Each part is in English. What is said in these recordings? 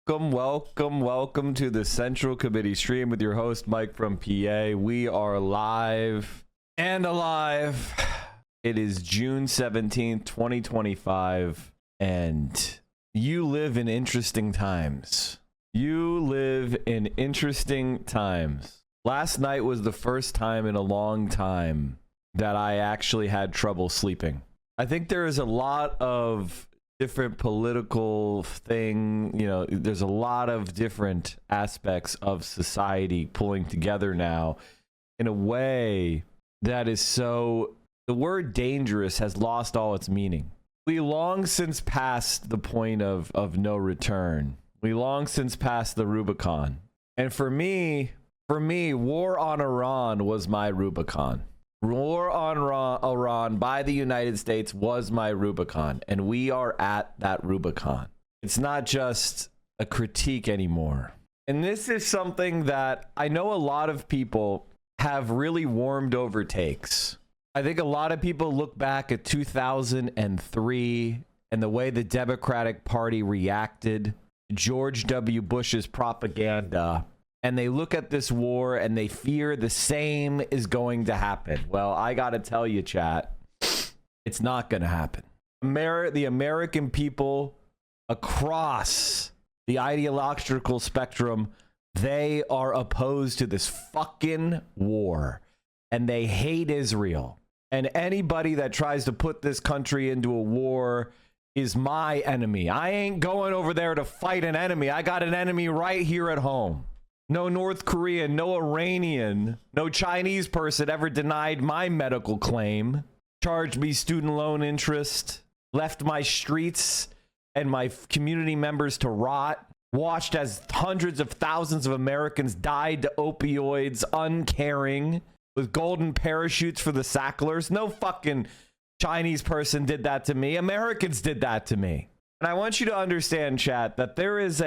Welcome to the Central Committee stream with your host, Mike from PA. We are live and alive. It is June 17th, 2025, and you live in interesting times. Last night was the first time in a long time that I actually had trouble sleeping. I think there is a lot of different political there's a lot of different aspects of society pulling together now in a way that is so, the word dangerous has lost all its meaning. We long since passed the point of no return. We long since passed the Rubicon. And for me, war on Iran was my Rubicon. War on Iran by the United States was my Rubicon, and we are at that Rubicon. It's not just a critique anymore. And this is something that I know a lot of people have really warmed over takes. I think a lot of people look back at 2003 and the way the Democratic Party reacted to George W. Bush's propaganda, and they look at this war and they fear the same is going to happen. Well, I gotta tell you, chat, it's not gonna happen. The American people across the ideological spectrum, they are opposed to this fucking war, and they hate Israel. And anybody that tries to put this country into a war is my enemy. I ain't going over there to fight an enemy. I got an enemy right here at home. No North Korean, no Iranian, no Chinese person ever denied my medical claim, charged me student loan interest, left my streets and my community members to rot, watched as hundreds of thousands of Americans died to opioids, uncaring, with golden parachutes for the Sacklers. No fucking Chinese person did that to me. Americans did that to me. And I want you to understand, chat, that there is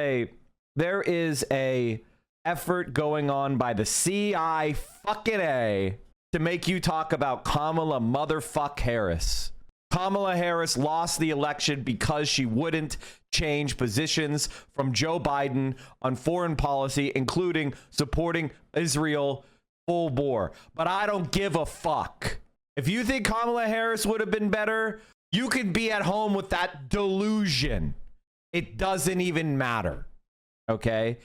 a effort going on by the CI fucking A to make you talk about Kamala motherfuck Harris. Kamala Harris lost the election because she wouldn't change positions from Joe Biden on foreign policy, including supporting Israel full bore. But I don't give a fuck. If you think Kamala Harris would have been better, you could be at home with that delusion. It doesn't even matter. Okay?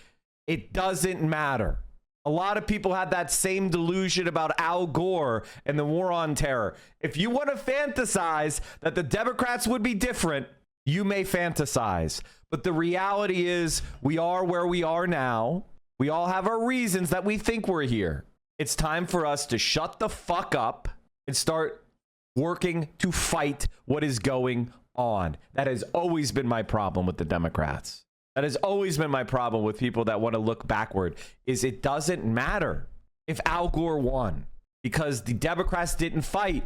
It doesn't matter. A lot of people had that same delusion about Al Gore and the war on terror. If you want to fantasize that the Democrats would be different, you may fantasize. But the reality is we are where we are now. We all have our reasons that we think we're here. It's time for us to shut the fuck up and start working to fight what is going on. That has always been my problem with the Democrats. That has always been my problem with people that want to look backward, is it doesn't matter if Al Gore won because the Democrats didn't fight.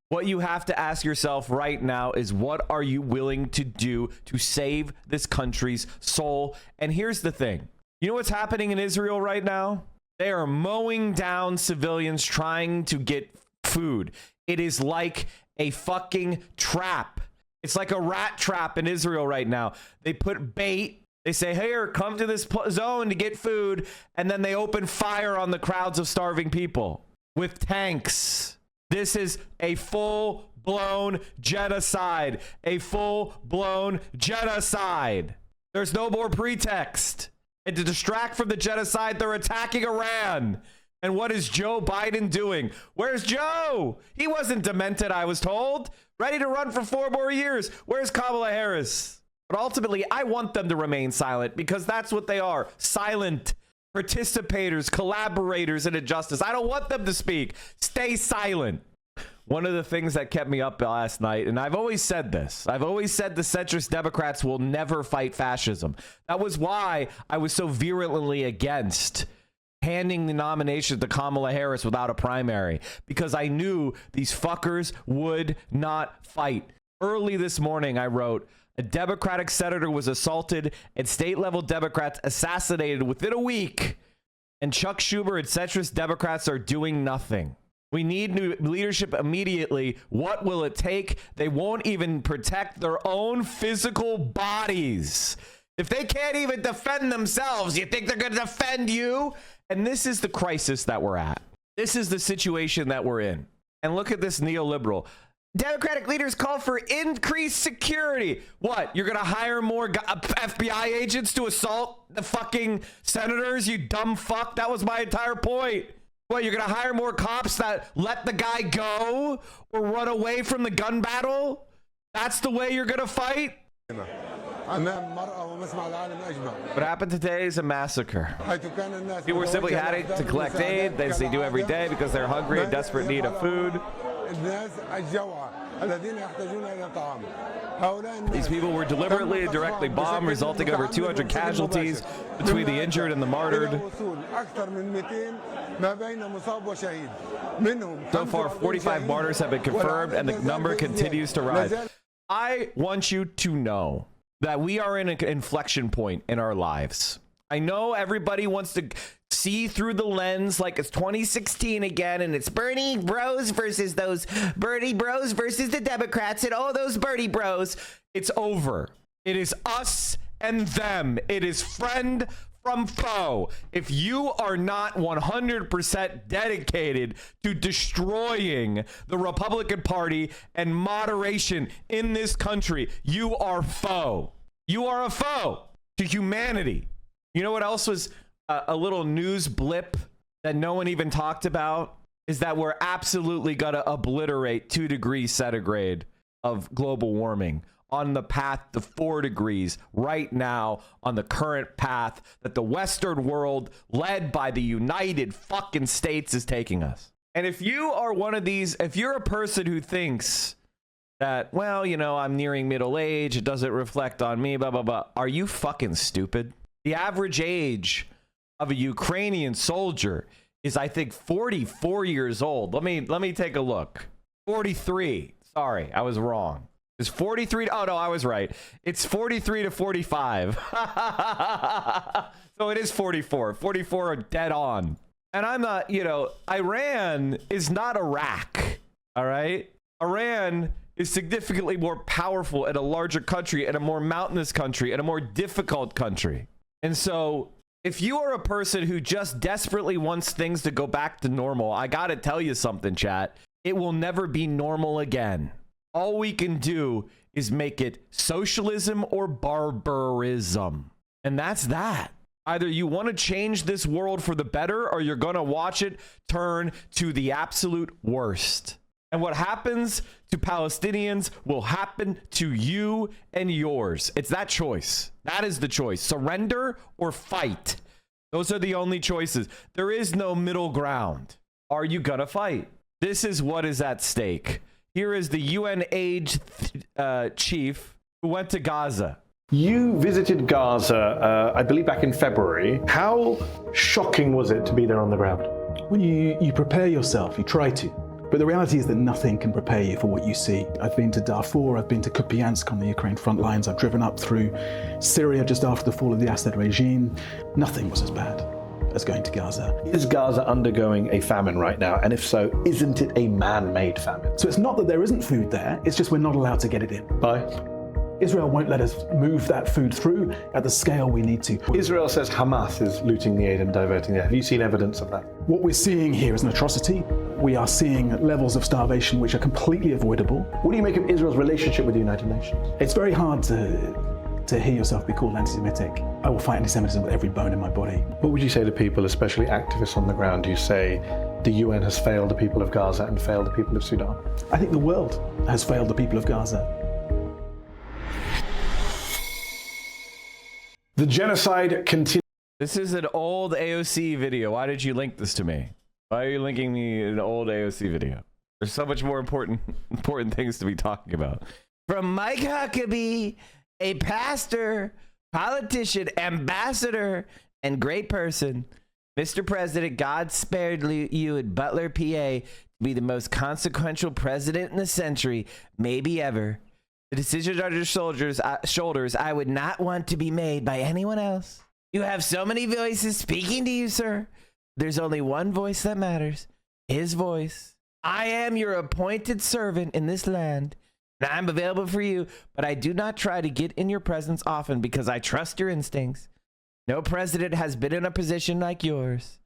What you have to ask yourself right now is, what are you willing to do to save this country's soul? And here's the thing. You know what's happening in Israel right now? They are mowing down civilians trying to get food. It is like a fucking trap. It's like a rat trap in Israel right now. They put bait. They say, here, come to this zone to get food. And then they open fire on the crowds of starving people with tanks. This is a full-blown genocide. A full-blown genocide. There's no more pretext. And to distract from the genocide, they're attacking Iran. And what is Joe Biden doing? Where's Joe? He wasn't demented, I was told. Ready to run for 4 more years. Where's Kamala Harris? But ultimately, I want them to remain silent because that's what they are. Silent participators, collaborators in injustice. I don't want them to speak. Stay silent. One of the things that kept me up last night, and I've always said this, I've always said the centrist Democrats will never fight fascism. That was why I was so virulently against handing the nomination to Kamala Harris without a primary, because I knew these fuckers would not fight. Early this morning, I wrote, a Democratic senator was assaulted and state-level Democrats assassinated within a week, and Chuck Schumer and centrist Democrats are doing nothing. We need new leadership immediately. What will it take? They won't even protect their own physical bodies. If they can't even defend themselves, you think they're going to defend you? And this is the crisis that we're at. This is the situation that we're in. And look at this neoliberal. Democratic leaders call for increased security. What? You're going to hire more FBI agents to assault the fucking senators, you dumb fuck? That was my entire point. What, you're going to hire more cops that let the guy go or run away from the gun battle? That's the way you're going to fight? What happened today is a massacre. People were simply heading to collect aid, as they do every day, because they're hungry and desperate need of food. These people were deliberately and directly bombed, resulting in over 200 casualties between the injured and the martyred. So far, 45 martyrs have been confirmed, and the number continues to rise. I want you to know that we are in an inflection point in our lives. I know everybody wants to see through the lens like it's 2016 again, and it's Bernie bros versus those Bernie bros versus the Democrats and all those Bernie bros. It's over. It is us and them. It is friend from foe. If you are not 100% dedicated to destroying the Republican Party and moderation in this country, you are foe. You are a foe to humanity. You know what else was a little news blip that no one even talked about? Is that we're absolutely going to obliterate 2 degrees centigrade of global warming on the path to 4 degrees right now, on the current path that the Western world, led by the United fucking States, is taking us. And if you are one of these, if you're a person who thinks that, well, you know, I'm nearing middle age, it doesn't reflect on me, blah, blah, blah, are you fucking stupid? The average age of a Ukrainian soldier is, I think, 44 years old. Let me take a look. 43. Sorry, I was wrong. It's 43. Oh, no, I was right. It's 43 to 45. So it is 44. 44 are dead on. And I'm not, you know, Iran is not Iraq. All right? Iran is significantly more powerful and a larger country and a more mountainous country and a more difficult country. And so if you are a person who just desperately wants things to go back to normal, I got to tell you something, chat. It will never be normal again. All we can do is make it socialism or barbarism. And that's that. Either you want to change this world for the better, or you're going to watch it turn to the absolute worst. And what happens to Palestinians will happen to you and yours. It's that choice. That is the choice. Surrender or fight. Those are the only choices. There is no middle ground. Are you going to fight? This is what is at stake. Here is the UN AIDS chief who went to Gaza. You visited Gaza, I believe, back in February. How shocking was it to be there on the ground? Well, you prepare yourself, you try to. But the reality is that nothing can prepare you for what you see. I've been to Darfur, I've been to Kupiansk on the Ukraine front lines, I've driven up through Syria just after the fall of the Assad regime. Nothing was as bad as going to Gaza. Is Gaza undergoing a famine right now? And if so, isn't it a man-made famine? So it's not that there isn't food there, it's just we're not allowed to get it in. Why? Israel won't let us move that food through at the scale we need to. Israel says Hamas is looting the aid and diverting it. Have you seen evidence of that? What we're seeing here is an atrocity. We are seeing levels of starvation which are completely avoidable. What do you make of Israel's relationship with the United Nations? It's very hard to hear yourself be called anti-Semitic. I will fight anti-Semitism with every bone in my body. What would you say to people, especially activists on the ground, who say the UN has failed the people of Gaza and failed the people of Sudan? I think the world has failed the people of Gaza. The genocide continues. This is an old AOC video. Why did you link this to me? Why are you linking me an old AOC video? There's so much more important things to be talking about. From Mike Huckabee, a pastor, politician, ambassador, and great person, Mr. President, God spared you in Butler, PA, to be the most consequential president in the century, maybe ever. The decisions on your shoulders I would not want to be made by anyone else. You have so many voices speaking to you, sir. There's only one voice that matters. His voice. I am your appointed servant in this land. And I'm available for you, but I do not try to get in your presence often because I trust your instincts. No president has been in a position like yours.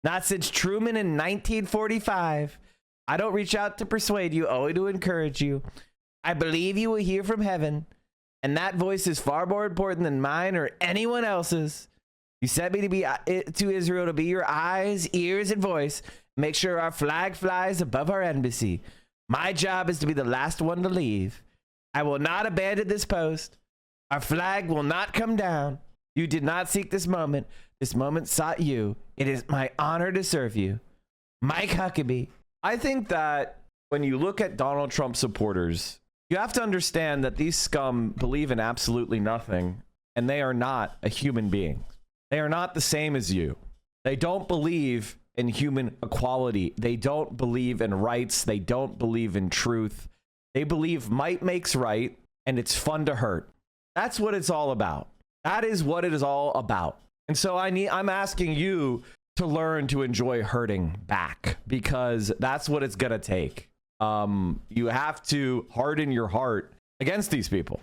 Not since Truman in 1945. I don't reach out to persuade you, only to encourage you. I believe you will hear from heaven, and that voice is far more important than mine or anyone else's. You sent me to be to Israel to be your eyes, ears, and voice. Make sure our flag flies above our embassy. My job is to be the last one to leave. I will not abandon this post. Our flag will not come down. You did not seek this moment. This moment sought you. It is my honor to serve you. Mike Huckabee. I think that when you look at Donald Trump supporters, you have to understand that these scum believe in absolutely nothing, and they are not a human being. They are not the same as you. They don't believe in human equality. They don't believe in rights. They don't believe in truth. They believe might makes right, and it's fun to hurt. That's what it's all about. That is what it is all about. And so I'm asking you to learn to enjoy hurting back, because that's what it's gonna take. You have to harden your heart against these people.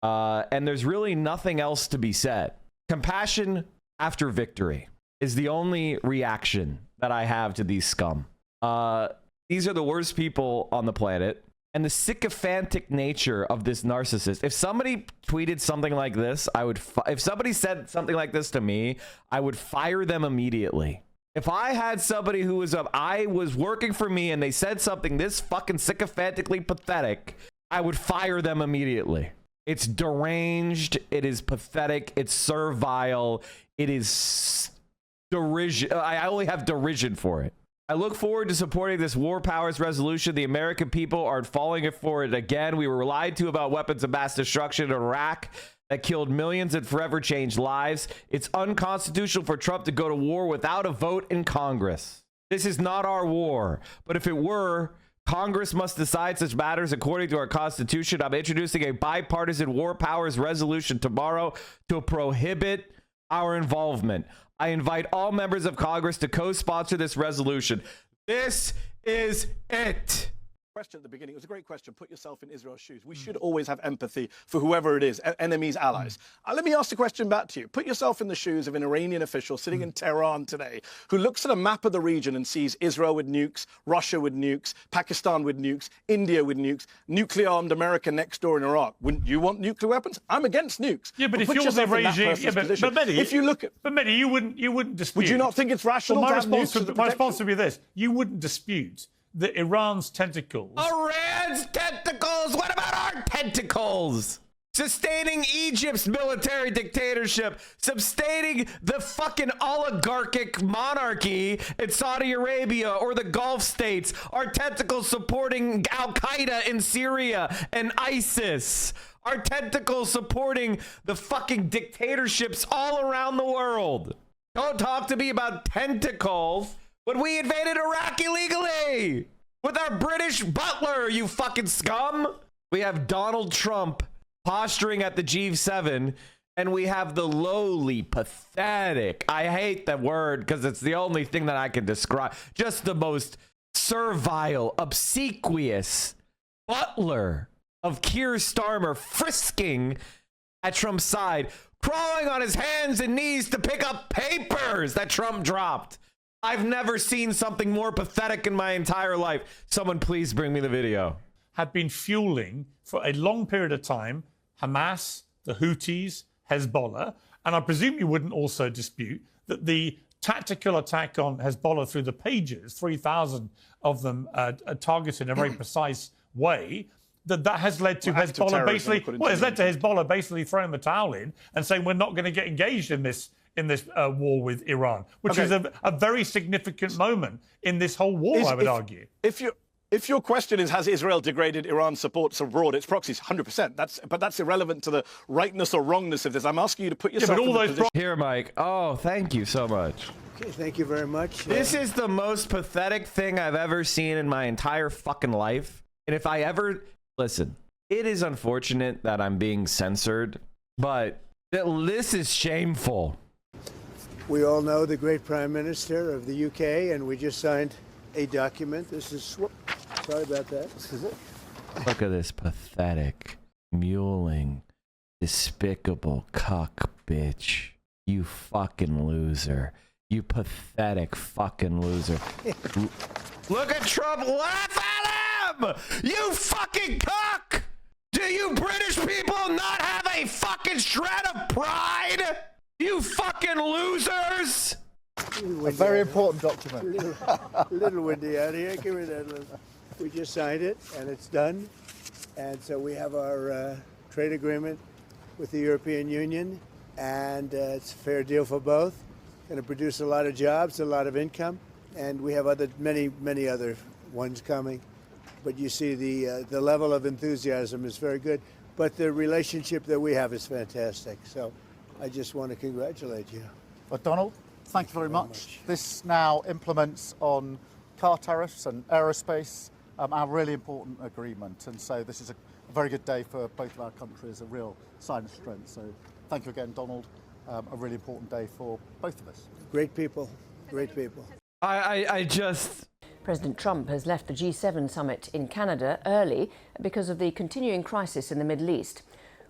And there's really nothing else to be said. Compassion after victory is the only reaction that I have to these scum. These are the worst people on the planet. And the sycophantic nature of this narcissist. If somebody tweeted something like this, if somebody said something like this to me, I would fire them immediately. If I had somebody who was I was working for me and they said something this fucking sycophantically pathetic, I would fire them immediately. It's deranged. It is pathetic. It's servile. It is derision. I only have derision for it. I look forward to supporting this war powers resolution. The American people are falling for it again. We were lied to about weapons of mass destruction in Iraq that killed millions and forever changed lives. It's unconstitutional for Trump to go to war without a vote in Congress. This is not our war. But if it were, Congress must decide such matters according to our Constitution. I'm introducing a bipartisan war powers resolution tomorrow to prohibit our involvement. I invite all members of Congress to co-sponsor this resolution. This is it. Question at the beginning. It was a great question. Put yourself in Israel's shoes. We should always have empathy for whoever it is, enemies, allies. Let me ask the question back to you. Put yourself in the shoes of an Iranian official sitting in Tehran today who looks at a map of the region and sees Israel with nukes, Russia with nukes, Pakistan with nukes, India with nukes, nuclear-armed America next door in Iraq. Wouldn't you want nuclear weapons? I'm against nukes. Yeah, but if put you're yourself in that regime, person's position. but Mehdi, if you look at, but Mehdi, you wouldn't dispute. would you not think it's rational to have nukes? My response would be this: you wouldn't dispute that Iran's tentacles. Iran's tentacles? What about our tentacles? Sustaining Egypt's military dictatorship, sustaining the fucking oligarchic monarchy in Saudi Arabia or the Gulf states, our tentacles supporting Al-Qaeda in Syria and ISIS, our tentacles supporting the fucking dictatorships all around the world. Don't talk to me about tentacles when we invaded Iraq illegally with our British butler, you fucking scum. We have Donald Trump posturing at the G7, and we have the lowly, pathetic, I hate that word because it's the only thing that I can describe, just the most servile, obsequious butler of Keir Starmer frisking at Trump's side, crawling on his hands and knees to pick up papers that Trump dropped. I've never seen something more pathetic in my entire life. Someone please bring me the video. Had been fueling for a long period of time Hamas, the Houthis, Hezbollah, and I presume you wouldn't also dispute that the tactical attack on Hezbollah through the pages, 3,000 of them targeted in a very precise way, that has led to Hezbollah basically, it's led to Hezbollah basically throwing the towel in and saying we're not going to get engaged in this war with Iran, which is a very significant moment in this whole war, I would argue. If your question is, has Israel degraded Iran's supports abroad, its proxies, 100%. But that's irrelevant to the rightness or wrongness of this. I'm asking you to put yourself in the position. Here, Mike. Oh, thank you so much. Okay, thank you very much. This is the most pathetic thing I've ever seen in my entire fucking life. And if I ever... Listen, it is unfortunate that I'm being censored, but this is shameful. We all know the great Prime Minister of the UK, and we just signed a document. This is... Sorry about that. This is it. Look at this pathetic, mewling, despicable cuck bitch. You fucking loser. You pathetic fucking loser. Look at Trump. Laugh at him! You fucking cuck! Do you British people not have a fucking shred of pride? You fucking losers! A very important document. A little windy out here. Give me that little. We just signed it, and it's done. And so we have our trade agreement with the European Union, and it's a fair deal for both. Going to produce a lot of jobs, a lot of income, and we have many other ones coming. But you see the level of enthusiasm is very good. But the relationship that we have is fantastic. So I just want to congratulate you. Well, Donald, thank you very much. This now implements on car tariffs and aerospace, our really important agreement. And so this is a very good day for both of our countries, a real sign of strength. So thank you again, Donald. A really important day for both of us. Great people, great people. I just... President Trump has left the G7 summit in Canada early because of the continuing crisis in the Middle East.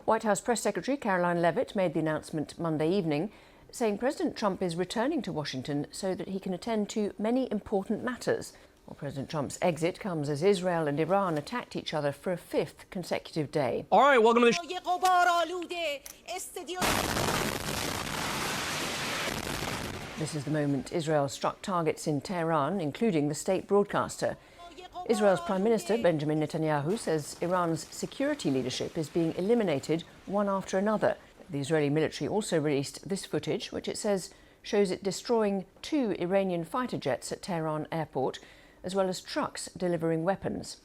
White House Press Secretary Caroline Leavitt made the announcement Monday evening, saying President Trump is returning to Washington so that he can attend to many important matters. Well, President Trump's exit comes as Israel and Iran attacked each other for a fifth consecutive day. All right, welcome to the This is the moment Israel struck targets in Tehran, including the state broadcaster. Israel's Prime Minister Benjamin Netanyahu says Iran's security leadership is being eliminated one after another. The Israeli military also released this footage, which it says shows it destroying 2 Iranian fighter jets at Tehran airport, as well as trucks delivering weapons.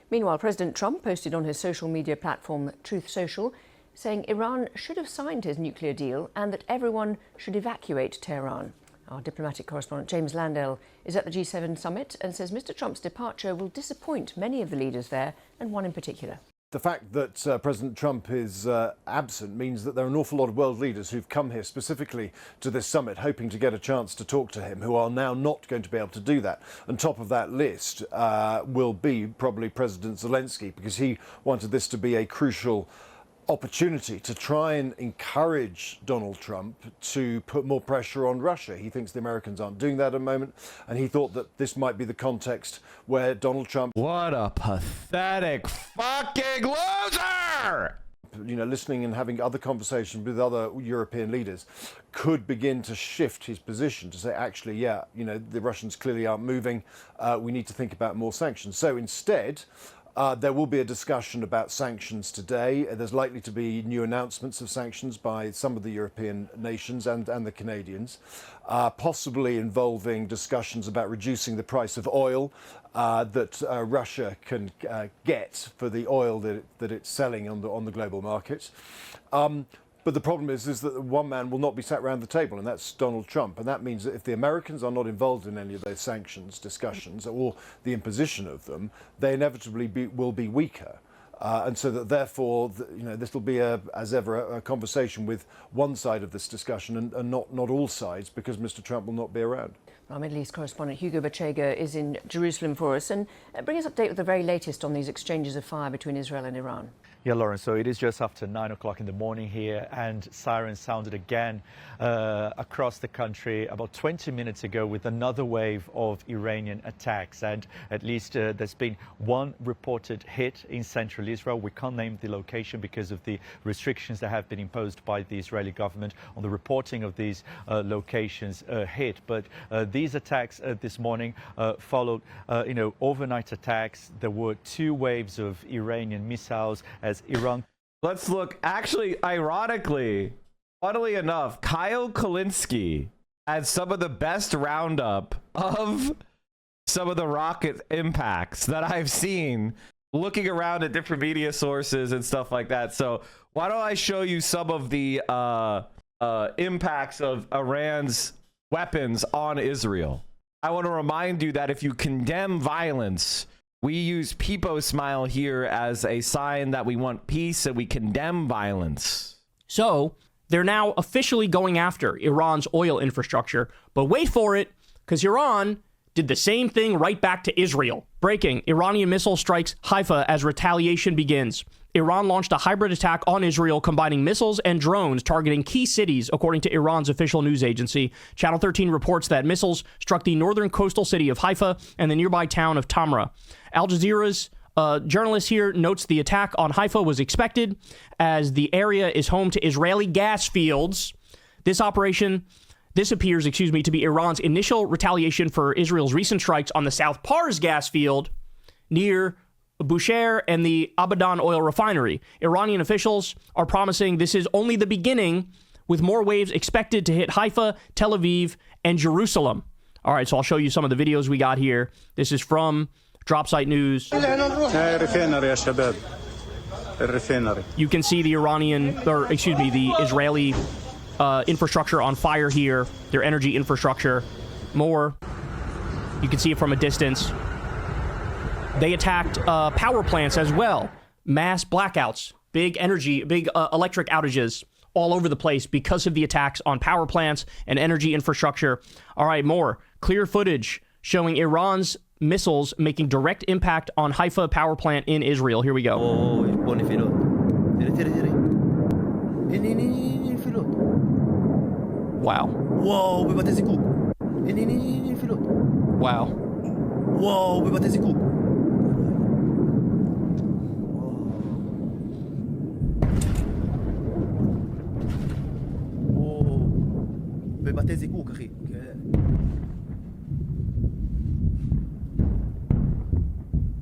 Meanwhile, President Trump posted on his social media platform Truth Social, saying Iran should have signed his nuclear deal and that everyone should evacuate Tehran. Our diplomatic correspondent James Landale is at the G7 summit and says Mr. Trump's departure will disappoint many of the leaders there, and one in particular. The fact that President Trump is absent means that there are an awful lot of world leaders who've come here specifically to this summit hoping to get a chance to talk to him, who are now not going to be able to do that. On top of that list will be probably President Zelensky, because he wanted this to be a crucial opportunity to try and encourage Donald Trump to put more pressure on Russia. He thinks the Americans aren't doing that at the moment, and he thought that this might be the context where Donald Trump... What a pathetic fucking loser! You know, listening and having other conversations with other European leaders could begin to shift his position to say, actually, yeah, you know, the Russians clearly aren't moving. We need to think about more sanctions. So instead, there will be a discussion about sanctions today. There's likely to be new announcements of sanctions by some of the European nations and the Canadians, possibly involving discussions about reducing the price of oil that Russia can get for the oil that it's selling on the global market. But the problem is that one man will not be sat around the table, and that's Donald Trump. And that means that if the Americans are not involved in any of those sanctions discussions or the imposition of them, they inevitably will be weaker. And so that therefore, you know, this will be, as ever, a conversation with one side of this discussion and not all sides, because Mr. Trump will not be around. Our Middle East correspondent Hugo Bachega is in Jerusalem for us, and bring us update with the very latest on these exchanges of fire between Israel and Iran. Yeah, Lauren, so it is just after 9 o'clock in the morning here, and sirens sounded again across the country about 20 minutes ago with another wave of Iranian attacks. And at least there's been one reported hit in central Israel. We can't name the location because of the restrictions that have been imposed by the Israeli government on the reporting of these locations hit. But these attacks this morning followed, overnight attacks. There were 2 waves of Iranian missiles as Iran. Let's look. Actually, ironically, funnily enough, Kyle Kulinski had some of the best roundup of some of the rocket impacts that I've seen, looking around at different media sources and stuff like that. So why don't I show you some of the impacts of Iran's weapons on Israel? I want to remind you that if you condemn violence, we use Peepo Smile here as a sign that we want peace and we condemn violence. So they're now officially going after Iran's oil infrastructure. But wait for it, because Iran did the same thing right back to Israel. Breaking, Iranian missile strikes Haifa as retaliation begins. Iran launched a hybrid attack on Israel, combining missiles and drones targeting key cities, according to Iran's official news agency. Channel 13 reports that missiles struck the northern coastal city of Haifa and the nearby town of Tamra. Al Jazeera's journalist here notes the attack on Haifa was expected, as the area is home to Israeli gas fields. This appears, to be Iran's initial retaliation for Israel's recent strikes on the South Pars gas field near Bushehr and the Abadan oil refinery. Iranian officials are promising this is only the beginning, with more waves expected to hit Haifa, Tel Aviv, and Jerusalem. All right, so I'll show you some of the videos we got here. This is from Dropsite News. You can see the the Israeli infrastructure on fire here, their energy infrastructure. More. You can see it from a distance. They attacked power plants as well. Mass blackouts, big electric outages all over the place because of the attacks on power plants and energy infrastructure. All right, more. Clear footage showing Iran's missiles making direct impact on Haifa power plant in Israel. Here we go. Wow. Wow.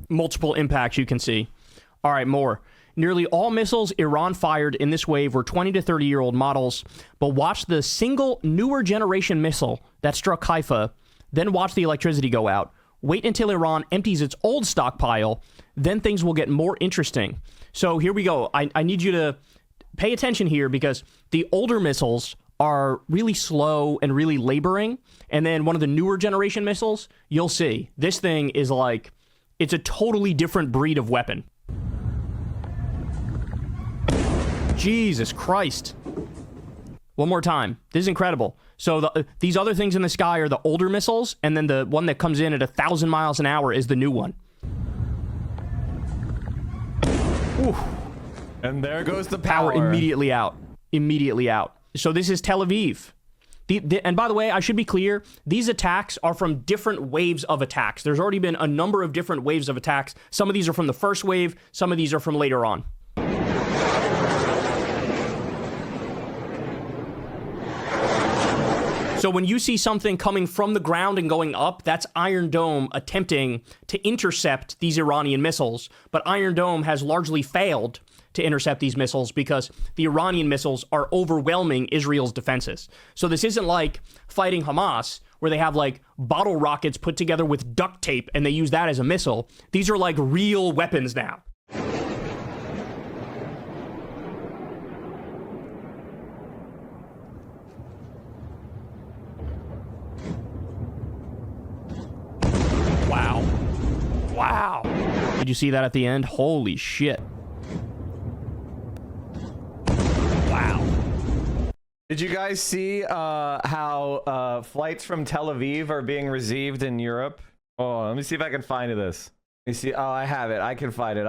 Multiple impacts you can see. All right, more. Nearly all missiles Iran fired in this wave were 20 to 30-year-old models, but watch the single newer generation missile that struck Haifa, then watch the electricity go out. Wait until Iran empties its old stockpile, then things will get more interesting. So here we go. I need you to pay attention here, because the older missiles are really slow and really laboring, and then one of the newer generation missiles, you'll see. This thing is like, it's a totally different breed of weapon. Jesus Christ. One more time. This is incredible. So these other things in the sky are the older missiles, and then the one that comes in at 1,000 miles an hour is the new one. Ooh. And there goes the power immediately out. Immediately out. So this is Tel Aviv. And by the way, I should be clear, these attacks are from different waves of attacks. There's already been a number of different waves of attacks. Some of these are from the first wave. Some of these are from later on. So when you see something coming from the ground and going up, that's Iron Dome attempting to intercept these Iranian missiles. But Iron Dome has largely failed to intercept these missiles because the Iranian missiles are overwhelming Israel's defenses. So this isn't like fighting Hamas, where they have like bottle rockets put together with duct tape and they use that as a missile. These are like real weapons now. Wow. Wow. Did you see that at the end? Holy shit. Wow. Did you guys see how flights from Tel Aviv are being received in Europe? Oh, let me see if I can find this. Let me see. Oh, I have it. I can find it.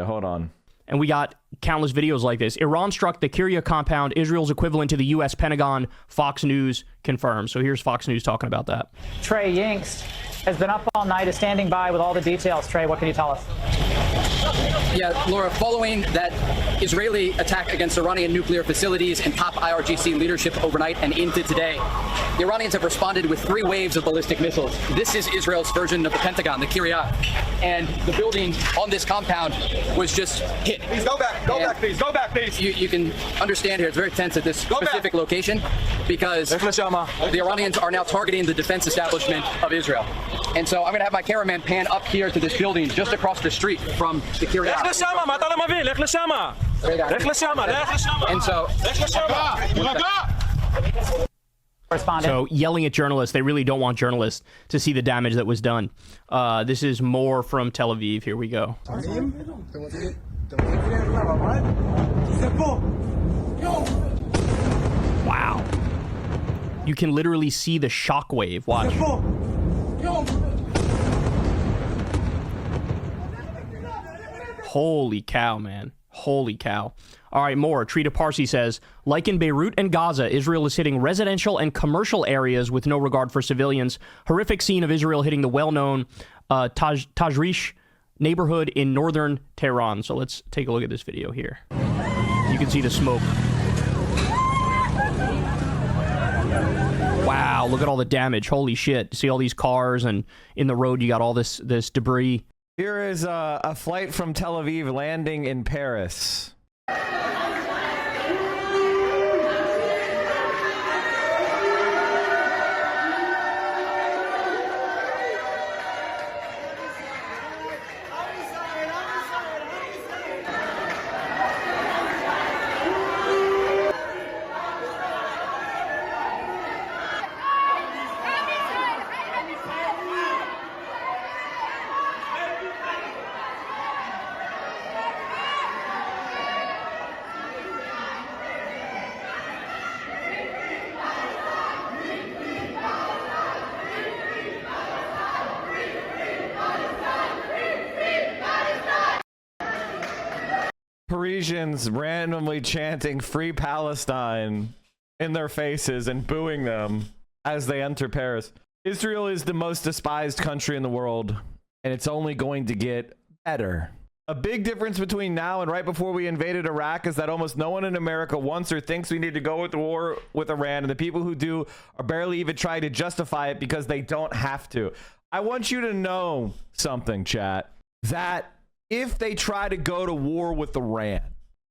Hold on. And we got countless videos like this. Iran struck the Kiryat compound, Israel's equivalent to the U.S. Pentagon. Fox News confirms. So here's Fox News talking about that. Trey Yingst has been up all night, is standing by with all the details. Trey, what can you tell us? Yeah, Laura, following that Israeli attack against Iranian nuclear facilities and top IRGC leadership overnight and into today, the Iranians have responded with 3 waves of ballistic missiles. This is Israel's version of the Pentagon, the Kiryat. And the building on this compound was just hit. Please go back, go back, please. You can understand here, it's very tense at this specific location because the Iranians are now targeting the defense establishment of Israel. And so I'm going to have my cameraman pan up here to this building just across the street from the Kiryat. And so yelling at journalists, they really don't want journalists to see the damage that was done. This is more from Tel Aviv. Here we go. Wow. You can literally see the shockwave. Watch. Holy cow, man. Holy cow. All right, more. Trita Parsi says, like in Beirut and Gaza, Israel is hitting residential and commercial areas with no regard for civilians. Horrific scene of Israel hitting the well-known Tajrish neighborhood in northern Tehran. So let's take a look at this video here. You can see the smoke. Wow, look at all the damage. Holy shit. See all these cars, and in the road you got all this debris. Here is a flight from Tel Aviv landing in Paris. Parisians randomly chanting "Free Palestine" in their faces and booing them as they enter Paris. Israel is the most despised country in the world, and it's only going to get better. A big difference between now and right before we invaded Iraq is that almost no one in America wants or thinks we need to go to war with Iran, and the people who do are barely even trying to justify it because they don't have to. I want you to know something, chat, that if they try to go to war with Iran,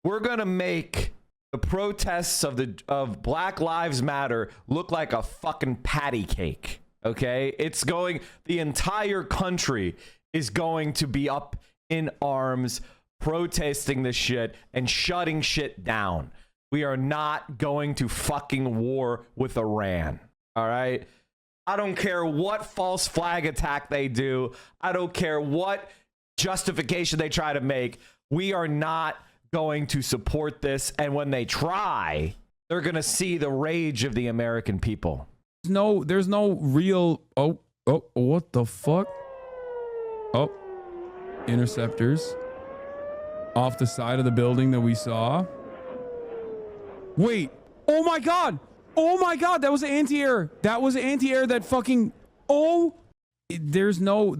we're going to make the protests of Black Lives Matter look like a fucking patty cake. Okay? The entire country is going to be up in arms protesting this shit and shutting shit down. We are not going to fucking war with Iran. All right? I don't care what false flag attack they do. I don't care what justification they try to make. We are not going to support this, and when they try, they're going to see the rage of the American people. There's no real what the fuck? Oh, interceptors off the side of the building that we saw. Wait, oh my god, that was an anti-air. That fucking there's no.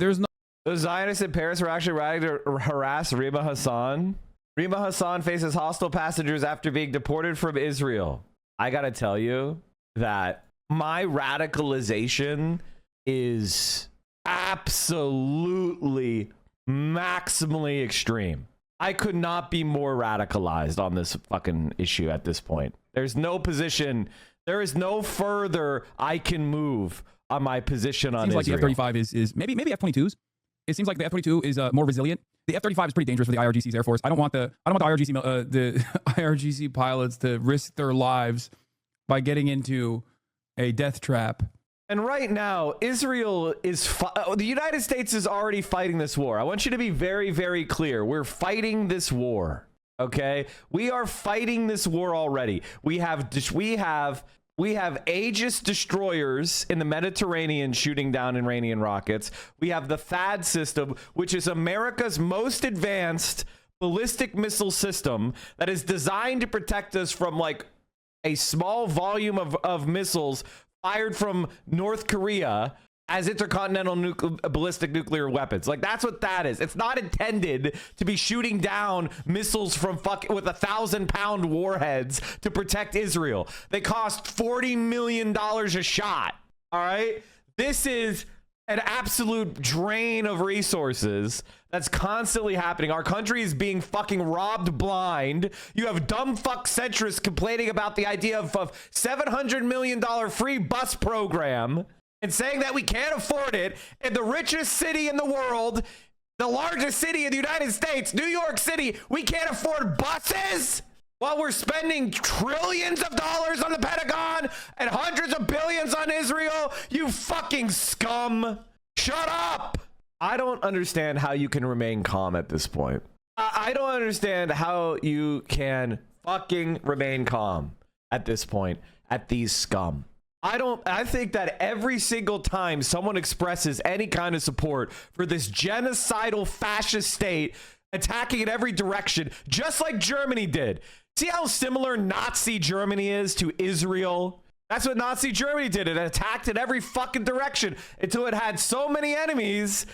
The Zionists in Paris were actually riding to harass Rima Hassan. Rima Hassan faces hostile passengers after being deported from Israel. I gotta tell you that my radicalization is absolutely maximally extreme. I could not be more radicalized on this fucking issue at this point. There's no position. There is no further I can move on my position on Israel. Seems like the F-35 is maybe F-22s. It seems like the F-22 is more resilient. The F-35 is pretty dangerous for the IRGC's Air Force. I don't want the IRGC pilots to risk their lives by getting into a death trap. And right now, Israel is the United States is already fighting this war. I want you to be very, very clear. We're fighting this war. Okay, we are fighting this war already. We have Aegis destroyers in the Mediterranean shooting down Iranian rockets. We have the THAAD system, which is America's most advanced ballistic missile system that is designed to protect us from like a small volume of missiles fired from North Korea as intercontinental ballistic nuclear weapons. Like, that's what that is. It's not intended to be shooting down missiles from with 1,000-pound warheads to protect Israel. They cost $40 million a shot. All right? This is an absolute drain of resources that's constantly happening. Our country is being fucking robbed blind. You have dumb fuck centrists complaining about the idea of $700 million free bus program and saying that we can't afford it in the richest city in the world, the largest city in the United States, New York City. We can't afford buses while we're spending trillions of dollars on the Pentagon and hundreds of billions on Israel. You fucking scum. Shut up. I don't understand how you can remain calm at this point. I don't understand how you can fucking remain calm at this point at these scum. I think that every single time someone expresses any kind of support for this genocidal fascist state, attacking in every direction, just like Germany did. See how similar Nazi Germany is to Israel? That's what Nazi Germany did. It attacked in every fucking direction until it had so many enemies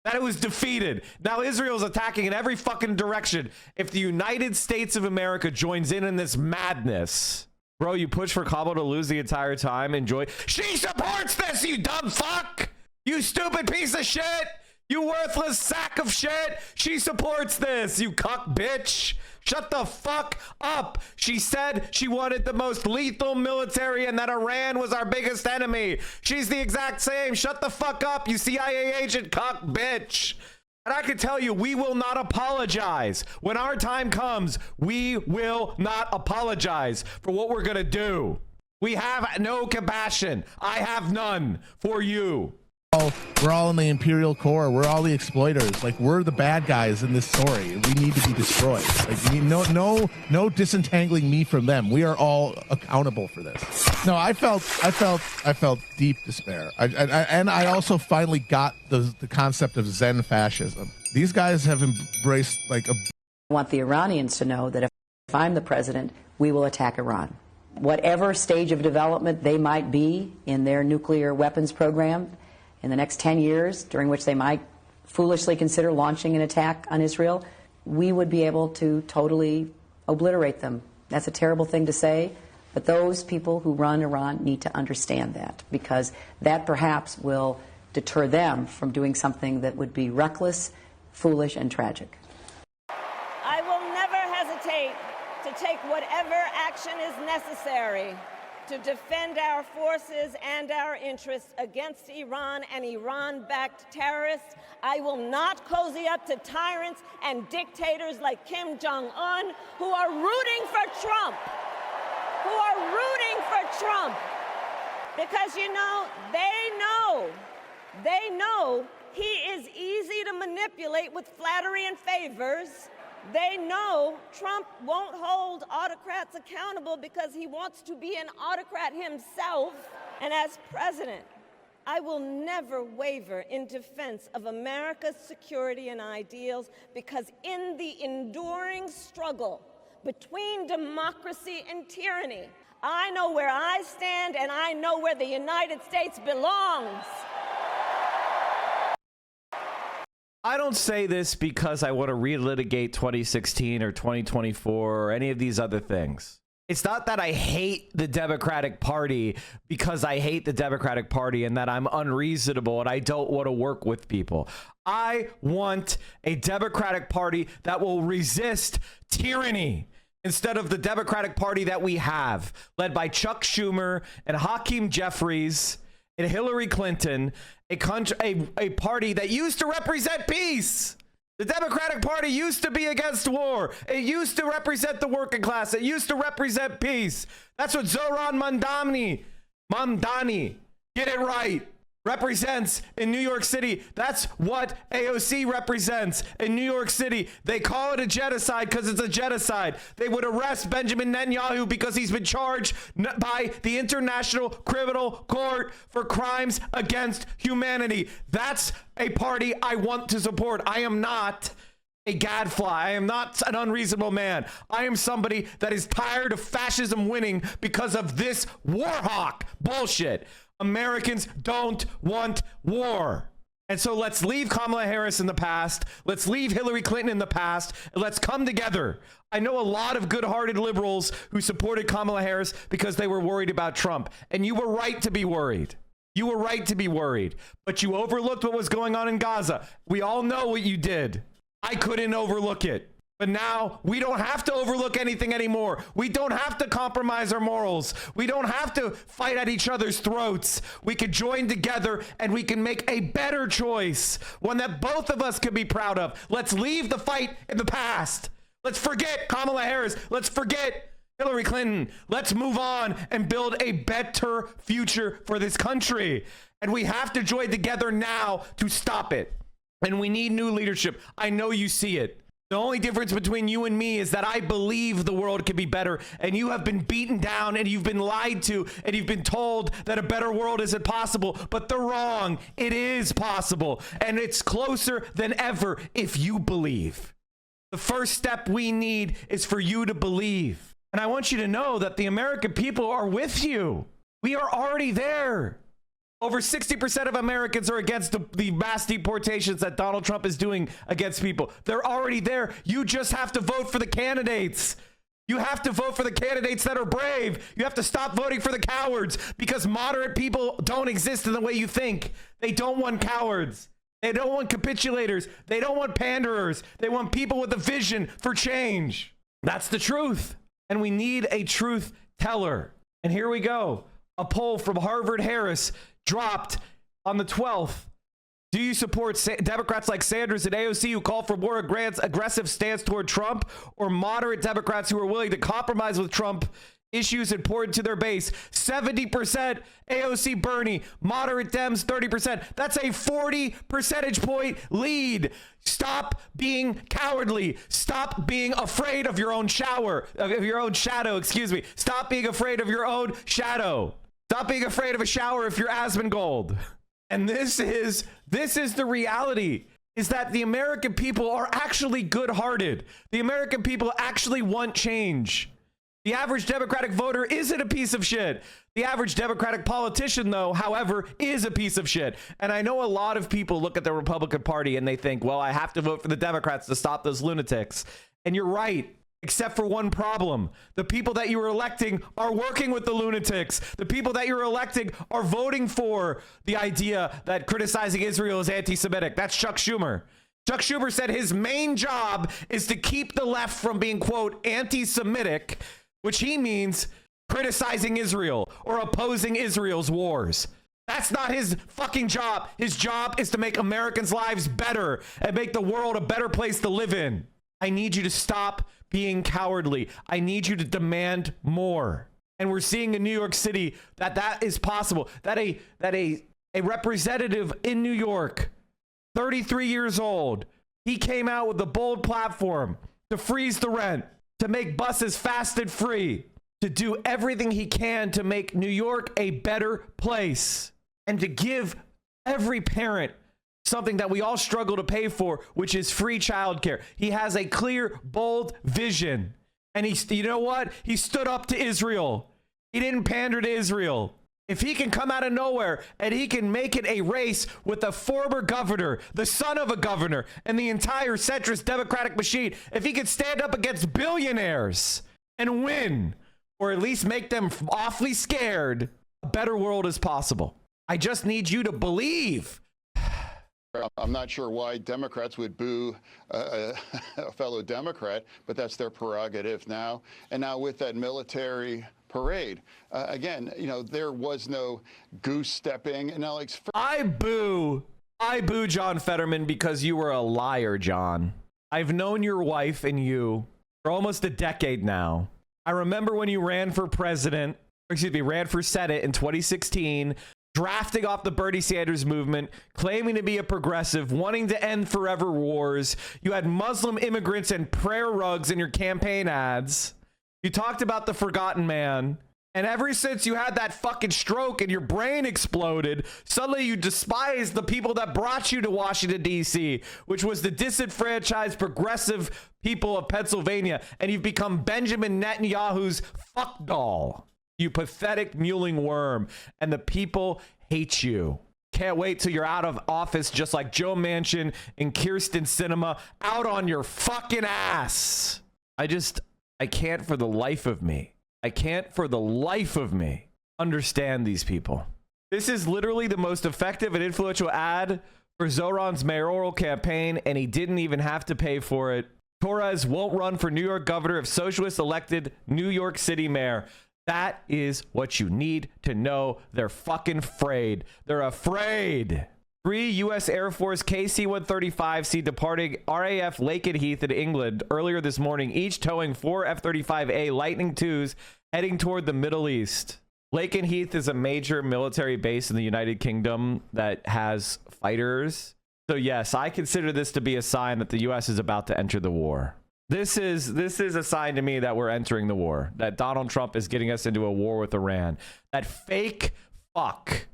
that it was defeated. Now Israel's attacking in every fucking direction. If the United States of America joins in this madness, bro, you push for Cabo to lose the entire time. Enjoy. She supports this, you dumb fuck! You stupid piece of shit! You worthless sack of shit! She supports this, you cuck bitch! Shut the fuck up! She said she wanted the most lethal military and that Iran was our biggest enemy. She's the exact same. Shut the fuck up, you CIA agent cuck bitch! And I can tell you, we will not apologize. When our time comes, we will not apologize for what we're gonna do. We have no compassion. I have none for you. We're all in the Imperial Core. We're all the exploiters. Like, we're the bad guys in this story. We need to be destroyed. Like, we need no disentangling me from them. We are all accountable for this. No, I felt deep despair. And I also finally got the concept of Zen fascism. These guys have embraced like a. I want the Iranians to know that if I'm the president, we will attack Iran. Whatever stage of development they might be in their nuclear weapons program, in the next 10 years, during which they might foolishly consider launching an attack on Israel, we would be able to totally obliterate them. That's a terrible thing to say, but those people who run Iran need to understand that, because that perhaps will deter them from doing something that would be reckless, foolish, and tragic. I will never hesitate to take whatever action is necessary to defend our forces and our interests against Iran and Iran-backed terrorists. I will not cozy up to tyrants and dictators like Kim Jong-un who are rooting for Trump. Because, you know, they know he is easy to manipulate with flattery and favors. They know Trump won't hold autocrats accountable because he wants to be an autocrat himself. And as president, I will never waver in defense of America's security and ideals, because in the enduring struggle between democracy and tyranny, I know where I stand and I know where the United States belongs. I don't say this because I want to relitigate 2016 or 2024 or any of these other things. It's not that I hate the Democratic Party because I hate the Democratic Party and that I'm unreasonable and I don't want to work with people. I want a Democratic Party that will resist tyranny instead of the Democratic Party that we have, led by Chuck Schumer and Hakeem Jeffries and Hillary Clinton, a party that used to represent peace. The Democratic Party used to be against war. It used to represent the working class. It used to represent peace. That's what Zohran Mamdani, get it right, represents in New York City. That's what AOC represents in New York City. They call it a genocide because it's a genocide. They would arrest Benjamin Netanyahu because he's been charged by the International Criminal Court for crimes against humanity. That's a party I want to support. I am not a gadfly. I am not an unreasonable man. I am somebody that is tired of fascism winning because of this war hawk bullshit. Americans don't want war. And so let's leave Kamala Harris in the past. Let's leave Hillary Clinton in the past. And let's come together. I know a lot of good-hearted liberals who supported Kamala Harris because they were worried about Trump. And you were right to be worried. You were right to be worried. But you overlooked what was going on in Gaza. We all know what you did. I couldn't overlook it. But now we don't have to overlook anything anymore. We don't have to compromise our morals. We don't have to fight at each other's throats. We can join together and we can make a better choice, one that both of us can be proud of. Let's leave the fight in the past. Let's forget Kamala Harris. Let's forget Hillary Clinton. Let's move on and build a better future for this country. And we have to join together now to stop it. And we need new leadership. I know you see it. The only difference between you and me is that I believe the world can be better, and you have been beaten down and you've been lied to and you've been told that a better world isn't possible, but they're wrong. It is possible, and it's closer than ever if you believe. The first step we need is for you to believe. And I want you to know that the American people are with you. We are already there. Over 60% of Americans are against the mass deportations that Donald Trump is doing against people. They're already there. You just have to vote for the candidates. You have to vote for the candidates that are brave. You have to stop voting for the cowards, because moderate people don't exist in the way you think. They don't want cowards. They don't want capitulators. They don't want panderers. They want people with a vision for change. That's the truth. And we need a truth teller. And here we go. A poll from Harvard Harris dropped on the 12th. Do you support Democrats like Sanders and AOC who call for more aggressive stance toward Trump, or moderate Democrats who are willing to compromise with Trump issues important to their base? 70% AOC Bernie, moderate Dems 30%. That's a 40 percentage point lead. Stop being cowardly. Stop being afraid of your own shadow, excuse me. Stop being afraid of your own shadow. Stop being afraid of a shower if you're Asmongold. And this is the reality, is that the American people are actually good-hearted. The American people actually want change. The average Democratic voter isn't a piece of shit. The average Democratic politician, though, however, is a piece of shit. And I know a lot of people look at the Republican Party and they think, well, I have to vote for the Democrats to stop those lunatics. And you're right, except for one problem. The people that you are electing are working with the lunatics. The people that you're electing are voting for the idea that criticizing Israel is anti-Semitic. That's Chuck Schumer. Chuck Schumer said his main job is to keep the left from being, quote, anti-Semitic, which he means criticizing Israel or opposing Israel's wars. That's not his fucking job. His job is to make Americans' lives better and make the world a better place to live in. I need you to stop being cowardly. I need you to demand more. And we're seeing in New York City that is possible. That a representative in New York, 33 years old, he came out with a bold platform to freeze the rent, to make buses fast and free, to do everything he can to make New York a better place, and to give every parent something that we all struggle to pay for, which is free childcare. He has a clear, bold vision. And you know what? He stood up to Israel. He didn't pander to Israel. If he can come out of nowhere and he can make it a race with a former governor, the son of a governor, and the entire centrist Democratic machine, if he can stand up against billionaires and win, or at least make them awfully scared, a better world is possible. I just need you to believe. I'm not sure why Democrats would boo a fellow Democrat, but that's their prerogative now. And now with that military parade, again, you know, there was no goose stepping. And Alex, I boo John Fetterman because you were a liar, John. I've known your wife and you for almost a decade now. I remember when you ran for Senate in 2016, drafting off the Bernie Sanders movement, claiming to be a progressive, wanting to end forever wars. You had Muslim immigrants and prayer rugs in your campaign ads. You talked about the forgotten man. And ever since you had that fucking stroke and your brain exploded, suddenly you despise the people that brought you to Washington, D.C., which was the disenfranchised progressive people of Pennsylvania. And you've become Benjamin Netanyahu's fuck doll. You pathetic mewling worm. And the people hate you. Can't wait till you're out of office just like Joe Manchin and Kirsten Sinema, out on your fucking ass. I can't for the life of me. I can't for the life of me understand these people. This is literally the most effective and influential ad for Zohran's mayoral campaign, and he didn't even have to pay for it. Torres won't run for New York governor if socialists elected New York City mayor. That is what you need to know. They're fucking afraid. They're afraid. 3 U.S. Air Force KC-135C departing RAF Laken Heath in England earlier this morning, each towing 4 F-35A Lightning IIs heading toward the Middle East. Laken Heath is a major military base in the United Kingdom that has fighters. So yes, I consider this to be a sign that the U.S. is about to enter the war. This is a sign to me that we're entering the war, that Donald Trump is getting us into a war with Iran. That fake fuck.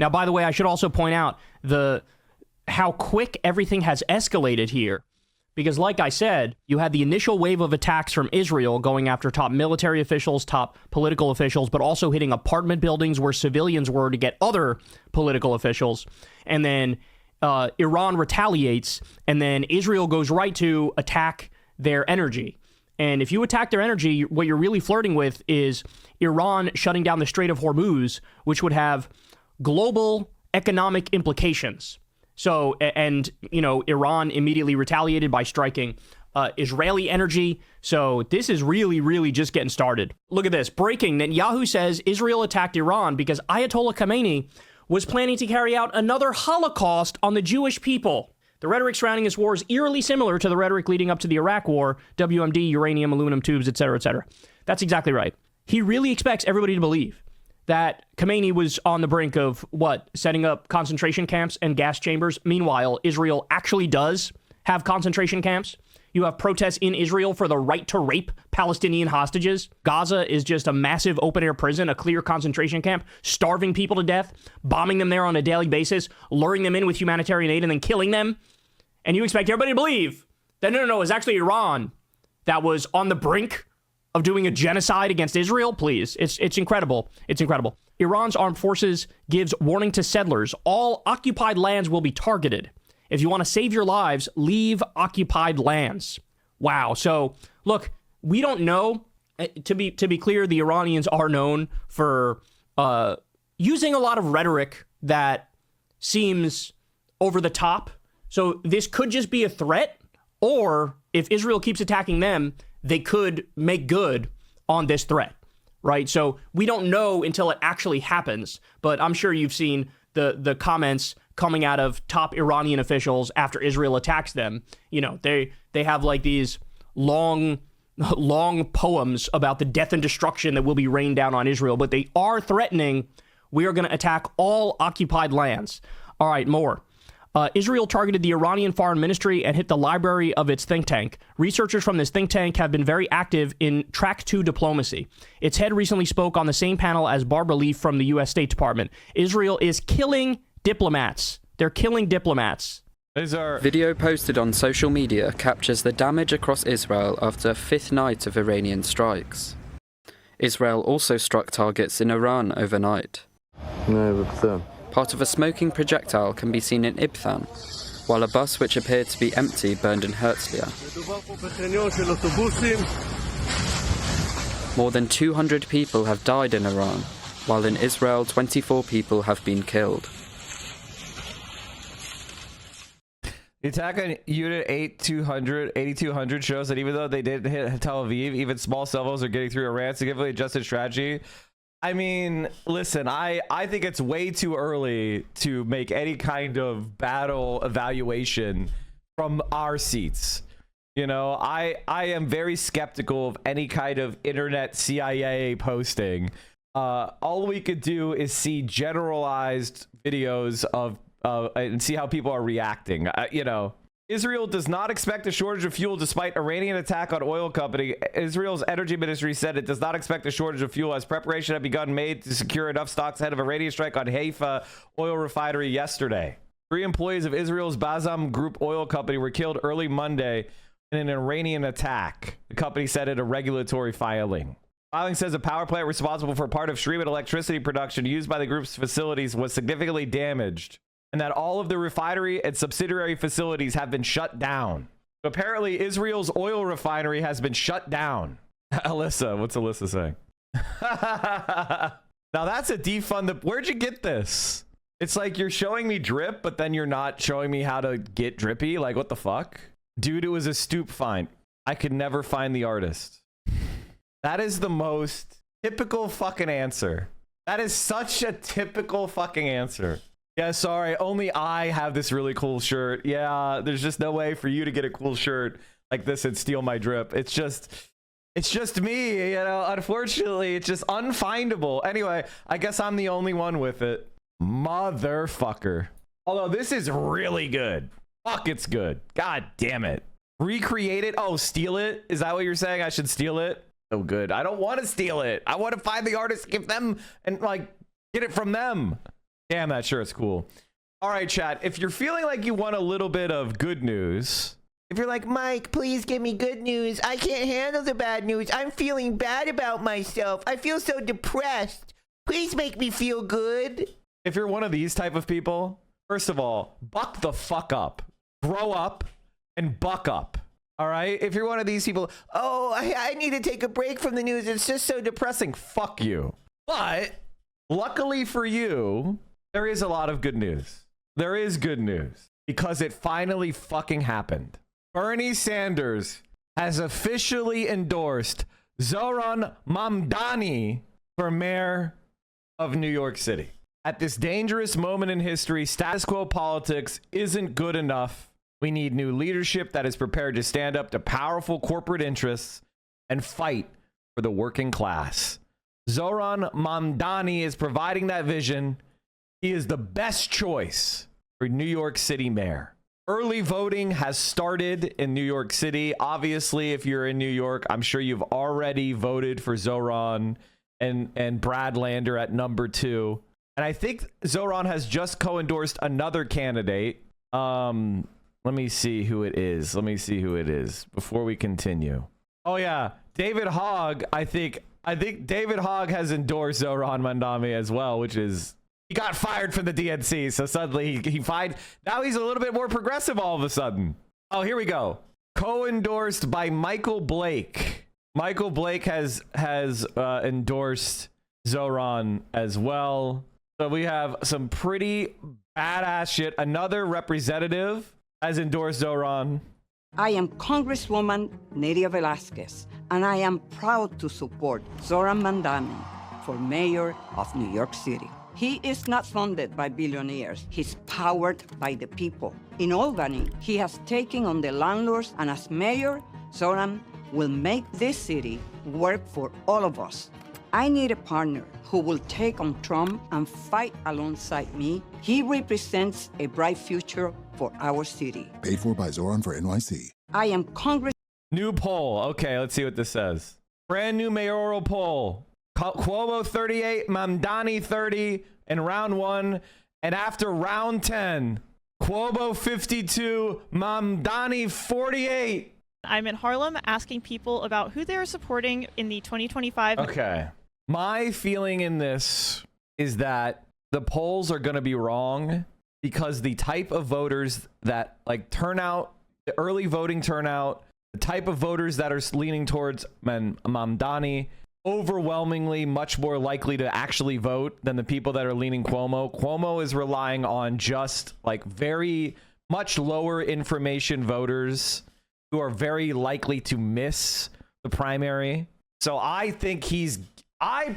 Now, by the way, I should also point out how quick everything has escalated here. Because like I said, you had the initial wave of attacks from Israel going after top military officials, top political officials, but also hitting apartment buildings where civilians were to get other political officials. And then Iran retaliates, and then Israel goes right to attack their energy. And if you attack their energy, what you're really flirting with is Iran shutting down the Strait of Hormuz, which would have global economic implications. So, and, Iran immediately retaliated by striking Israeli energy. So this is really, really just getting started. Look at this. Breaking. Netanyahu says Israel attacked Iran because Ayatollah Khamenei was planning to carry out another Holocaust on the Jewish people. The rhetoric surrounding this war is eerily similar to the rhetoric leading up to the Iraq war, WMD, uranium, aluminum tubes, etc., etc. That's exactly right. He really expects everybody to believe that Khamenei was on the brink of, setting up concentration camps and gas chambers. Meanwhile, Israel actually does have concentration camps. You have protests in Israel for the right to rape Palestinian hostages. Gaza is just a massive open-air prison, a clear concentration camp, starving people to death, bombing them there on a daily basis, luring them in with humanitarian aid, and then killing them. And you expect everybody to believe that, no, it's actually Iran that was on the brink of doing a genocide against Israel? Please. It's incredible. It's incredible. Iran's armed forces gives warning to settlers. All occupied lands will be targeted. If you want to save your lives, leave occupied lands. Wow. So, look, we don't know. To be clear, the Iranians are known for using a lot of rhetoric that seems over the top. So this could just be a threat, or if Israel keeps attacking them, they could make good on this threat, right? So we don't know until it actually happens, but I'm sure you've seen the comments coming out of top Iranian officials after Israel attacks them. They have like these long poems about the death and destruction that will be rained down on Israel, but they are threatening, we are going to attack all occupied lands. All right, more. Israel targeted the Iranian Foreign Ministry and hit the library of its think tank. Researchers from this think tank have been very active in Track 2 diplomacy. Its head recently spoke on the same panel as Barbara Leaf from the U.S. State Department. Israel is killing diplomats. They're killing diplomats. Video posted on social media captures the damage across Israel after a fifth night of Iranian strikes. Israel also struck targets in Iran overnight. Part of a smoking projectile can be seen in Ibthan, while a bus which appeared to be empty burned in Herzliya. More than 200 people have died in Iran, while in Israel 24 people have been killed. The attack on Unit 8200 shows that even though they didn't hit Tel Aviv, even small salvos are getting through Iran's significantly adjusted strategy. I mean, listen, I think it's way too early to make any kind of battle evaluation from our seats. I am very skeptical of any kind of internet CIA posting. All we could do is see generalized videos of and see how people are reacting. Israel does not expect a shortage of fuel despite Iranian attack on oil company. Israel's energy ministry said it does not expect a shortage of fuel as preparation had begun made to secure enough stocks ahead of Iranian strike on Haifa oil refinery yesterday. 3 employees of Israel's Bazam Group oil company were killed early Monday in an Iranian attack, the company said in a regulatory filing. Filing says a power plant responsible for part of Shrimat electricity production used by the group's facilities was significantly damaged, and that all of the refinery and subsidiary facilities have been shut down. Apparently, Israel's oil refinery has been shut down. Alyssa, what's Alyssa saying? Now that's a defund. Where'd you get this? It's like you're showing me drip, but then you're not showing me how to get drippy. Like, what the fuck? Dude, it was a stoop find. I could never find the artist. That is the most typical fucking answer. That is such a typical fucking answer. Yeah, sorry, only I have this really cool shirt. Yeah, there's just no way for you to get a cool shirt like this and steal my drip. It's just me, unfortunately, it's just unfindable. Anyway, I guess I'm the only one with it. Motherfucker. Although this is really good. Fuck, it's good. God damn it. Recreate it? Oh, steal it? Is that what you're saying? I should steal it? Oh, good. I don't want to steal it. I want to find the artist, give them, and like, get it from them. Damn, that sure is cool. All right, chat. If you're feeling like you want a little bit of good news, if you're like, Mike, please give me good news. I can't handle the bad news. I'm feeling bad about myself. I feel so depressed. Please make me feel good. If you're one of these type of people, first of all, buck the fuck up. Grow up and buck up. All right? If you're one of these people, oh, I need to take a break from the news. It's just so depressing. Fuck you. But luckily for you, there is a lot of good news. There is good news because it finally fucking happened. Bernie Sanders has officially endorsed Zohran Mamdani for mayor of New York City. At this dangerous moment in history, status quo politics isn't good enough. We need new leadership that is prepared to stand up to powerful corporate interests and fight for the working class. Zohran Mamdani is providing that vision. He is the best choice for New York City mayor. Early voting has started in New York City. Obviously, if you're in New York, I'm sure you've already voted for Zohran and Brad Lander at number 2. And I think Zohran has just co-endorsed another candidate. Let me see who it is. Let me see who it is before we continue. Oh yeah, David Hogg. I think David Hogg has endorsed Zohran Mamdani as well, which is, he got fired from the DNC, so suddenly now he's a little bit more progressive all of a sudden. Oh, here we go. Co-endorsed by Michael Blake. Michael Blake has endorsed Zohran as well. So we have some pretty badass shit. Another representative has endorsed Zohran. I am Congresswoman Nydia Velázquez, and I am proud to support Zohran Mamdani for mayor of New York City. He is not funded by billionaires. He's powered by the people. In Albany, he has taken on the landlords, and as mayor, Zohran will make this city work for all of us. I need a partner who will take on Trump and fight alongside me. He represents a bright future for our city. Paid for by Zohran for NYC. I am Congress. New poll. Okay, let's see what this says. Brand new mayoral poll. Cuomo 38, Mamdani 30 in round 1. And after round 10, Cuomo 52, Mamdani 48. I'm in Harlem asking people about who they're supporting in the 2025. Okay. My feeling in this is that the polls are going to be wrong because the type of voters that like turnout, the early voting turnout, the type of voters that are leaning towards Mamdani, overwhelmingly much more likely to actually vote than the people that are leaning Cuomo. Cuomo is relying on just like very much lower information voters who are very likely to miss the primary. So I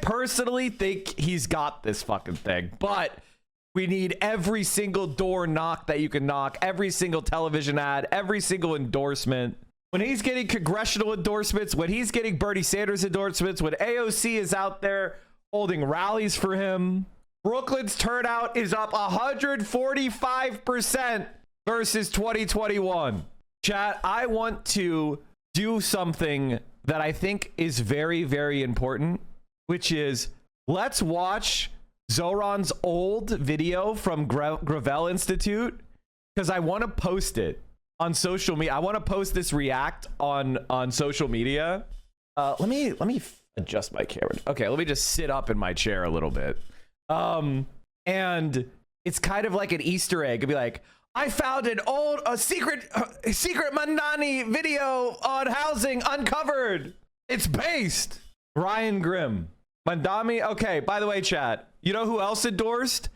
personally think he's got this fucking thing, but we need every single door knock that you can knock, every single television ad, every single endorsement. When he's getting congressional endorsements, when he's getting Bernie Sanders endorsements, when AOC is out there holding rallies for him, Brooklyn's turnout is up 145% versus 2021. Chat, I want to do something that I think is very, very important, which is let's watch Zohran's old video from Gravel Institute because I want to post it on social media. I want to post this react on social media. Let me adjust my camera. Okay, let me just sit up in my chair a little bit. And it's kind of like an Easter egg. It'd be like, I found a secret Mamdani video on housing uncovered. It's based. Ryan Grimm. Mamdani. Okay, by the way, chat, you know who else endorsed?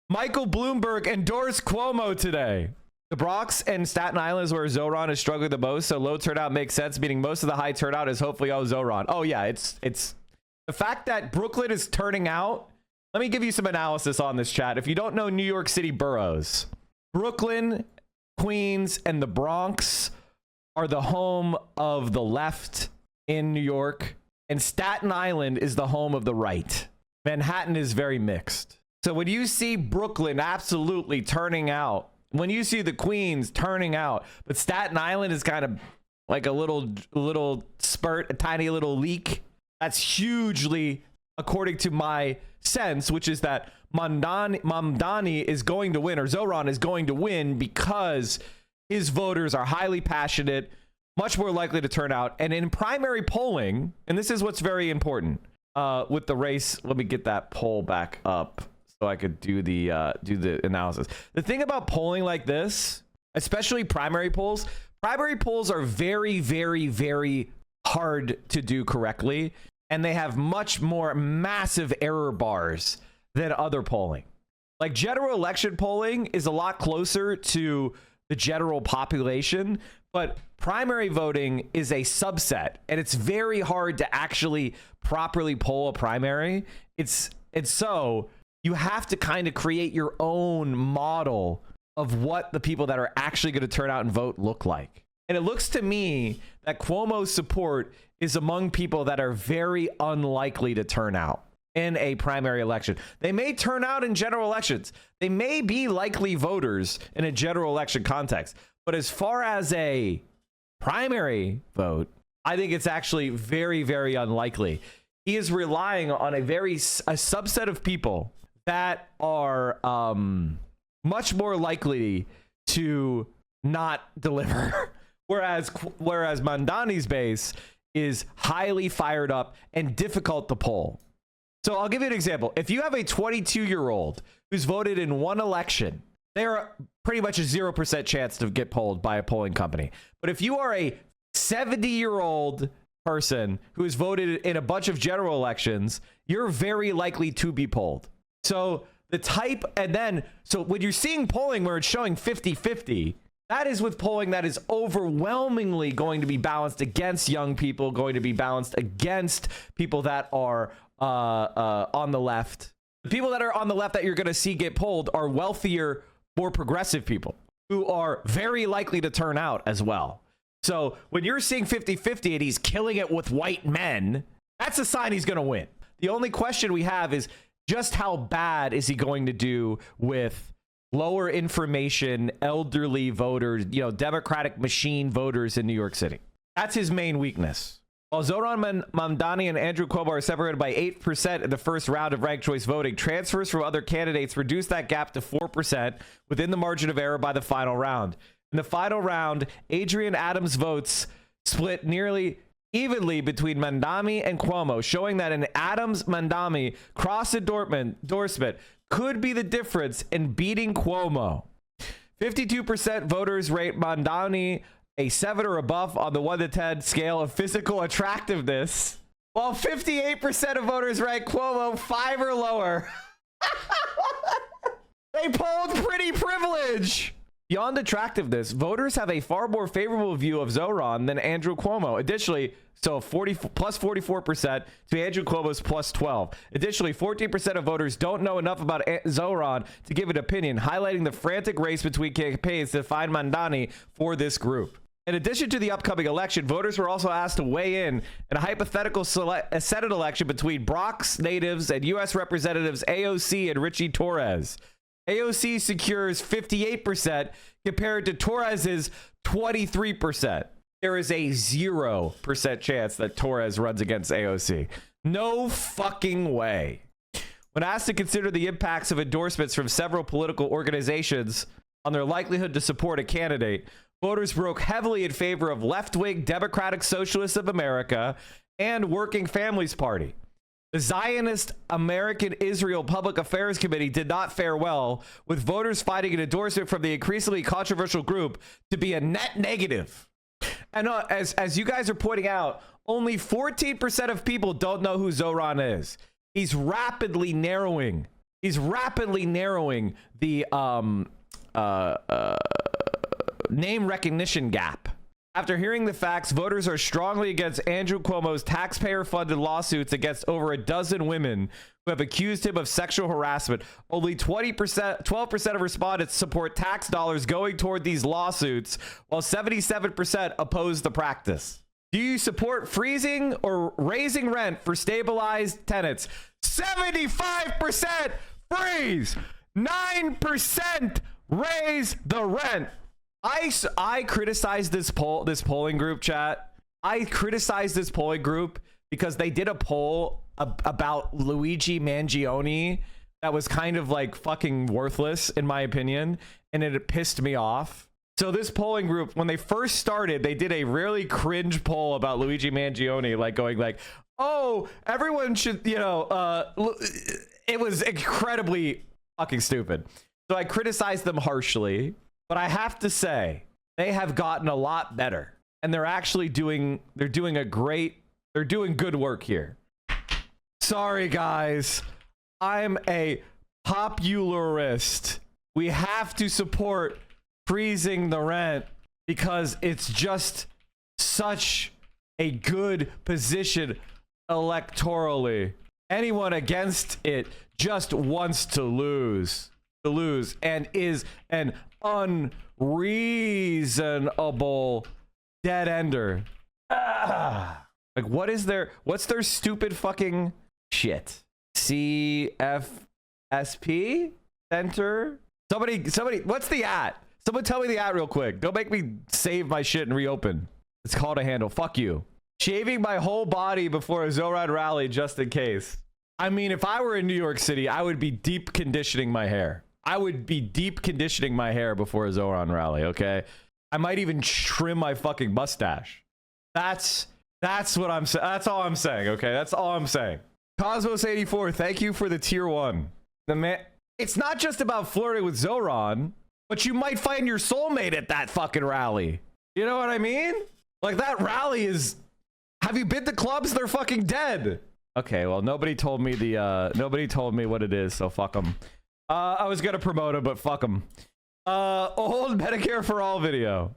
Michael Bloomberg endorsed Cuomo today. The Bronx and Staten Island is where Zohran is struggling the most, so low turnout makes sense, meaning most of the high turnout is hopefully all Zohran. Oh yeah, it's the fact that Brooklyn is turning out. Let me give you some analysis on this, chat. If you don't know New York City boroughs, Brooklyn, Queens, and the Bronx are the home of the left in New York, and Staten Island is the home of the right. Manhattan is very mixed. So when you see Brooklyn absolutely turning out, when you see the Queens turning out, but Staten Island is kind of like a little spurt, a tiny little leak, that's hugely, according to my sense, which is that Mamdani is going to win, or Zohran is going to win, because his voters are highly passionate, much more likely to turn out. And in primary polling, and this is what's very important with the race, let me get that poll back up so I could do the analysis. The thing about polling like this, especially primary polls are very, very, very hard to do correctly, and they have much more massive error bars than other polling. Like general election polling is a lot closer to the general population, but primary voting is a subset, and it's very hard to actually properly poll a primary. So you have to kind of create your own model of what the people that are actually going to turn out and vote look like. And it looks to me that Cuomo's support is among people that are very unlikely to turn out in a primary election. They may turn out in general elections. They may be likely voters in a general election context. But as far as a primary vote, I think it's actually very, very unlikely. He is relying on a subset of people that are much more likely to not deliver. Whereas Mamdani's base is highly fired up and difficult to poll. So I'll give you an example. If you have a 22-year-old who's voted in one election, they're pretty much a 0% chance to get polled by a polling company. But if you are a 70-year-old person who has voted in a bunch of general elections, you're very likely to be polled. So so when you're seeing polling where it's showing 50-50, that is with polling that is overwhelmingly going to be balanced against young people, going to be balanced against people that are on the left. The people that are on the left that you're going to see get polled are wealthier, more progressive people who are very likely to turn out as well. So when you're seeing 50-50 and he's killing it with white men, that's a sign he's going to win. The only question we have is just how bad is he going to do with lower information, elderly voters, Democratic machine voters in New York City. That's his main weakness. While Zohran Mamdani and Andrew Cuomo are separated by 8% in the first round of ranked choice voting, transfers from other candidates reduce that gap to 4% within the margin of error by the final round. In the final round, Adrian Adams' votes split nearly evenly between Mamdani and Cuomo, showing that an Adams-Mamdani cross-endorsement could be the difference in beating Cuomo. 52% voters rate Mamdani a 7 or above on the 1 to 10 scale of physical attractiveness, while 58% of voters rank Cuomo 5 or lower. They polled pretty privilege. Beyond attractiveness, voters have a far more favorable view of Zohran than Andrew Cuomo. Additionally, plus 44% to Andrew Cuomo's plus 12. Additionally, 14% of voters don't know enough about Zohran to give an opinion, highlighting the frantic race between campaigns to find Mamdani for this group. In addition to the upcoming election, voters were also asked to weigh in a hypothetical Senate election between Bronx natives and U.S. Representatives AOC and Richie Torres. AOC secures 58% compared to Torres's 23%. There is a 0% chance that Torres runs against AOC. No fucking way. When asked to consider the impacts of endorsements from several political organizations on their likelihood to support a candidate, voters broke heavily in favor of left-wing Democratic Socialists of America and Working Families Party. The Zionist American Israel Public Affairs Committee did not fare well, with voters finding an endorsement from the increasingly controversial group to be a net negative. And as you guys are pointing out, only 14% of people don't know who Zohran is. He's rapidly narrowing. The name recognition gap. After hearing the facts, voters are strongly against Andrew Cuomo's taxpayer-funded lawsuits against over a dozen women who have accused him of sexual harassment. Only 12% of respondents support tax dollars going toward these lawsuits, while 77% oppose the practice. Do you support freezing or raising rent for stabilized tenants? 75% freeze, 9% raise the rent. I criticize this polling group, chat. I criticize this polling group because they did a poll about Luigi Mangione that was kind of like fucking worthless in my opinion, and it pissed me off. So this polling group, when they first started, they did a really cringe poll about Luigi Mangione, like going like, oh, everyone should, you know, it was incredibly fucking stupid. So I criticized them harshly, but I have to say they have gotten a lot better, and they're actually doing good work here. Sorry guys, I'm a popularist. We have to support freezing the rent because it's just such a good position electorally. Anyone against it just wants to lose and is an unreasonable dead ender. Like what's their stupid fucking shit? CFSP center? Somebody, what's the at? Someone tell me the at real quick. Don't make me save my shit and reopen. It's called a handle. Fuck you. Shaving my whole body before a Zohran rally just in case. I mean, if I were in New York City, I would be deep conditioning my hair. I would be deep conditioning my hair before a Zohran rally, okay? I might even trim my fucking mustache. That's what I'm saying. That's all I'm saying, okay? That's all I'm saying. Cosmos84, thank you for the tier 1. The man, it's not just about flirting with Zohran, but you might find your soulmate at that fucking rally. You know what I mean? Like that rally is, have you been to clubs? They're fucking dead. Okay, well, nobody told me what it is, so fuck them. I was gonna promote it, but fuck them. Old Medicare for All video.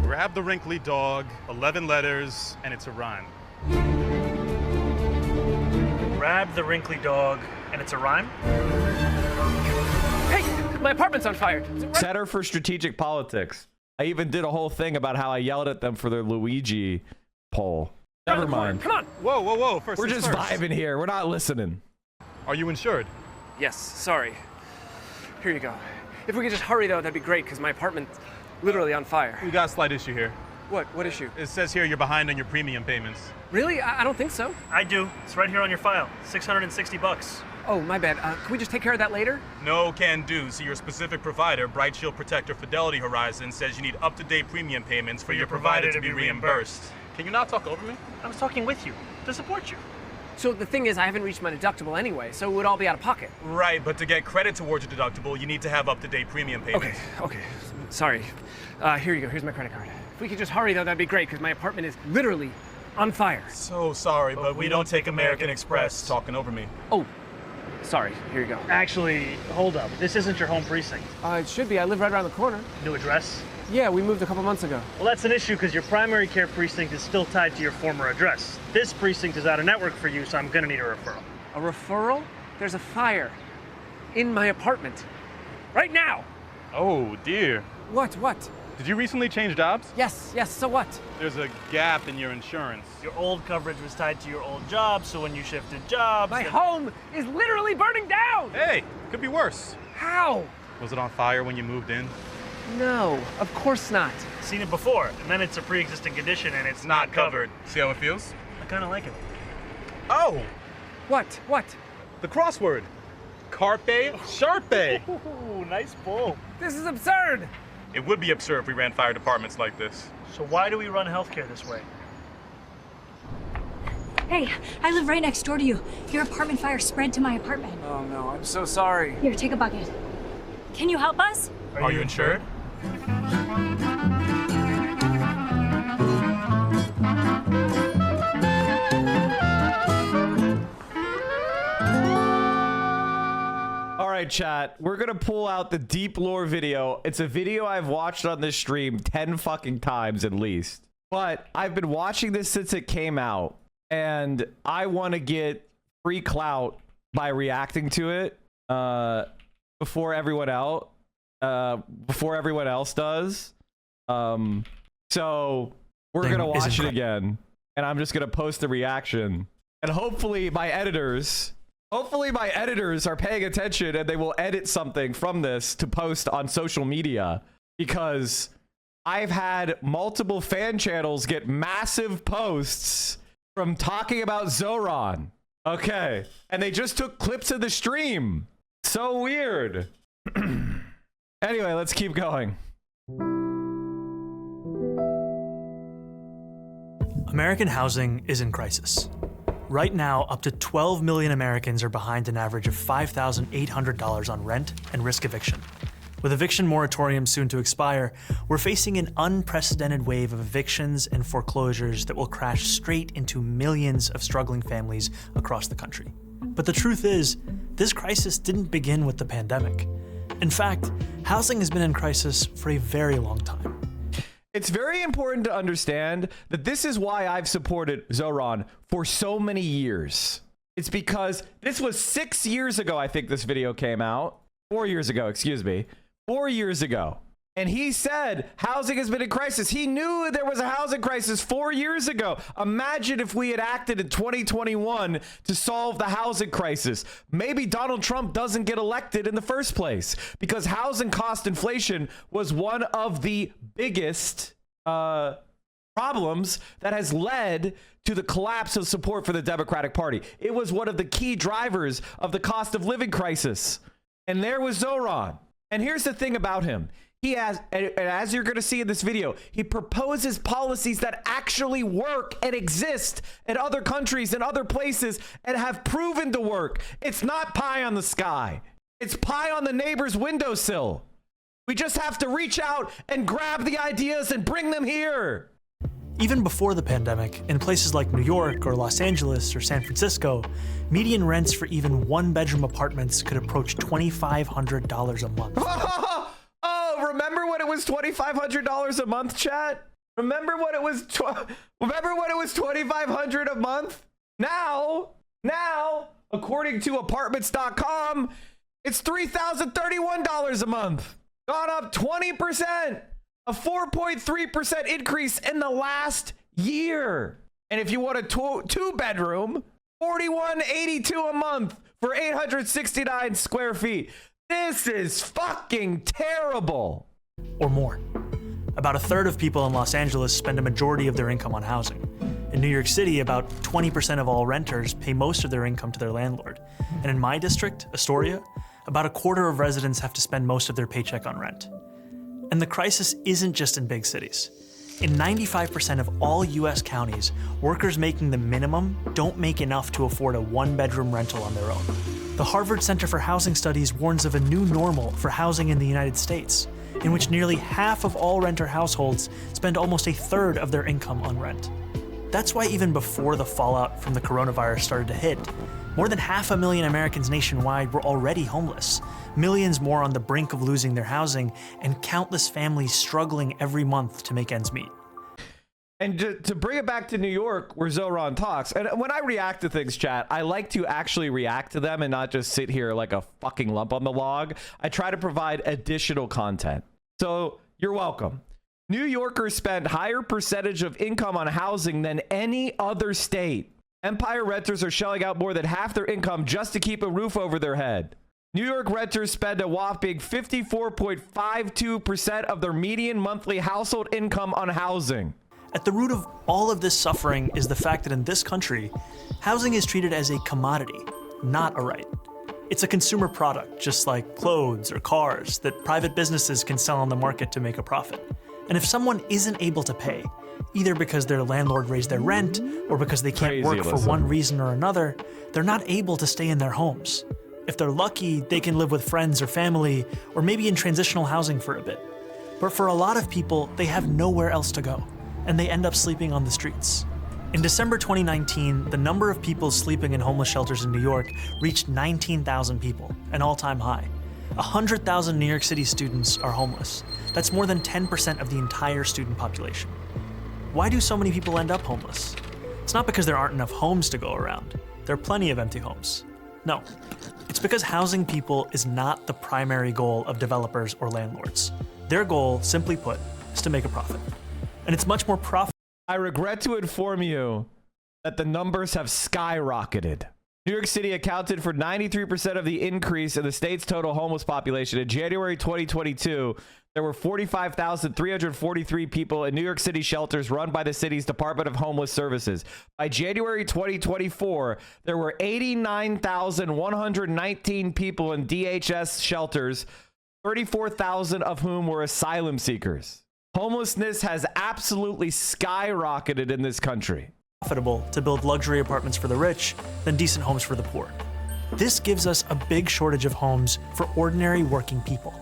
Grab the wrinkly dog, 11 letters, and it's a rhyme. Grab the wrinkly dog, and it's a rhyme? Hey, my apartment's on fire. Center for Strategic Politics. I even did a whole thing about how I yelled at them for their Luigi poll. Never mind. Come on. Whoa, whoa, whoa. We're just vibing here. We're not listening. Are you insured? Yes, sorry. Here you go. If we could just hurry, though, that'd be great, because my apartment's literally on fire. We got a slight issue here. What issue? It says here you're behind on your premium payments. Really? I don't think so. I do. It's right here on your file. $660. Oh, my bad. Can we just take care of that later? No can do. See, your specific provider, Bright Shield Protector Fidelity Horizon, says you need up-to-date premium payments for your provider to be reimbursed. Can you not talk over me? I was talking with you to support you. So the thing is, I haven't reached my deductible anyway, so it would all be out of pocket. Right, but to get credit towards your deductible, you need to have up-to-date premium payments. Okay. Sorry. Here you go. Here's my credit card. If we could just hurry, though, that'd be great, because my apartment is literally on fire. So sorry, but we don't take American Express. Talking over me. Oh, sorry. Here you go. Actually, hold up. This isn't your home precinct. It should be. I live right around the corner. New address? Yeah, we moved a couple months ago. Well, that's an issue because your primary care precinct is still tied to your former address. This precinct is out of network for you, so I'm gonna need a referral. A referral? There's a fire in my apartment right now. Oh, dear. What? Did you recently change jobs? Yes, so what? There's a gap in your insurance. Your old coverage was tied to your old job, so when you shifted jobs... My home is literally burning down! Hey, could be worse. How? Was it on fire when you moved in? No, of course not. Seen it before, and then it's a pre-existing condition and it's not covered. See how it feels? I kind of like it. Oh! What? The crossword. Carpe Sharpe. Ooh, nice pull. This is absurd. It would be absurd if we ran fire departments like this. So why do we run healthcare this way? Hey, I live right next door to you. Your apartment fire spread to my apartment. Oh no, I'm so sorry. Here, take a bucket. Can you help us? Are you insured? All right, chat. We're gonna pull out the deep lore video. It's a video I've watched on this stream 10 fucking times at least. But I've been watching this since it came out, and I want to get free clout by reacting to it before everyone else does. So we're gonna watch it again, and I'm just gonna post the reaction, and hopefully my editors are paying attention and they will edit something from this to post on social media, because I've had multiple fan channels get massive posts from talking about Zohran. Okay. And they just took clips of the stream. So weird. Anyway, let's keep going. American housing is in crisis. Right now, up to 12 million Americans are behind an average of $5,800 on rent and risk eviction. With eviction moratoriums soon to expire, we're facing an unprecedented wave of evictions and foreclosures that will crash straight into millions of struggling families across the country. But the truth is, this crisis didn't begin with the pandemic. In fact, housing has been in crisis for a very long time. It's very important to understand that this is why I've supported Zohran for so many years. It's because this was 6 years ago, I think this video came out. 4 years ago, excuse me. 4 years ago. And he said housing has been in crisis. He knew there was a housing crisis 4 years ago. Imagine if we had acted in 2021 to solve the housing crisis. Maybe Donald Trump doesn't get elected in the first place, because housing cost inflation was one of the biggest problems that has led to the collapse of support for the Democratic Party. It was one of the key drivers of the cost of living crisis. And there was Zohran. And here's the thing about him. He has, and as you're going to see in this video, he proposes policies that actually work and exist in other countries and other places and have proven to work. It's not pie on the sky. It's pie on the neighbor's windowsill. We just have to reach out and grab the ideas and bring them here. Even before the pandemic, in places like New York or Los Angeles or San Francisco, median rents for even one-bedroom apartments could approach $2,500 a month. Oh, remember when it was $2,500 a month, chat? Remember when it was $2,500 a month? Now, according to apartments.com, it's $3,031 a month. Gone up 20%. A 4.3% increase in the last year. And if you want a two-bedroom, $4,182 a month for 869 square feet. This is fucking terrible. Or more. About a third of people in Los Angeles spend a majority of their income on housing. In New York City, about 20% of all renters pay most of their income to their landlord. And in my district, Astoria, about a quarter of residents have to spend most of their paycheck on rent. And the crisis isn't just in big cities. In 95% of all US counties, workers making the minimum don't make enough to afford a one-bedroom rental on their own. The Harvard Center for Housing Studies warns of a new normal for housing in the United States, in which nearly half of all renter households spend almost a third of their income on rent. That's why even before the fallout from the coronavirus started to hit, more than 500,000 Americans nationwide were already homeless, millions more on the brink of losing their housing, and countless families struggling every month to make ends meet. And to bring it back to New York, where Zohran talks, and when I react to things, chat, I like to actually react to them and not just sit here like a fucking lump on the log. I try to provide additional content. So you're welcome. New Yorkers spend higher percentage of income on housing than any other state. Empire renters are shelling out more than half their income just to keep a roof over their head. New York renters spend a whopping 54.52% of their median monthly household income on housing. At the root of all of this suffering is the fact that in this country, housing is treated as a commodity, not a right. It's a consumer product, just like clothes or cars, that private businesses can sell on the market to make a profit. And if someone isn't able to pay, either because their landlord raised their rent or because they can't work for one reason or another, they're not able to stay in their homes. If they're lucky, they can live with friends or family, or maybe in transitional housing for a bit. But for a lot of people, they have nowhere else to go, and they end up sleeping on the streets. In December 2019, the number of people sleeping in homeless shelters in New York reached 19,000 people, an all-time high. 100,000 New York City students are homeless. That's more than 10% of the entire student population. Why do so many people end up homeless? It's not because there aren't enough homes to go around. There are plenty of empty homes. No, it's because housing people is not the primary goal of developers or landlords. Their goal, simply put, is to make a profit. And it's much more profitable. I regret to inform you that the numbers have skyrocketed. New York City accounted for 93% of the increase in the state's total homeless population. In January 2022, there were 45,343 people in New York City shelters run by the city's Department of Homeless Services. By January 2024, there were 89,119 people in DHS shelters, 34,000 of whom were asylum seekers. Homelessness has absolutely skyrocketed in this country. Profitable to build luxury apartments for the rich than decent homes for the poor. This gives us a big shortage of homes for ordinary working people.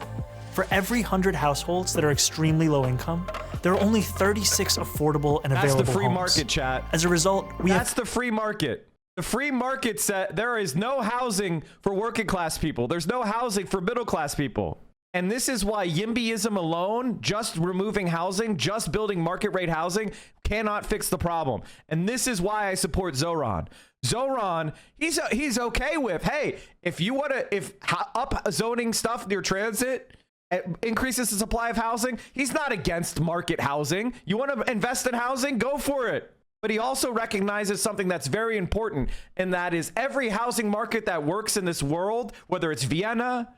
For every 100 households that are extremely low income, there are only 36 affordable and available homes. That's the free market, chat. As a result, That's the free market. The free market said there is no housing for working class people. There's no housing for middle class people. And this is why YIMBYism alone, just removing housing, just building market rate housing, cannot fix the problem. And this is why I support Zohran. Zohran, he's okay with, hey, if you want to, if up zoning stuff near transit increases the supply of housing, he's not against market housing. You want to invest in housing? Go for it. But he also recognizes something that's very important, and that is every housing market that works in this world, whether it's Vienna,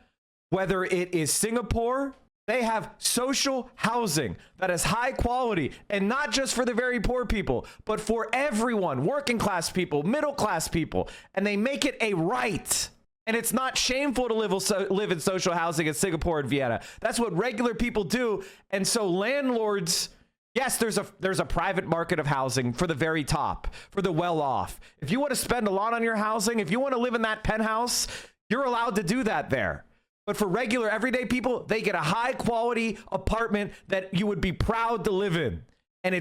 whether it is Singapore, they have social housing that is high quality, and not just for the very poor people, but for everyone, working class people, middle class people, and they make it a right. And it's not shameful to live in social housing in Singapore and Vienna. That's what regular people do. And so landlords, yes, there's a private market of housing for the very top, for the well-off. If you want to spend a lot on your housing, if you want to live in that penthouse, you're allowed to do that there. But for regular everyday people, they get a high quality apartment that you would be proud to live in. And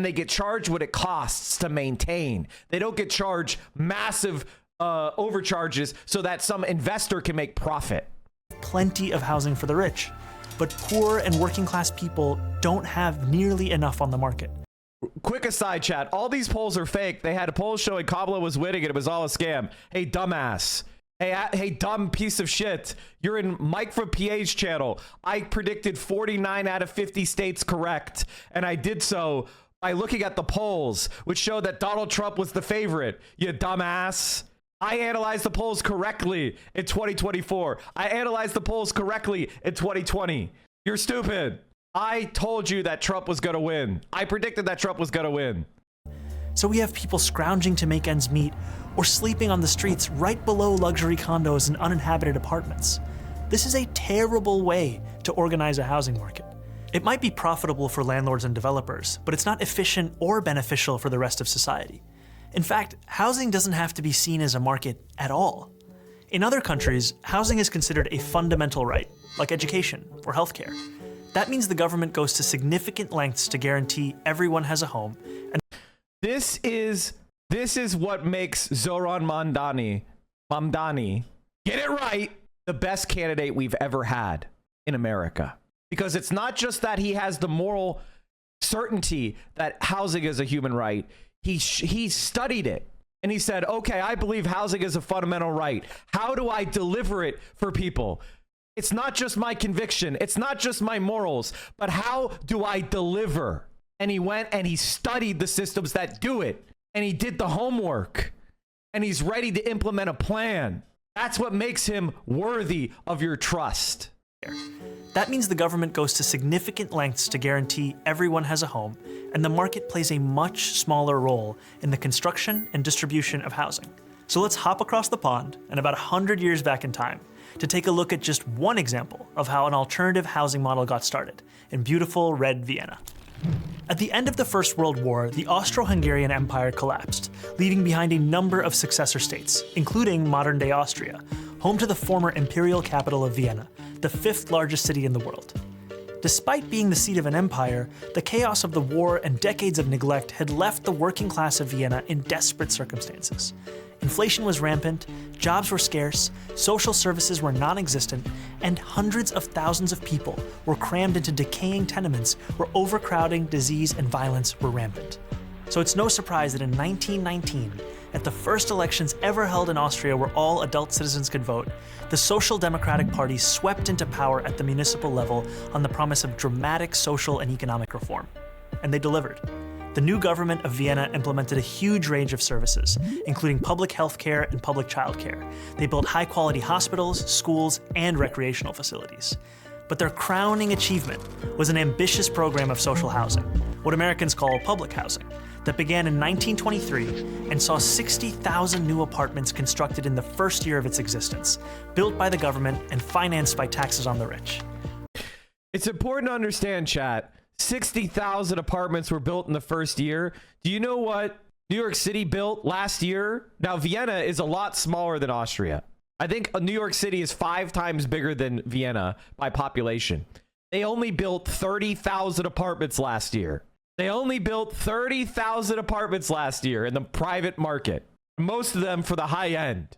they get charged what it costs to maintain. They don't get charged massive overcharges so that some investor can make profit. Plenty of housing for the rich, but poor and working class people don't have nearly enough on the market. Quick aside, chat. All these polls are fake. They had a poll showing Kamala was winning and it was all a scam. Hey, dumbass. Hey, dumb piece of shit. You're in Mike from PA's channel. I predicted 49 out of 50 states correct, and I did so by looking at the polls, which showed that Donald Trump was the favorite. You dumbass. I analyzed the polls correctly in 2024. I analyzed the polls correctly in 2020. You're stupid. I told you that Trump was going to win. I predicted that Trump was going to win. So we have people scrounging to make ends meet or sleeping on the streets right below luxury condos and uninhabited apartments. This is a terrible way to organize a housing market. It might be profitable for landlords and developers, but it's not efficient or beneficial for the rest of society. In fact, housing doesn't have to be seen as a market at all. In other countries, housing is considered a fundamental right, like education or healthcare. That means the government goes to significant lengths to guarantee everyone has a home. And This is what makes Zohran Mamdani, get it right, the best candidate we've ever had in America. Because it's not just that he has the moral certainty that housing is a human right. He studied it and he said, okay, I believe housing is a fundamental right. How do I deliver it for people? It's not just my conviction. It's not just my morals, but how do I deliver? And he went and he studied the systems that do it. And he did the homework. And he's ready to implement a plan. That's what makes him worthy of your trust. That means the government goes to significant lengths to guarantee everyone has a home, and the market plays a much smaller role in the construction and distribution of housing. So let's hop across the pond and about 100 years back in time to take a look at just one example of how an alternative housing model got started in beautiful red Vienna. At the end of the First World War, the Austro-Hungarian Empire collapsed, leaving behind a number of successor states, including modern-day Austria, home to the former imperial capital of Vienna, the 5th largest city in the world. Despite being the seat of an empire, the chaos of the war and decades of neglect had left the working class of Vienna in desperate circumstances. Inflation was rampant, jobs were scarce, social services were non-existent, and hundreds of thousands of people were crammed into decaying tenements where overcrowding, disease, and violence were rampant. So it's no surprise that in 1919, at the first elections ever held in Austria where all adult citizens could vote, the Social Democratic Party swept into power at the municipal level on the promise of dramatic social and economic reform. And they delivered. The new government of Vienna implemented a huge range of services, including public health care and public child care. They built high-quality hospitals, schools, and recreational facilities. But their crowning achievement was an ambitious program of social housing, what Americans call public housing, that began in 1923 and saw 60,000 new apartments constructed in the first year of its existence, built by the government and financed by taxes on the rich. It's important to understand, chat, 60,000 apartments were built in the first year. Do you know what New York City built last year? Now, Vienna is a lot smaller than Austria. I think New York City is 5 times bigger than Vienna by population. They only built 30,000 apartments last year. They only built 30,000 apartments last year in the private market. Most of them for the high end.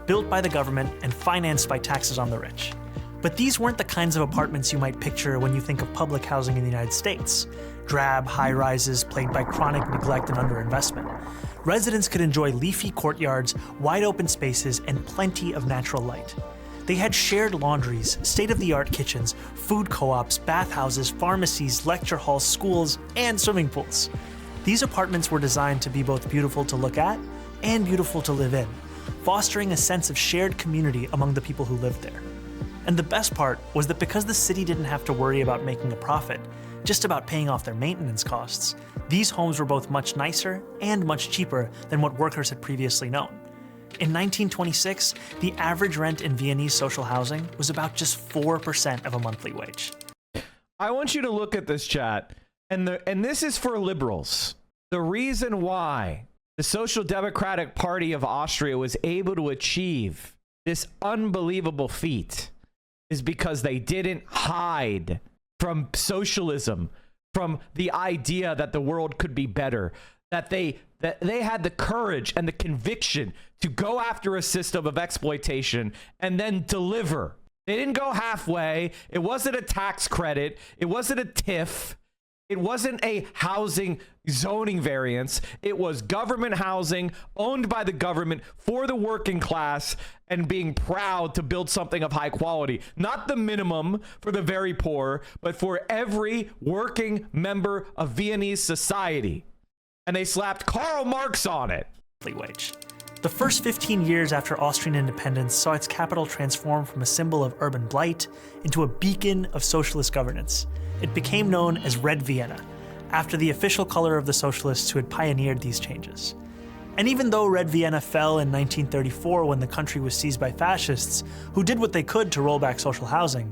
Built by the government and financed by taxes on the rich. But these weren't the kinds of apartments you might picture when you think of public housing in the United States. Drab high-rises plagued by chronic neglect and underinvestment. Residents could enjoy leafy courtyards, wide open spaces, and plenty of natural light. They had shared laundries, state-of-the-art kitchens, food co-ops, bathhouses, pharmacies, lecture halls, schools, and swimming pools. These apartments were designed to be both beautiful to look at and beautiful to live in, fostering a sense of shared community among the people who lived there. And the best part was that because the city didn't have to worry about making a profit, just about paying off their maintenance costs, these homes were both much nicer and much cheaper than what workers had previously known. In 1926, the average rent in Viennese social housing was about just 4% of a monthly wage. I want you to look at this, chat, and this is for liberals. The reason why the Social Democratic Party of Austria was able to achieve this unbelievable feat is because they didn't hide from socialism, from the idea that the world could be better, that they had the courage and the conviction to go after a system of exploitation and then deliver. They didn't go halfway. It wasn't a tax credit. It wasn't a TIF. It wasn't a housing zoning variance. It was government housing owned by the government for the working class and being proud to build something of high quality. Not the minimum for the very poor, but for every working member of Viennese society. And they slapped Karl Marx on it. Wage. The first 15 years after Austrian independence saw its capital transform from a symbol of urban blight into a beacon of socialist governance. It became known as Red Vienna, after the official color of the socialists who had pioneered these changes. And even though Red Vienna fell in 1934 when the country was seized by fascists, who did what they could to roll back social housing,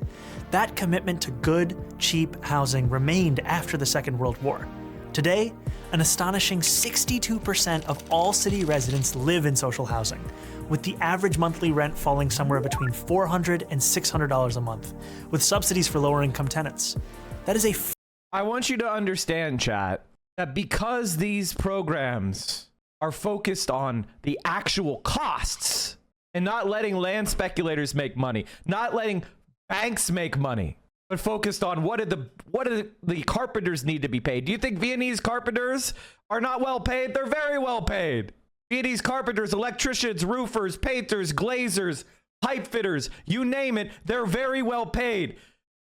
that commitment to good, cheap housing remained after the Second World War. Today, an astonishing 62% of all city residents live in social housing, with the average monthly rent falling somewhere between $400 and $600 a month, with subsidies for lower-income tenants. That is I want you to understand, chat, that because these programs are focused on the actual costs and not letting land speculators make money, not letting banks make money, but focused on what do the carpenters need to be paid. Do you think Viennese carpenters are not well paid? They're very well paid. Viennese carpenters, electricians, roofers, painters, glazers, pipe fitters, you name it, they're very well paid.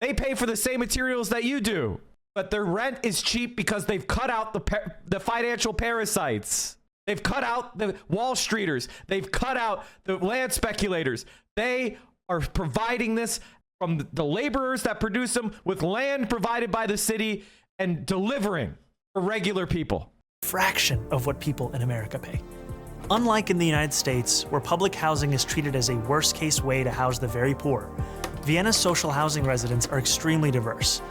They pay for the same materials that you do, but their rent is cheap because they've cut out the financial parasites. They've cut out the Wall Streeters. They've cut out the land speculators. They are providing this from the laborers that produce them with land provided by the city and delivering for regular people. Fraction of what people in America pay. Unlike in the United States, where public housing is treated as a worst-case way to house the very poor, Vienna's social housing residents are extremely diverse.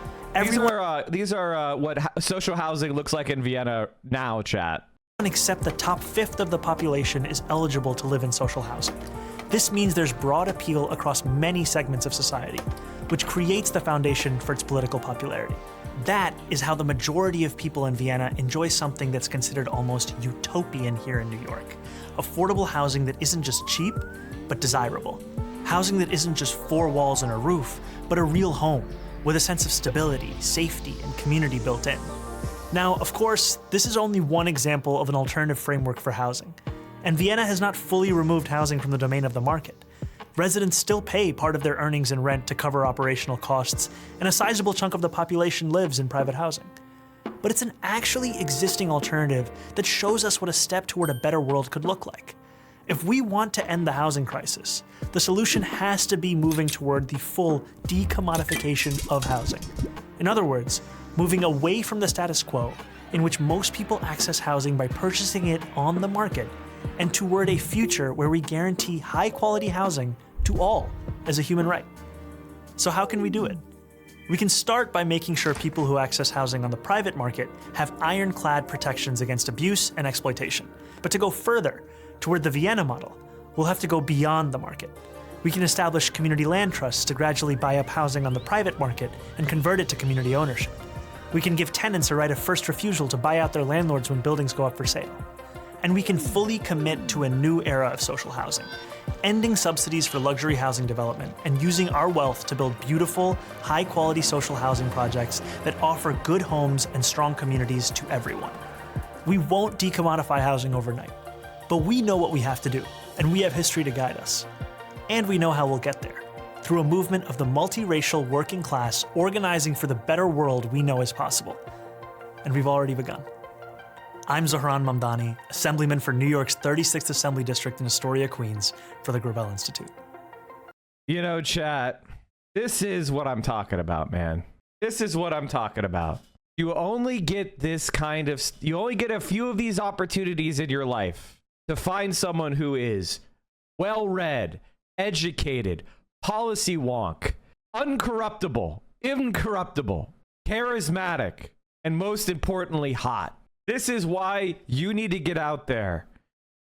These are what social housing looks like in Vienna now, chat. Except the top fifth of the population is eligible to live in social housing. This means there's broad appeal across many segments of society, which creates the foundation for its political popularity. That is how the majority of people in Vienna enjoy something that's considered almost utopian here in New York. Affordable housing that isn't just cheap, but desirable. Housing that isn't just four walls and a roof, but a real home, with a sense of stability, safety, and community built in. Now, of course, this is only one example of an alternative framework for housing, and Vienna has not fully removed housing from the domain of the market. Residents still pay part of their earnings in rent to cover operational costs, and a sizable chunk of the population lives in private housing. But it's an actually existing alternative that shows us what a step toward a better world could look like. If we want to end the housing crisis, the solution has to be moving toward the full decommodification of housing. In other words, moving away from the status quo, in which most people access housing by purchasing it on the market, and toward a future where we guarantee high-quality housing to all as a human right. So how can we do it? We can start by making sure people who access housing on the private market have ironclad protections against abuse and exploitation. But to go further, toward the Vienna model, we'll have to go beyond the market. We can establish community land trusts to gradually buy up housing on the private market and convert it to community ownership. We can give tenants a right of first refusal to buy out their landlords when buildings go up for sale. And we can fully commit to a new era of social housing, ending subsidies for luxury housing development and using our wealth to build beautiful, high-quality social housing projects that offer good homes and strong communities to everyone. We won't decommodify housing overnight, but we know what we have to do, and we have history to guide us. And we know how we'll get there, through a movement of the multiracial working class organizing for the better world we know is possible. And we've already begun. I'm Zohran Mamdani, Assemblyman for New York's 36th Assembly District in Astoria, Queens, for the Gravel Institute. You know, chat, this is what I'm talking about, man. This is what I'm talking about. You only get this kind of, you only get a few of these opportunities in your life to find someone who is well-read, educated, policy wonk, uncorruptible, incorruptible, charismatic, and most importantly, hot. This is why you need to get out there.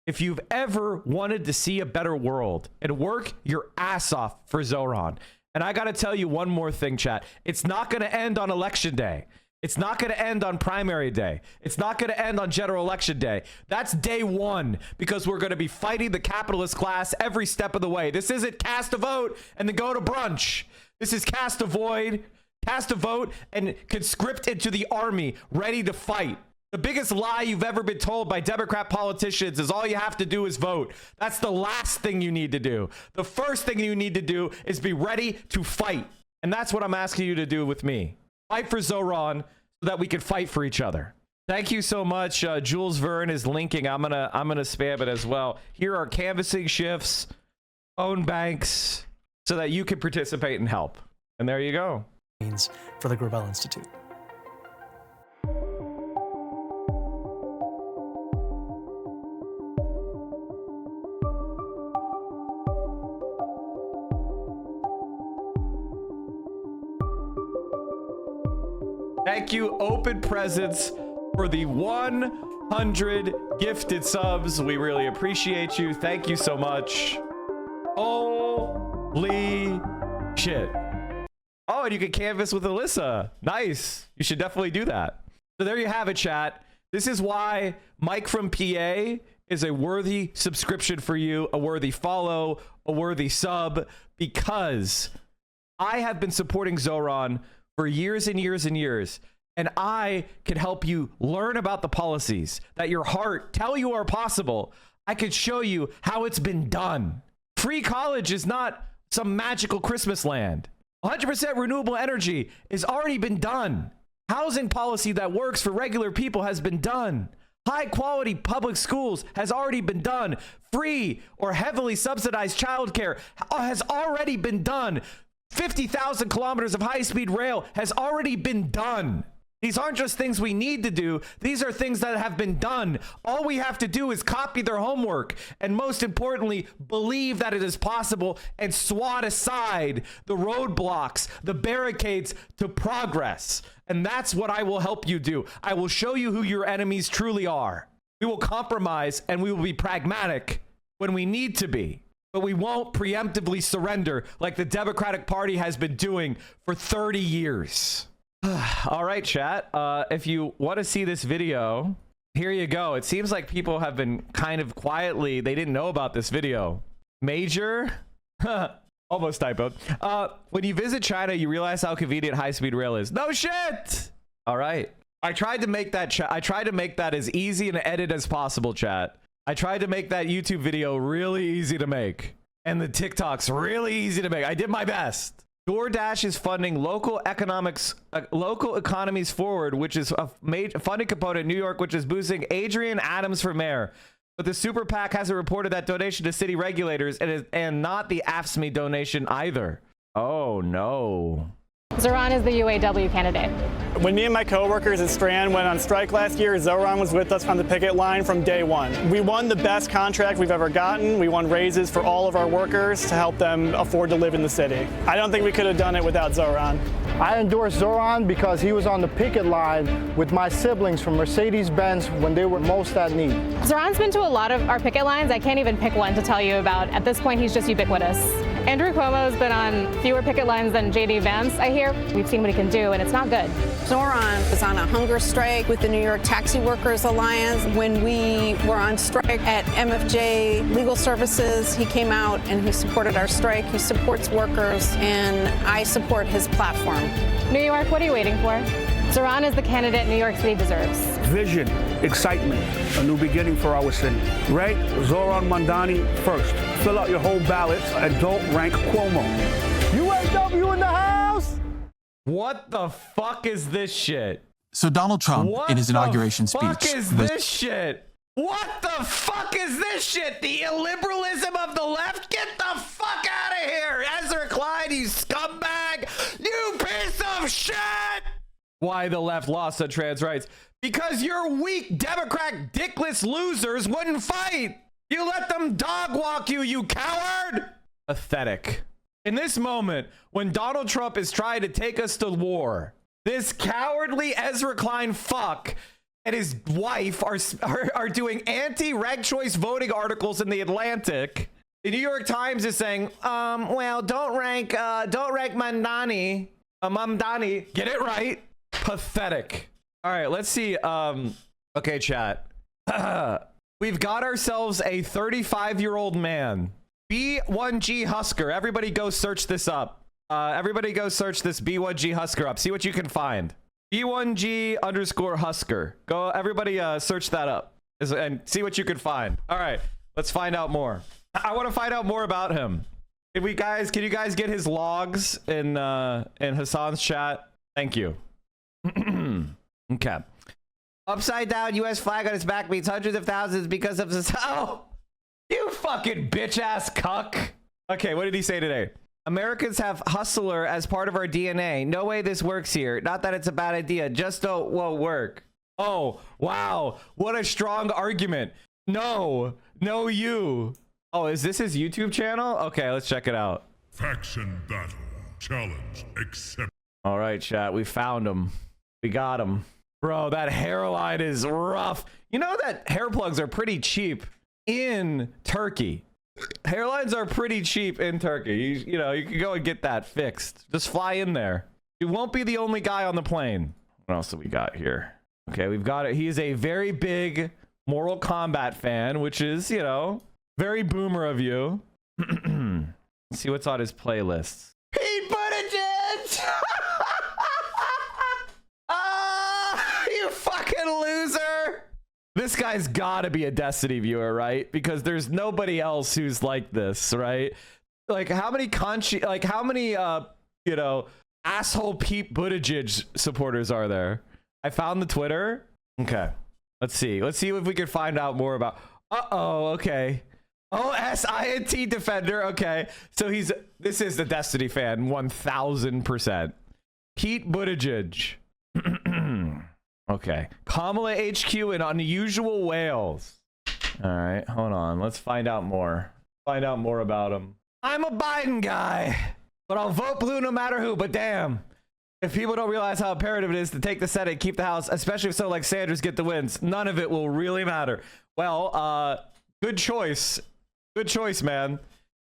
If you've ever wanted to see a better world and work your ass off for Zohran. And I got to tell you one more thing, chat. It's not going to end on election day. It's not going to end on primary day. It's not going to end on general election day. That's day one, because we're going to be fighting the capitalist class every step of the way. This isn't cast a vote and then go to brunch. This is cast a vote and conscript into the army, ready to fight. The biggest lie you've ever been told by Democrat politicians is all you have to do is vote. That's the last thing you need to do. The first thing you need to do is be ready to fight. And that's what I'm asking you to do with me. Fight for Zohran so that we can fight for each other. Thank you so much. Jules Verne is linking. I'm gonna spam it as well. Here are canvassing shifts, phone banks, so that you can participate and help. And there you go. For the Gravel Institute. Thank you, Open Presents, for the 100 gifted subs. We really appreciate you. Thank you so much. Holy shit. Oh, and you can canvas with Alyssa. Nice. You should definitely do that. So there you have it, chat. This is why Mike from PA is a worthy subscription for you, a worthy follow, a worthy sub, because I have been supporting Zohran for years and years and years, and I can help you learn about the policies that your heart tell you are possible. I could show you how it's been done. Free college is not some magical Christmas land. 100% renewable energy has already been done. Housing policy that works for regular people has been done. High quality public schools has already been done. Free or heavily subsidized childcare has already been done. 50,000 kilometers of high-speed rail has already been done. These aren't just things we need to do. These are things that have been done. All we have to do is copy their homework, and most importantly, believe that it is possible and swat aside the roadblocks, the barricades to progress. And that's what I will help you do. I will show you who your enemies truly are. We will compromise and we will be pragmatic when we need to be. But we won't preemptively surrender like the Democratic Party has been doing for 30 years. All right, chat. If you want to see this video, here you go. It seems like people have been kind of quietly, they didn't know about this video. Major? Almost typoed. When you visit China, you realize how convenient high-speed rail is. No shit! All right. I tried to make that as easy an edit as possible, chat. I tried to make that YouTube video really easy to make, and the TikToks really easy to make. I did my best. DoorDash is funding local economies forward, which is a major funding component in New York, which is boosting Adrian Adams for mayor. but the super PAC hasn't reported that donation to city regulators and not the AFSCME donation either. Oh no. Zohran is the UAW candidate. When me and my coworkers at Strand went on strike last year, Zohran was with us on the picket line from day one. We won the best contract we've ever gotten. We won raises for all of our workers to help them afford to live in the city. I don't think we could have done it without Zohran. I endorse Zohran because he was on the picket line with my siblings from Mercedes-Benz when they were most at need. Zohran's been to a lot of our picket lines. I can't even pick one to tell you about. At this point, he's just ubiquitous. Andrew Cuomo has been on fewer picket lines than J.D. Vance, I hear. We've seen what he can do, and it's not good. Zohran was on a hunger strike with the New York Taxi Workers Alliance. When we were on strike at MFJ Legal Services, he came out and he supported our strike. He supports workers, and I support his platform. New York, what are you waiting for? Zohran is the candidate New York City deserves. Vision, excitement, a new beginning for our city. Rank Zohran Mandani first. Fill out your whole ballot and don't rank Cuomo. UAW in the house! What the fuck is this shit? So Donald Trump, in his inauguration speech, What is this shit? What the fuck is this shit? The illiberalism of the left? Get the fuck out of here! Ezra Klein, you scumbag! You piece of shit! Why the left lost on trans rights? Because your weak Democrat dickless losers wouldn't fight! You let them dog walk you, you coward! Pathetic. In this moment, when Donald Trump is trying to take us to war, this cowardly Ezra Klein fuck and his wife are doing anti-reg choice voting articles in the Atlantic. The New York Times is saying, well, don't rank Mamdani. Mamdani. Get it right. Pathetic. All right, let's see. Okay, chat. We've got ourselves a 35-year-old man. B1G Husker. Everybody go search this up. Everybody go search this B1G Husker up. See what you can find. B1G_Husker. Go, everybody search that up and see what you can find. All right, let's find out more. I want to find out more about him. Can you guys get his logs in Hassan's chat? Thank you. Okay. Upside down U.S. flag on its back means hundreds of thousands because of this. Oh, you fucking bitch ass cuck. Okay, what did he say today? Americans have hustler as part of our DNA. No way this works here. Not that it's a bad idea, just won't work. Oh, wow. What a strong argument. No, you. Oh, is this his YouTube channel? Okay, let's check it out. Faction battle. Challenge accepted. All right, chat. We found him. We got him. Bro, that hairline is rough. You know that hair plugs are pretty cheap in Turkey. Hairlines are pretty cheap in Turkey. You know, you can go and get that fixed. Just fly in there. You won't be the only guy on the plane. What else have we got here? Okay, we've got it. He is a very big Mortal Kombat fan, which is, you know, very boomer of you. Let's see what's on his playlists. Pete Buttigieg! You fucking loser! This guy's gotta be a Destiny viewer, right? Because there's nobody else who's like this, right? Like, how many you know, asshole Pete Buttigieg supporters are there? I found the Twitter. Okay, let's see if we can find out more about. Okay. OSINT defender. Okay, so this is the Destiny fan, 1000%. Pete Buttigieg. Okay, Kamala HQ in Unusual Whales. All right, hold on. Let's find out more. Find out more about him. I'm a Biden guy, but I'll vote blue no matter who. But damn, if people don't realize how imperative it is to take the Senate, keep the House, especially if someone like Sanders get the wins, none of it will really matter. Well, good choice. Good choice, man.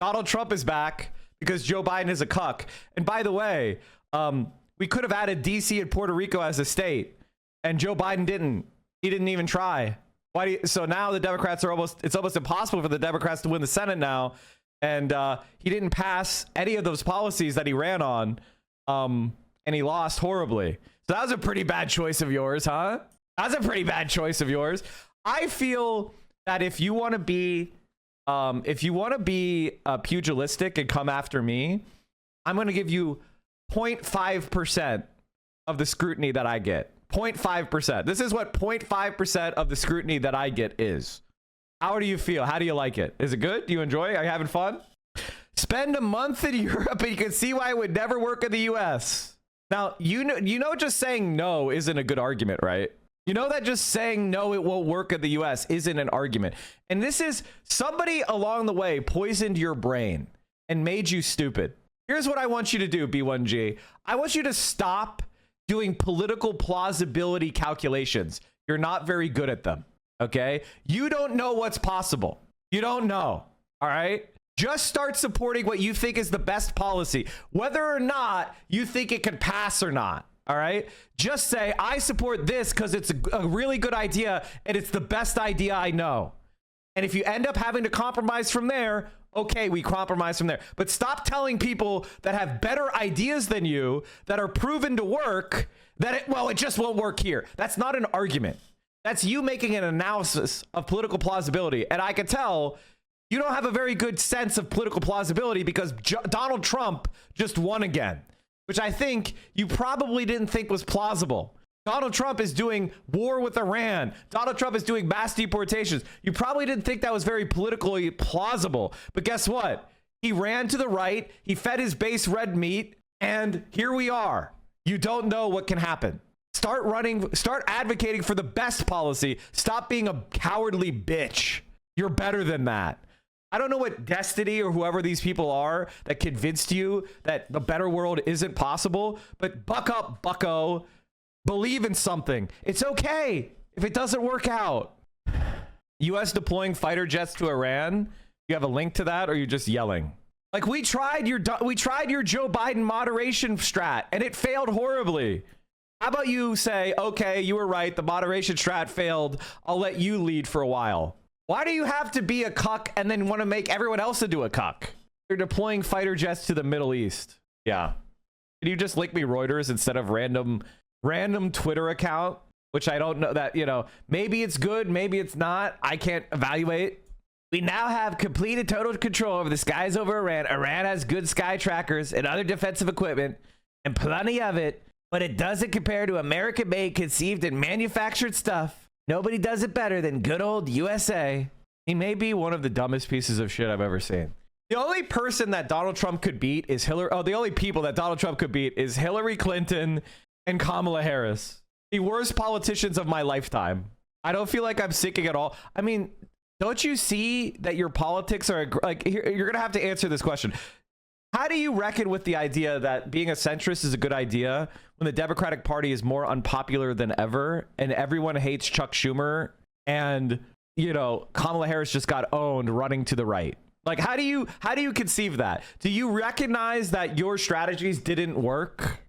Donald Trump is back because Joe Biden is a cuck. And by the way, we could have added DC and Puerto Rico as a state. And Joe Biden didn't. He didn't even try. So now the Democrats it's almost impossible for the Democrats to win the Senate now. And he didn't pass any of those policies that he ran on. And he lost horribly. So that was a pretty bad choice of yours, huh? That was a pretty bad choice of yours. I feel that if you want to be pugilistic and come after me, I'm going to give you 0.5% of the scrutiny that I get. 0.5%. This is what 0.5% of the scrutiny that I get is. How do you feel? How do you like it? Is it good? Do you enjoy it? Are you having fun? Spend a month in Europe and you can see why it would never work in the US. Now, you know just saying no isn't a good argument, right? You know that just saying no, it won't work in the US isn't an argument. And this is somebody along the way poisoned your brain and made you stupid. Here's what I want you to do, B1G. I want you to stop doing political plausibility calculations. You're not very good at them, okay? You don't know what's possible. You don't know, all right? Just start supporting what you think is the best policy, whether or not you think it can pass or not, all right? Just say, I support this because it's a really good idea and it's the best idea I know. And if you end up having to compromise from there, okay, we compromise from there. But stop telling people that have better ideas than you, that are proven to work, that it just won't work here. That's not an argument. That's you making an analysis of political plausibility. And I can tell you don't have a very good sense of political plausibility because Donald Trump just won again, which I think you probably didn't think was plausible. Donald Trump is doing war with Iran. Donald Trump is doing mass deportations. You probably didn't think that was very politically plausible. But guess what? He ran to the right. He fed his base red meat. And here we are. You don't know what can happen. Start running. Start advocating for the best policy. Stop being a cowardly bitch. You're better than that. I don't know what Destiny or whoever these people are that convinced you that the better world isn't possible. But buck up, bucko. Believe in something. It's okay if it doesn't work out. U.S. deploying fighter jets to Iran. You have a link to that, or you're just yelling? Like we tried your Joe Biden moderation strat, and it failed horribly. How about you say, okay, you were right. The moderation strat failed. I'll let you lead for a while. Why do you have to be a cuck and then want to make everyone else into a cuck? You're deploying fighter jets to the Middle East. Yeah. Can you just link me Reuters instead of random Twitter account, which I don't know that, maybe it's good, maybe it's not. I can't evaluate. We now have complete and total control over the skies over Iran. Iran has good sky trackers and other defensive equipment and plenty of it, but it doesn't compare to American-made, conceived, and manufactured stuff. Nobody does it better than good old USA. He may be one of the dumbest pieces of shit I've ever seen. The only person that Donald Trump could beat is the only people that Donald Trump could beat is Hillary Clinton and Kamala Harris, the worst politicians of my lifetime. I don't feel like I'm sinking at all. I mean, don't you see that your politics are like, you're gonna have to answer this question. How do you reckon with the idea that being a centrist is a good idea when the Democratic Party is more unpopular than ever and everyone hates Chuck Schumer and Kamala Harris just got owned running to the right? Like, how do you conceive that? Do you recognize that your strategies didn't work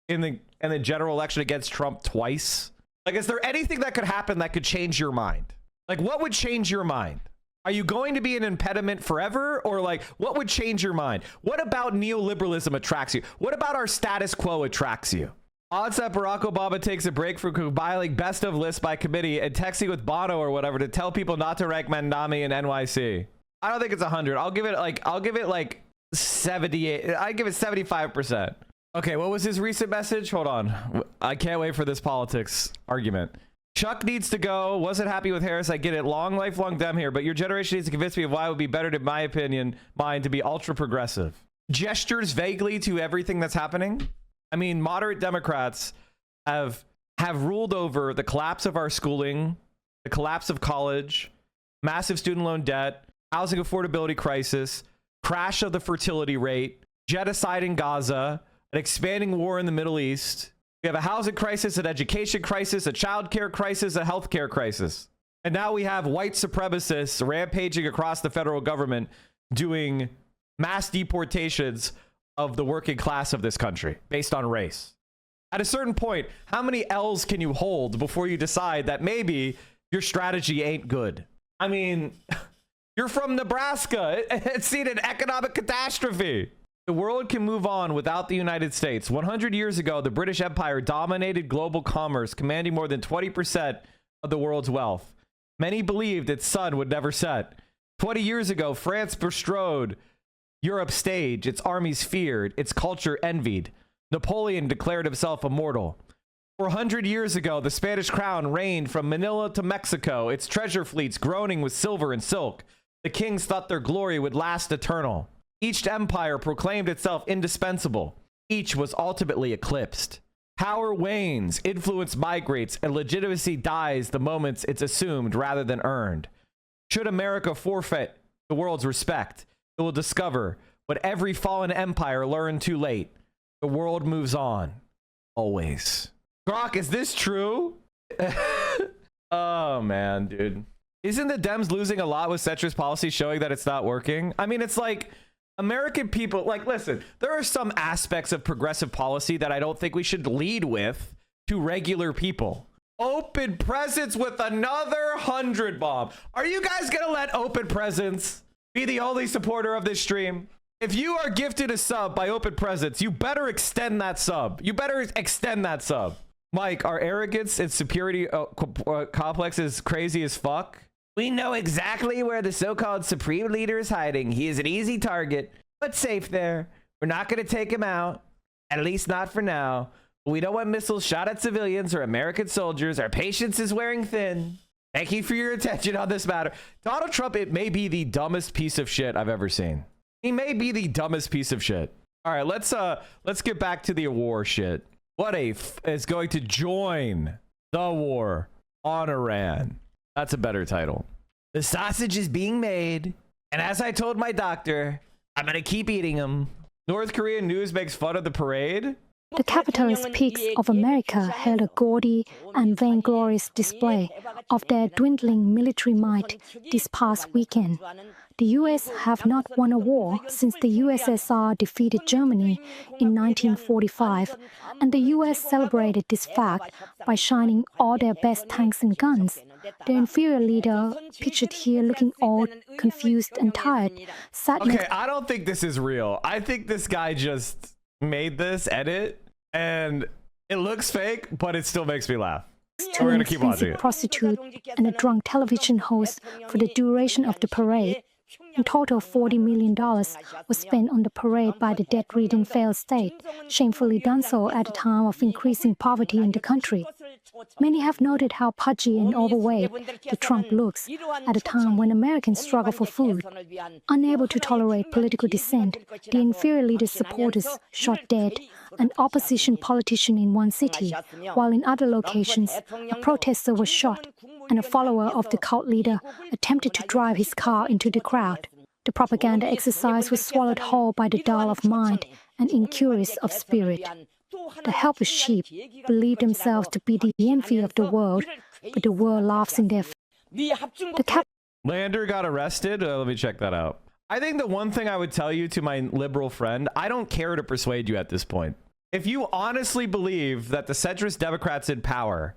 in the general election against Trump twice? Like, is there anything that could happen that could change your mind? Like, what would change your mind? Are you going to be an impediment forever? Or like, what would change your mind? What about neoliberalism attracts you? What about our status quo attracts you? Odds that Barack Obama takes a break from compiling best of lists by committee and texting with Bono or whatever to tell people not to rank Mandami in NYC. I don't think it's 100. I'll give it like 78. I'd give it 75%. Okay, what was his recent message? Hold on. I can't wait for this politics argument. Chuck needs to go. Wasn't happy with Harris. I get it. Lifelong Dem here, but your generation needs to convince me of why it would be better, in my opinion, mine, to be ultra progressive. Gestures vaguely to everything that's happening. I mean, moderate Democrats have ruled over the collapse of our schooling, the collapse of college, massive student loan debt, housing affordability crisis, crash of the fertility rate, genocide in Gaza, an expanding war in the Middle East. We have a housing crisis, an education crisis, a childcare crisis, a healthcare crisis. And now we have white supremacists rampaging across the federal government doing mass deportations of the working class of this country based on race. At a certain point, how many L's can you hold before you decide that maybe your strategy ain't good? I mean, you're from Nebraska. It's seen an economic catastrophe. The world can move on without the United States. 100 years ago, the British Empire dominated global commerce, commanding more than 20% of the world's wealth. Many believed its sun would never set. 20 years ago, France bestrode Europe's stage. Its armies feared, its culture envied. Napoleon declared himself immortal. 400 years ago, the Spanish crown reigned from Manila to Mexico, its treasure fleets groaning with silver and silk. The kings thought their glory would last eternal. Each empire proclaimed itself indispensable. Each was ultimately eclipsed. Power wanes, influence migrates, and legitimacy dies the moments it's assumed rather than earned. Should America forfeit the world's respect, it will discover what every fallen empire learned too late. The world moves on. Always. Grok, is this true? Oh, man, dude. Isn't the Dems losing a lot with centrist policy showing that it's not working? I mean, it's like American people, like, listen, there are some aspects of progressive policy that I don't think we should lead with to regular people. Open presents with another 100 bomb. Are you guys gonna let Open Presents be the only supporter of this stream? If you are gifted a sub by Open Presents, you better extend that sub. You better extend that sub. Mike, our arrogance and superiority complex is crazy as fuck. We know exactly where the so-called supreme leader is hiding. He is an easy target, but safe there. We're not going to take him out, at least not for now. But we don't want missiles shot at civilians or American soldiers. Our patience is wearing thin. Thank you for your attention on this matter. Donald Trump, it may be the dumbest piece of shit I've ever seen. He may be the dumbest piece of shit. All right, let's get back to the war shit. What is going to join the war on Iran? That's a better title. The sausage is being made, and as I told my doctor, I'm gonna keep eating them. North Korean news makes fun of the parade. The capitalist peaks of America held a gaudy and vainglorious display of their dwindling military might this past weekend. The US have not won a war since the USSR defeated Germany in 1945, and the US celebrated this fact by shining all their best tanks and guns. Their inferior leader, pictured here looking old, confused, and tired, sat next. Okay, I don't think this is real. I think this guy just made this edit, and it looks fake, but it still makes me laugh. We're gonna keep watching it. Prostitute and a drunk television host for the duration of the parade. In total, $40 million was spent on the parade by the debt-ridden failed state, shamefully done so at a time of increasing poverty in the country. Many have noted how pudgy and overweight the Trump looks at a time when Americans struggle for food. Unable to tolerate political dissent, the inferior leader's supporters shot dead an opposition politician in one city, while in other locations, a protester was shot and a follower of the cult leader attempted to drive his car into the crowd. The propaganda exercise was swallowed whole by the dull of mind and incurious of spirit. The helpless sheep believe themselves to be the envy of the world, but the world laughs in their face. Lander got arrested? Let me check that out. I think the one thing I would tell you to my liberal friend, I don't care to persuade you at this point. If you honestly believe that the centrist Democrats in power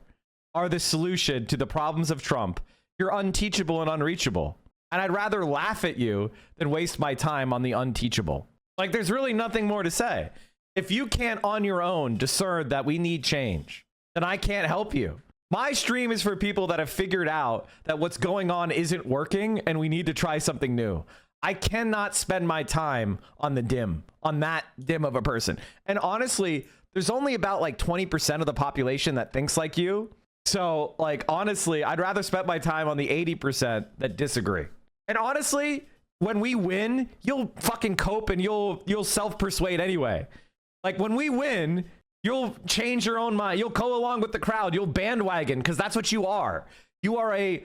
are the solution to the problems of Trump, you're unteachable and unreachable. And I'd rather laugh at you than waste my time on the unteachable. Like, there's really nothing more to say. If you can't on your own discern that we need change, then I can't help you. My stream is for people that have figured out that what's going on isn't working and we need to try something new. I cannot spend my time on the dim, on that dim of a person. And honestly, there's only about like 20% of the population that thinks like you. So, like, honestly, I'd rather spend my time on the 80% that disagree. And honestly, when we win, you'll fucking cope and you'll self-persuade anyway. Like, when we win, you'll change your own mind. You'll go along with the crowd. You'll bandwagon, because that's what you are. You are a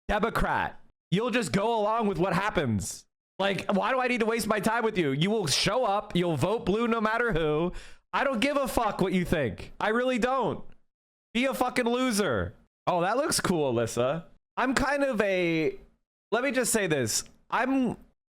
Democrat. You'll just go along with what happens. Like, why do I need to waste my time with you? You will show up. You'll vote blue no matter who. I don't give a fuck what you think. I really don't. Be a fucking loser. Oh, that looks cool, Alyssa. I'm kind of a... Let me just say this.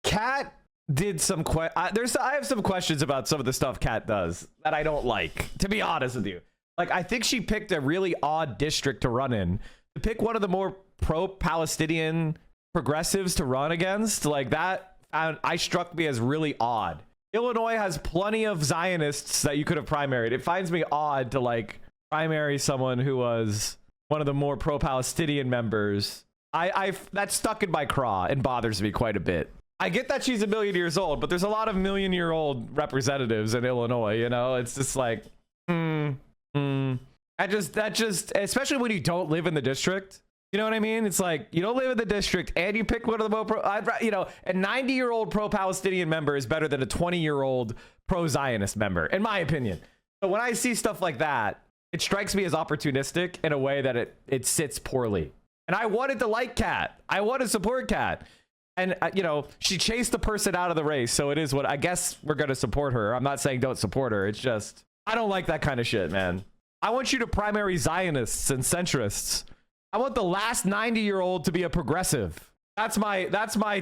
Kat did some... I have some questions about some of the stuff Kat does that I don't like, to be honest with you. Like, I think she picked a really odd district to run in. To pick one of the more pro-Palestinian progressives to run against, like that, I struck me as really odd. Illinois has plenty of Zionists that you could have primaried. It finds me odd to, like, primary someone who was one of the more pro-Palestinian members. That's stuck in my craw and bothers me quite a bit. I get that she's a million years old, but there's a lot of million-year-old representatives in Illinois, you know? It's just like, And That just, especially when you don't live in the district. You know what I mean? It's like, you don't live in the district and you pick one of the most a 90-year-old pro-Palestinian member is better than a 20-year-old pro-Zionist member, in my opinion. But when I see stuff like that, it strikes me as opportunistic in a way that it sits poorly. And I wanted to like Kat. I want to support Kat. And, she chased the person out of the race. So it is what, I guess we're going to support her. I'm not saying don't support her. It's just, I don't like that kind of shit, man. I want you to primary Zionists and centrists. I want the last 90-year-old to be a progressive. That's my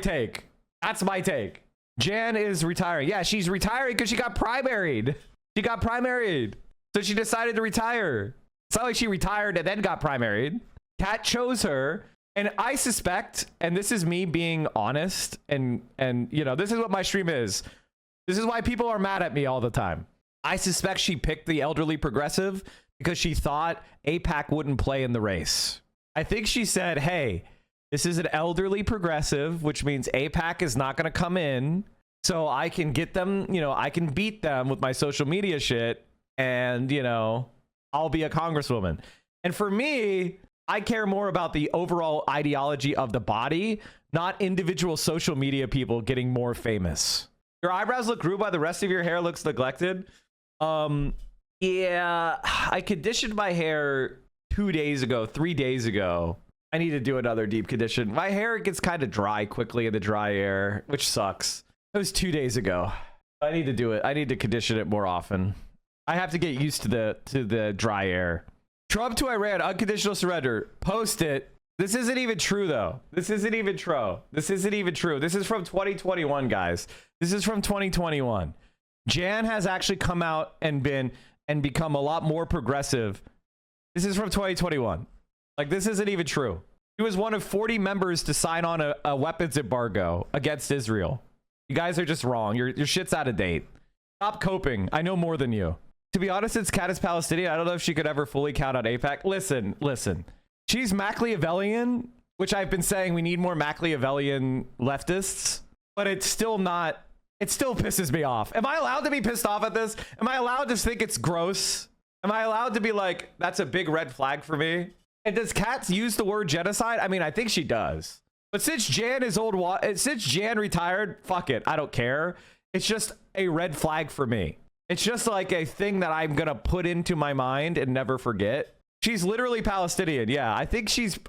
take. That's my take. Jan is retiring. Yeah, she's retiring because she got primaried. She got primaried. So she decided to retire. It's not like she retired and then got primaried. Kat chose her. And I suspect, and this is me being honest, and this is what my stream is. This is why people are mad at me all the time. I suspect she picked the elderly progressive because she thought AIPAC wouldn't play in the race. I think she said, hey, this is an elderly progressive, which means AIPAC is not going to come in. So I can get them, I can beat them with my social media shit. And, I'll be a congresswoman. And for me, I care more about the overall ideology of the body, not individual social media people getting more famous. Your eyebrows look groomed, but the rest of your hair looks neglected. Yeah, I conditioned my hair 3 days ago. I need to do another deep condition. My hair gets kind of dry quickly in the dry air, which sucks. It was 2 days ago. I need to do it. I need to condition it more often. I have to get used to the dry air. Trump to Iran, unconditional surrender. Post it. This isn't even true, though. This isn't even true. This isn't even true. This is from 2021, guys. This is from 2021. Jan has actually come out and become a lot more progressive. This is from 2021. Like, this isn't even true. He was one of 40 members to sign on a weapons embargo against Israel. You guys are just wrong. Your shit's out of date. Stop coping. I know more than you. To be honest, since Kat is Palestinian, I don't know if she could ever fully count on AIPAC. Listen. She's Machiavellian, which I've been saying we need more Machiavellian leftists, but it's still not. It still pisses me off. Am I allowed to be pissed off at this? Am I allowed to think it's gross? Am I allowed to be like, that's a big red flag for me? And does Kat use the word genocide? I mean, I think she does. But since Jan retired, fuck it. I don't care. It's just a red flag for me. It's just like a thing that I'm going to put into my mind and never forget. She's literally Palestinian. Yeah, I think she's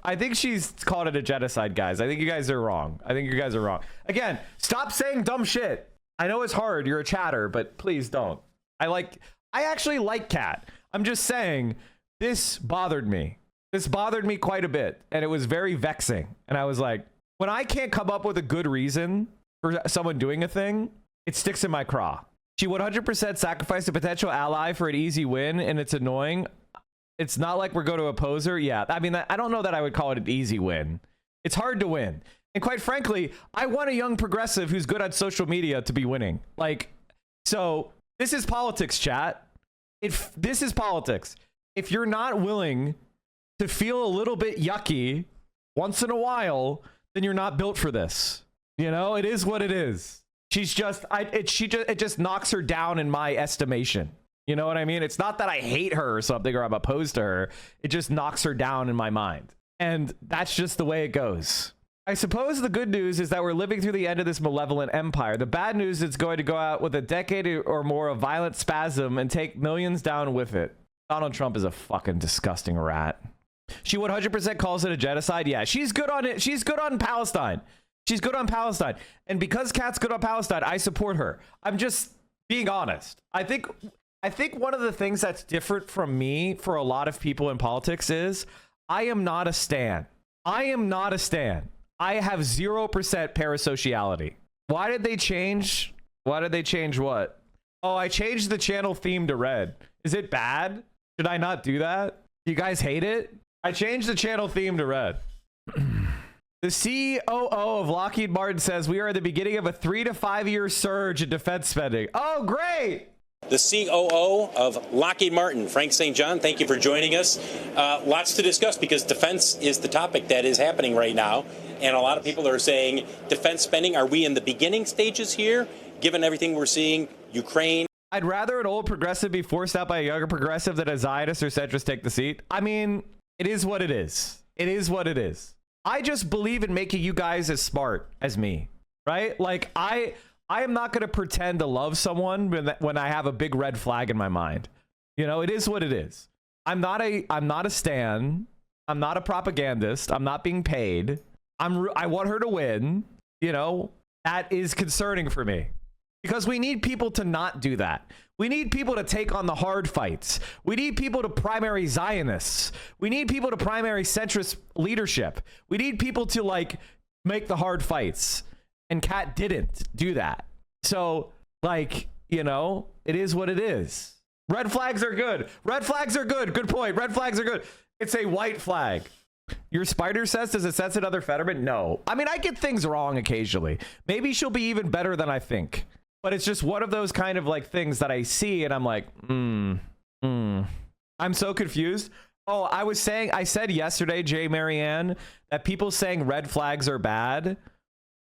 called it a genocide, guys. I think you guys are wrong. Again, stop saying dumb shit. I know it's hard. You're a chatter, but please don't. I actually like Kat. I'm just saying this bothered me. This bothered me quite a bit, and it was very vexing. And I was like, when I can't come up with a good reason for someone doing a thing, it sticks in my craw. She 100% sacrificed a potential ally for an easy win, and it's annoying. It's not like we're going to oppose her. Yeah, I mean, I don't know that I would call it an easy win. It's hard to win. And quite frankly, I want a young progressive who's good on social media to be winning. So this is politics, chat. This is politics. If you're not willing to feel a little bit yucky once in a while, then you're not built for this. It is what it is. She's just, it just knocks her down in my estimation. You know what I mean? It's not that I hate her or something or I'm opposed to her. It just knocks her down in my mind. And that's just the way it goes. I suppose the good news is that we're living through the end of this malevolent empire. The bad news is it's going to go out with a decade or more of violent spasm and take millions down with it. Donald Trump is a fucking disgusting rat. She 100% calls it a genocide. Yeah, she's good on it. She's good on Palestine. She's good on Palestine. And because Kat's good on Palestine, I support her. I'm just being honest. I think one of the things that's different from me for a lot of people in politics is I am not a stan. I have 0% parasociality. Why did they change? What? Oh, I changed the channel theme to red. Is it bad? Should I not do that? You guys hate it? I changed the channel theme to red. The COO of Lockheed Martin says we are at the beginning of a 3 to 5 year surge in defense spending. Oh, great. The COO of Lockheed Martin, Frank St. John, thank you for joining us. Lots to discuss because defense is the topic that is happening right now. And a lot of people are saying defense spending, are we in the beginning stages here, given everything we're seeing, Ukraine? I'd rather an old progressive be forced out by a younger progressive than a Zionist or centrist take the seat. I mean, it is what it is. It is what it is. I just believe in making you guys as smart as me, right? Like, I am not going to pretend to love someone when I have a big red flag in my mind. You know, it is what it is. I'm not a stan. I'm not a propagandist. I'm not being paid. I want her to win. You know, that is concerning for me because we need people to not do that. We need people to take on the hard fights. We need people to primary Zionists. We need people to primary centrist leadership. We need people to like make the hard fights. And Kat didn't do that. So like, you know, it is what it is. Red flags are good. Red flags are good. Good point. Red flags are good. It's a white flag. Your spider says, does it sense another Fetterman? No. I mean, I get things wrong occasionally. Maybe she'll be even better than I think. But it's just one of those kind of like things that I see and I'm like, I'm so confused. Oh, I said yesterday, Jay Marianne, that people saying red flags are bad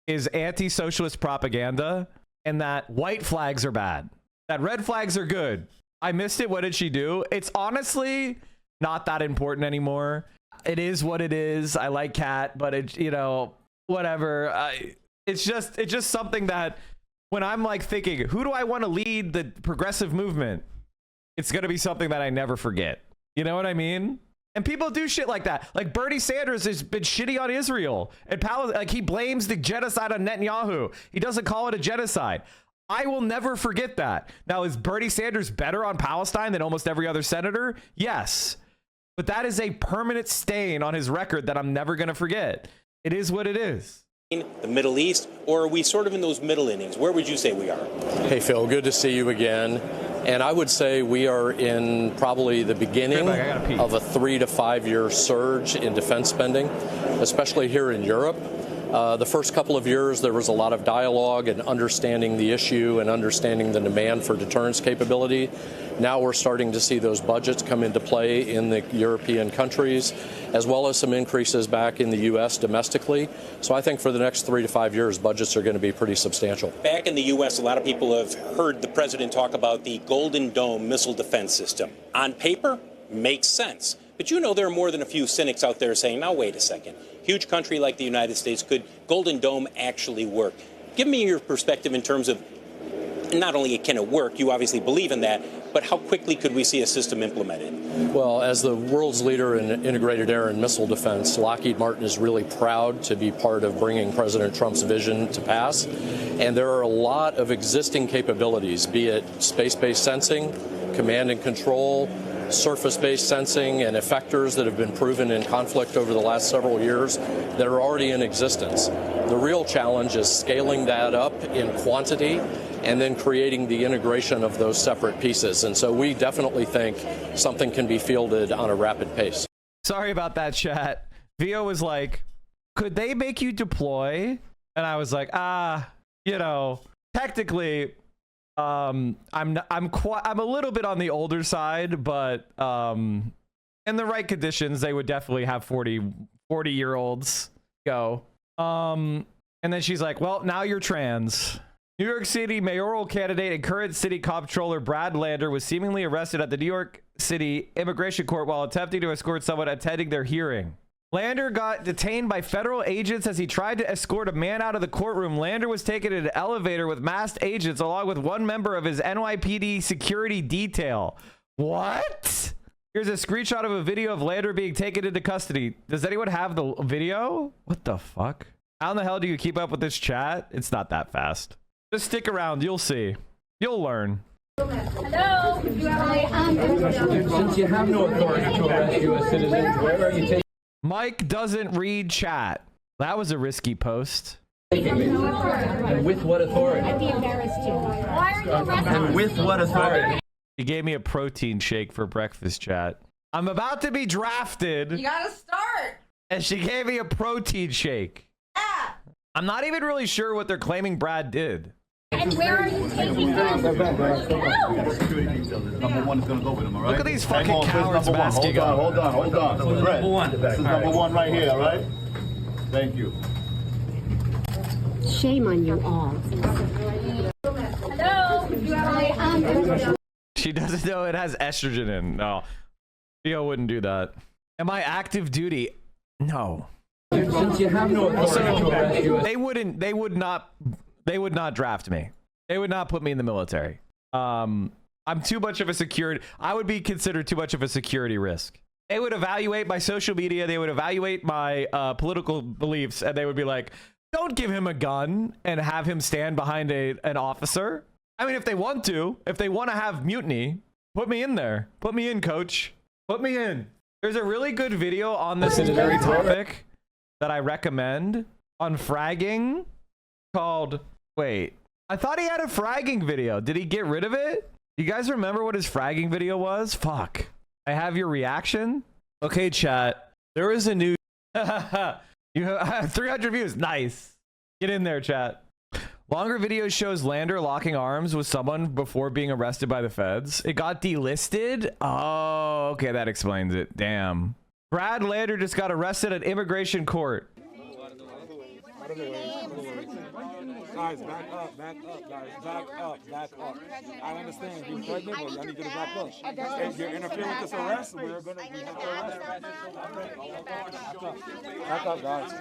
is anti-socialist propaganda and that white flags are bad. That red flags are good. I missed it. What did she do? It's honestly not that important anymore. It is what it is. I like Kat, but it, you know, whatever. It's just something that when I'm like thinking, who do I want to lead the progressive movement? It's going to be something that I never forget. You know what I mean? And people do shit like that. Like Bernie Sanders has been shitty on Israel and like he blames the genocide on Netanyahu. He doesn't call it a genocide. I will never forget that. Now, is Bernie Sanders better on Palestine than almost every other senator? Yes. But that is a permanent stain on his record that I'm never going to forget. It is what it is. The Middle East, or are we sort of in those middle innings? Where would you say we are? Hey, Phil, good to see you again. And I would say we are in probably the beginning of a 3 to 5 year surge in defense spending, especially here in Europe. The first couple of years, there was a lot of dialogue and understanding the issue and understanding the demand for deterrence capability. Now we're starting to see those budgets come into play in the European countries, as well as some increases back in the U.S. domestically. So I think for the next 3 to 5 years, budgets are going to be pretty substantial. Back in the U.S., a lot of people have heard the president talk about the Golden Dome missile defense system. On paper, makes sense. But you know there are more than a few cynics out there saying, now wait a second. Huge country like the United States, could Golden Dome actually work? Give me your perspective in terms of not only can it work, you obviously believe in that, but how quickly could we see a system implemented? Well, as the world's leader in integrated air and missile defense, Lockheed Martin is really proud to be part of bringing President Trump's vision to pass. And there are a lot of existing capabilities, be it space-based sensing, command and control, surface-based sensing and effectors that have been proven in conflict over the last several years that are already in existence. The real challenge is scaling that up in quantity and then creating the integration of those separate pieces. And so we definitely think something can be fielded on a rapid pace. Sorry about that, chat. Vio was like, could they make you deploy? And I was like, you know, technically, I'm a little bit on the older side, but in the right conditions, they would definitely have 40-year-olds go. And then she's like, well, now you're trans. New York City mayoral candidate and current city comptroller Brad Lander was seemingly arrested at the New York City Immigration Court while attempting to escort someone attending their hearing. Lander got detained by federal agents as he tried to escort a man out of the courtroom. Lander was taken in an elevator with masked agents along with one member of his NYPD security detail. What? Here's a screenshot of a video of Lander being taken into custody. Does anyone have the video? What the fuck? How in the hell do you keep up with this chat? It's not that fast. Just stick around. You'll see. You'll learn. Hello. Since you have no authority to arrest U.S. citizens, where are you taking? Mike doesn't read chat. That was a risky post. And with what authority? I'd be embarrassed too. Why are you arresting? And with what authority? He gave me a protein shake for breakfast, chat. I'm about to be drafted. You gotta start. And she gave me a protein shake. Yeah. I'm not even really sure what they're claiming Brad did. And where are you taking them? Number one is going to go with him, all right? Look at these fucking cowards masking up. Hold on. Brett, number one. This is number one right here, all right? Thank you. Shame on you all. Hello. She doesn't know it has estrogen in. No, Theo wouldn't do that. Am I active duty? No. Since you have no authority to arrest you, They would not draft me. They would not put me in the military. I'm too much of a security. I would be considered too much of a security risk. They would evaluate my social media. They would evaluate my political beliefs, and they would be like, "Don't give him a gun and have him stand behind an officer." I mean, if they want to have mutiny, put me in there. Put me in, coach. Put me in. There's a really good video on this very topic that I recommend on fragging called, wait, I thought he had a fragging video. Did he get rid of it? You guys remember what his fragging video was? Fuck. I have your reaction. Okay, chat. There is a new... You have 300 views. Nice. Get in there, chat. Longer video shows Lander locking arms with someone before being arrested by the feds. It got delisted? Oh, okay. That explains it. Damn. Brad Lander just got arrested at immigration court. Guys, back up, guys. Back up. I understand. You're pregnant, but I need you to back up. If you're interfering with this arrest, we have to arrest. Back up, guys.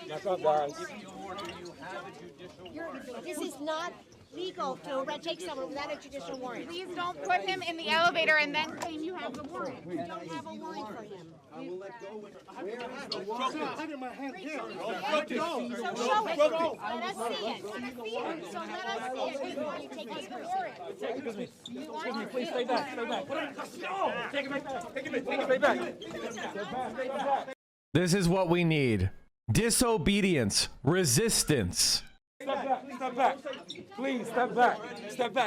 Back up, guys. This is not legal to take someone without a judicial warrant. Please don't put him in the elevator and then claim you have the warrant. We don't have a warrant for him. I will let go. So show it. Let us see it. So let us see it before you take us for warrant. Excuse me, please stay back. Take it back. This is what we need. Disobedience. Resistance. Step back. Please, step back,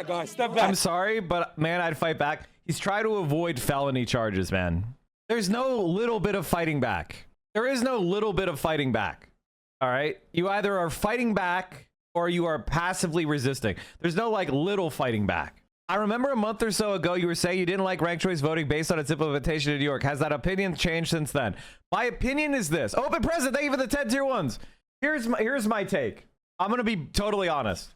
guys. Step back. I'm sorry, but man, I'd fight back. He's trying to avoid felony charges, man. There's no little bit of fighting back. There is no little bit of fighting back. All right? You either are fighting back or you are passively resisting. There's no like little fighting back. I remember a month or so ago, you were saying you didn't like ranked choice voting based on its implementation in New York. Has that opinion changed since then? My opinion is this. Open President, thank you for the 10 tier ones. Here's my take. I'm going to be totally honest.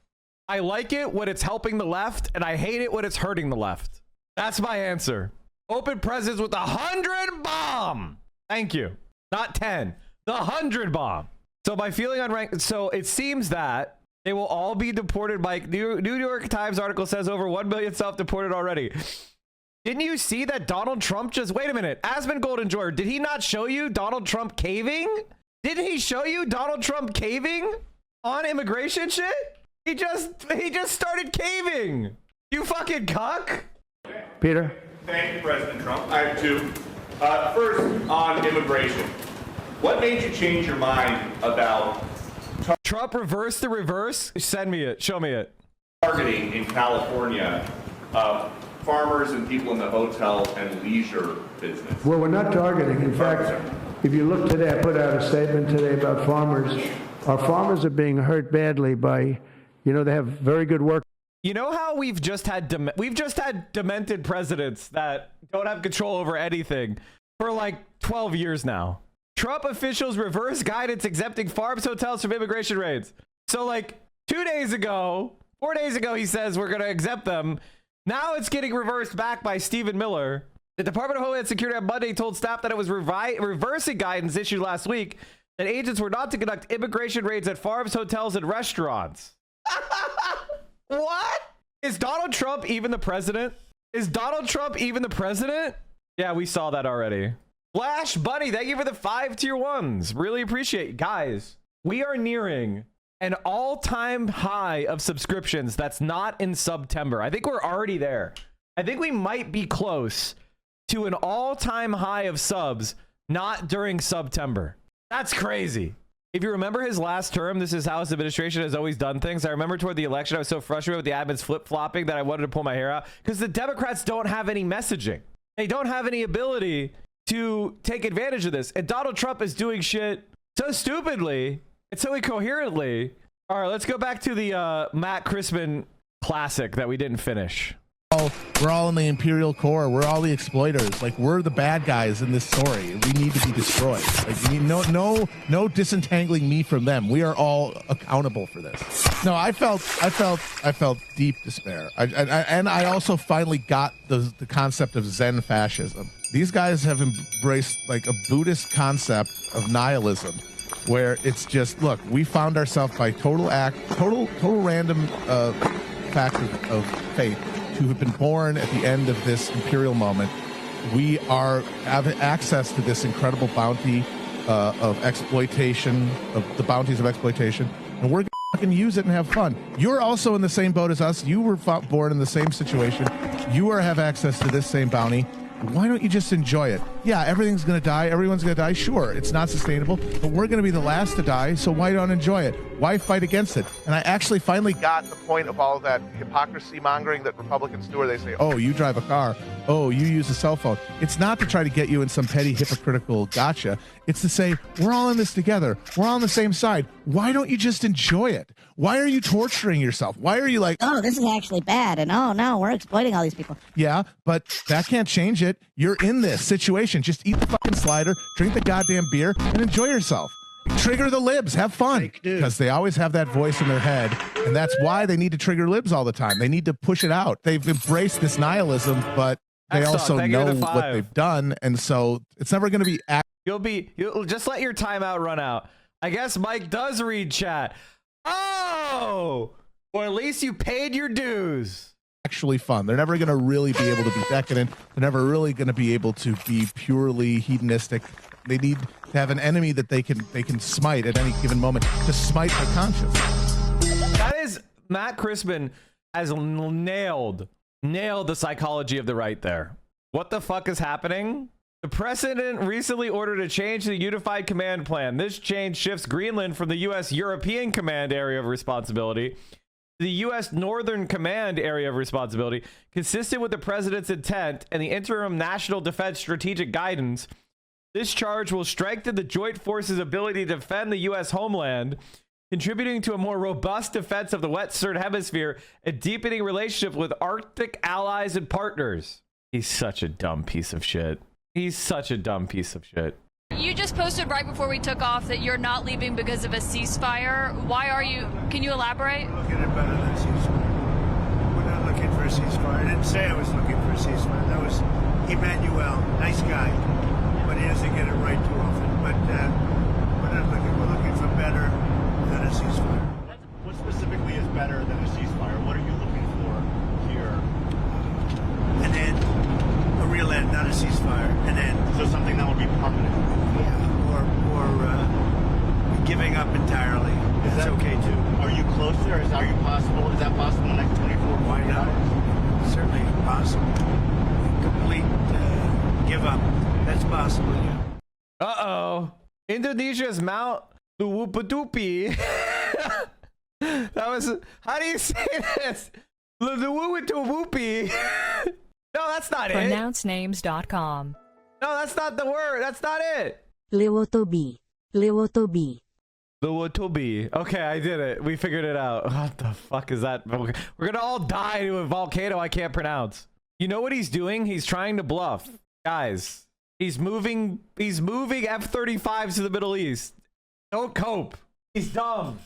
I like it when it's helping the left, and I hate it when it's hurting the left. That's my answer. Open Presidents with 100 bomb. Thank you. Not 10. The 100 bomb. So my feeling on rank. So it seems that they will all be deported by New York Times article says over 1 million self-deported already. Didn't you see that Donald Trump just, wait a minute, Aspen Golden Joyer, did he not show you Donald Trump caving? Didn't he show you Donald Trump caving on immigration shit? He just started caving. You fucking cuck. Peter? Thank you, President Trump. I have two. First, on immigration. What made you change your mind about Trump reverse the reverse? Send me it. Show me it. Targeting in California farmers and people in the hotel and leisure business? Well, we're not targeting. In fact, if you look today, I put out a statement today about farmers. Our farmers are being hurt badly by, they have very good work. You know how we've just had demented presidents that don't have control over anything for like 12 years now. Trump officials reverse guidance exempting farms, hotels from immigration raids. So like 4 days ago, he says we're going to exempt them. Now it's getting reversed back by Stephen Miller. The Department of Homeland Security on Monday told staff that it was reversing guidance issued last week that agents were not to conduct immigration raids at farms, hotels, and restaurants. What? Is Donald Trump even the president? Yeah, we saw that already. Flash Bunny, thank you for the 5 tier ones. Really appreciate it. Guys, we are nearing an all-time high of subscriptions that's not in September. I think we're already there. I think we might be close to an all-time high of subs not during September. That's crazy. If you remember his last term, this is how his administration has always done things. I remember toward the election, I was so frustrated with the admins flip-flopping that I wanted to pull my hair out because the Democrats don't have any messaging. They don't have any ability to take advantage of this. And Donald Trump is doing shit so stupidly and so incoherently. All right, let's go back to the Matt Crispin classic that we didn't finish. We're all in the Imperial Core. We're all the exploiters. Like, we're the bad guys in this story. We need to be destroyed. Like, no disentangling me from them. We are all accountable for this. No, I felt deep despair. And I also finally got the concept of Zen fascism. These guys have embraced like a Buddhist concept of nihilism, where it's just, look, we found ourselves by total random fact of fate to have been born at the end of this imperial moment. We have access to this incredible bounty of exploitation, of the bounties of exploitation, and we're gonna fucking use it and have fun. You're also in the same boat as us. You were born in the same situation. You have access to this same bounty. Why don't you just enjoy it? Yeah, everything's going to die. Everyone's going to die. Sure, it's not sustainable, but we're going to be the last to die, so why don't enjoy it? Why fight against it? And I actually finally got the point of all of that hypocrisy mongering that Republicans do, where they say, oh, you drive a car. Oh, you use a cell phone. It's not to try to get you in some petty hypocritical gotcha. It's to say, we're all in this together. We're all on the same side. Why don't you just enjoy it? Why are you torturing yourself? Why are you like, oh, this is actually bad, and oh no, we're exploiting all these people. Yeah, but that can't change it. You're in this situation. Just eat the fucking slider, drink the goddamn beer, and enjoy yourself. Trigger the libs, have fun, because they always have that voice in their head, and that's why they need to trigger libs all the time. They need to push it out. They've embraced this nihilism, but they also know what they've done, and so it's never going to be. You'll just let your timeout run out. I guess Mike does read chat. Oh, or at least you paid your dues. Actually fun. They're never going to really be able to be decadent. They're never really going to be able to be purely hedonistic. They need to have an enemy that they can smite at any given moment, to smite their conscience. That is, Matt Crispin has nailed the psychology of the right there. What the fuck is happening? The president recently ordered a change to the Unified Command Plan. This change shifts Greenland from the U.S. European Command area of responsibility to the U.S. Northern Command area of responsibility, consistent with the president's intent and the interim National Defense Strategic Guidance. This charge will strengthen the joint forces' ability to defend the U.S. homeland, contributing to a more robust defense of the Western Hemisphere and deepening relationships with Arctic allies and partners. He's such a dumb piece of shit. He's such a dumb piece of shit. You just posted right before we took off that you're not leaving because of a ceasefire. Why are you? Can you elaborate? Look at it better than a ceasefire. We're not looking for a ceasefire. I didn't say I was looking for a ceasefire. That was Emmanuel, nice guy, but he doesn't get it right too often. But we're not looking. We're looking for better than a ceasefire. What specifically is better than a ceasefire? What are you looking for here? An end, a real end, not a ceasefire. An end. So something that would be permanent. Yeah, or giving up entirely. That's okay too. Are you close there? Is that possible? Is that possible in the next 24 Why not? Certainly possible. Complete give up. That's possible. Yeah. Uh-oh. Indonesia's Mount Luwuputupi. That was, how do you say this? Luwuputupi. No, that's not it. PronounceNames.com. No, that's not the word. That's not it. Lewotobi. Lewotobi. Lewotobi. Okay, I did it. We figured it out. What the fuck is that? We're gonna all die to a volcano I can't pronounce. You know what he's doing? He's trying to bluff. Guys, he's moving F-35s to the Middle East. Don't cope. He's dumb.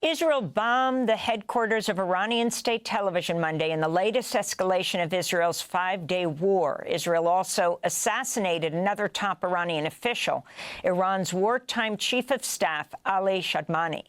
Israel bombed the headquarters of Iranian state television Monday in the latest escalation of Israel's 5-day war. Israel also assassinated another top Iranian official, Iran's wartime chief of staff, Ali Shadmani.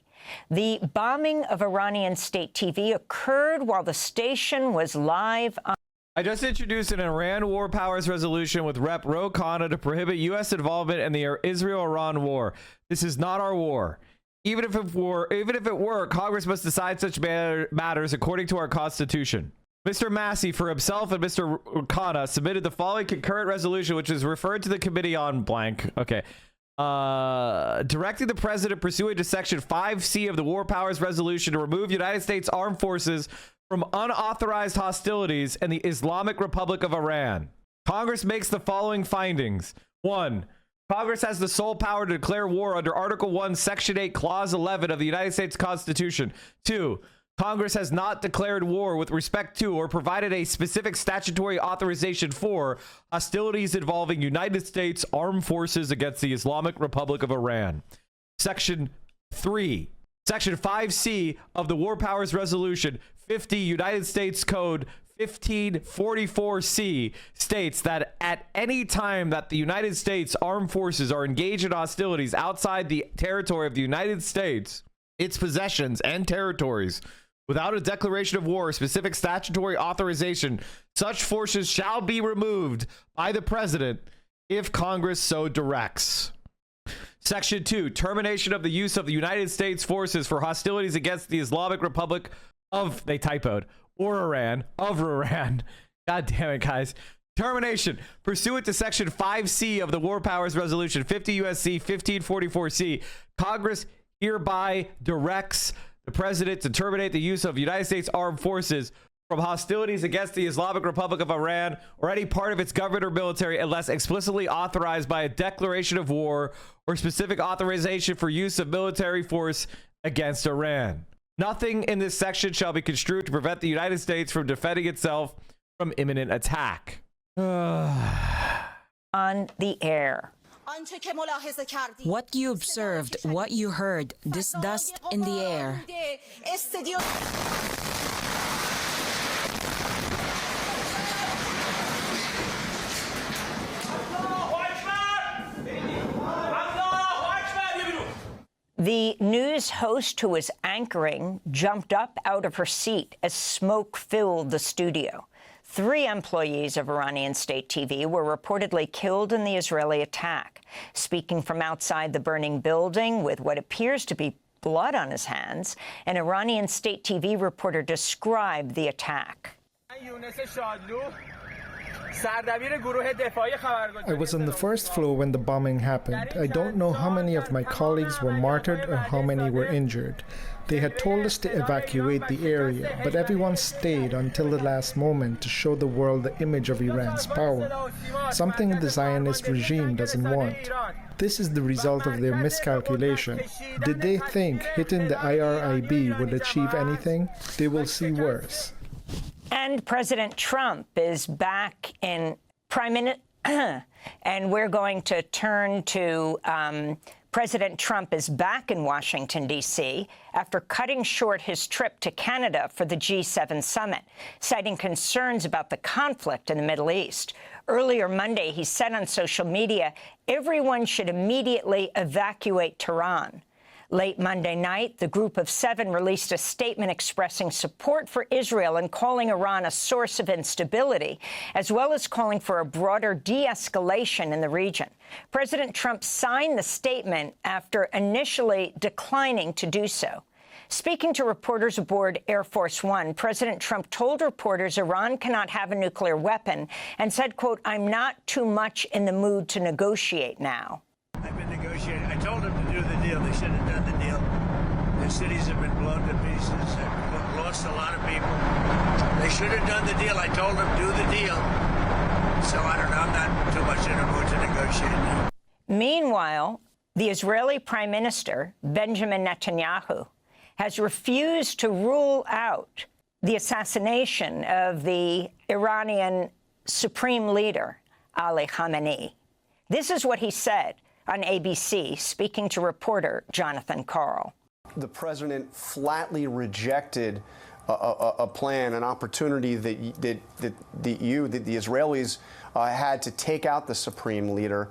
The bombing of Iranian state TV occurred while the station was live on. I just introduced an Iran War Powers resolution with Rep. Ro Khanna to prohibit U.S. involvement in the Israel-Iran war. This is not our war. Even if it were, Congress must decide such matters according to our Constitution. Mr. Massey, for himself and Mr. Khanna, submitted the following concurrent resolution, which is referred to the committee on blank. Okay. Directing the president pursuant to Section 5C of the War Powers Resolution to remove United States Armed Forces from unauthorized hostilities in the Islamic Republic of Iran. Congress makes the following findings. 1. Congress has the sole power to declare war under Article 1, Section 8, Clause 11 of the United States Constitution. 2. Congress has not declared war with respect to or provided a specific statutory authorization for hostilities involving United States Armed Forces against the Islamic Republic of Iran. Section 3. Section 5C of the War Powers Resolution 50 United States Code 1544C states that at any time that the United States Armed Forces are engaged in hostilities outside the territory of the United States, its possessions and territories, without a declaration of war or specific statutory authorization, such forces shall be removed by the president if Congress so directs. Section 2, termination of the use of the United States forces for hostilities against the Islamic Republic of, they typoed, or Iran, of Iran. God damn it, guys. Termination. Pursuant to Section 5C of the War Powers Resolution 50 U.S.C. 1544C, Congress hereby directs the president to terminate the use of United States armed forces from hostilities against the Islamic Republic of Iran or any part of its government or military unless explicitly authorized by a declaration of war or specific authorization for use of military force against Iran. Nothing in this section shall be construed to prevent the United States from defending itself from imminent attack. On the air. What you observed, what you heard, this dust in the air. The news host who was anchoring jumped up out of her seat as smoke filled the studio. 3 employees of Iranian state TV were reportedly killed in the Israeli attack. Speaking from outside the burning building with what appears to be blood on his hands, an Iranian state TV reporter described the attack. I was on the first floor when the bombing happened. I don't know how many of my colleagues were martyred or how many were injured. They had told us to evacuate the area, but everyone stayed until the last moment to show the world the image of Iran's power, something the Zionist regime doesn't want. This is the result of their miscalculation. Did they think hitting the IRIB would achieve anything? They will see worse. And President Trump is back in and we're going to turn to President Trump is back in Washington, D.C., after cutting short his trip to Canada for the G7 summit, citing concerns about the conflict in the Middle East. Earlier Monday, he said on social media, everyone should immediately evacuate Tehran. Late Monday night, the Group of 7 released a statement expressing support for Israel and calling Iran a source of instability, as well as calling for a broader de-escalation in the region. President Trump signed the statement after initially declining to do so. Speaking to reporters aboard Air Force One, President Trump told reporters Iran cannot have a nuclear weapon and said, quote, "I'm not too much in the mood to negotiate now." I've been negotiating. I told them to do the deal. They should have done the deal. Their cities have been blown to pieces. They've lost a lot of people. They should have done the deal. I told them, do the deal. So I don't know. I'm not too much in the mood to negotiate now. Meanwhile, the Israeli Prime Minister, Benjamin Netanyahu, has refused to rule out the assassination of the Iranian Supreme Leader, Ali Khamenei. This is what he said on ABC, speaking to reporter Jonathan Karl. The president flatly rejected a plan, an opportunity that the Israelis had to take out the supreme leader.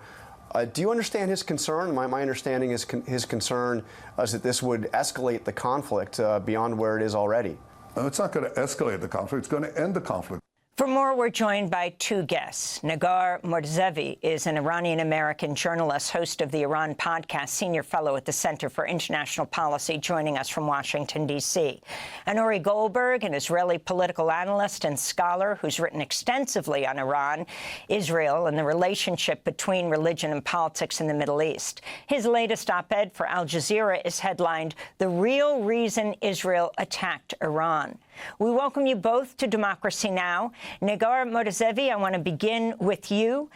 Do you understand his concern? My understanding is his concern is that this would escalate the conflict beyond where it is already. It's not going to escalate the conflict. It's going to end the conflict. For more, we're joined by 2 guests. Nagar Mordezevi is an Iranian-American journalist, host of the Iran podcast, senior fellow at the Center for International Policy, joining us from Washington, D.C. And Ori Goldberg, an Israeli political analyst and scholar who's written extensively on Iran, Israel, and the relationship between religion and politics in the Middle East. His latest op-ed for Al Jazeera is headlined, "The Real Reason Israel Attacked Iran." We welcome you both to Democracy Now! Nagar Mordezevi, I want to begin with you.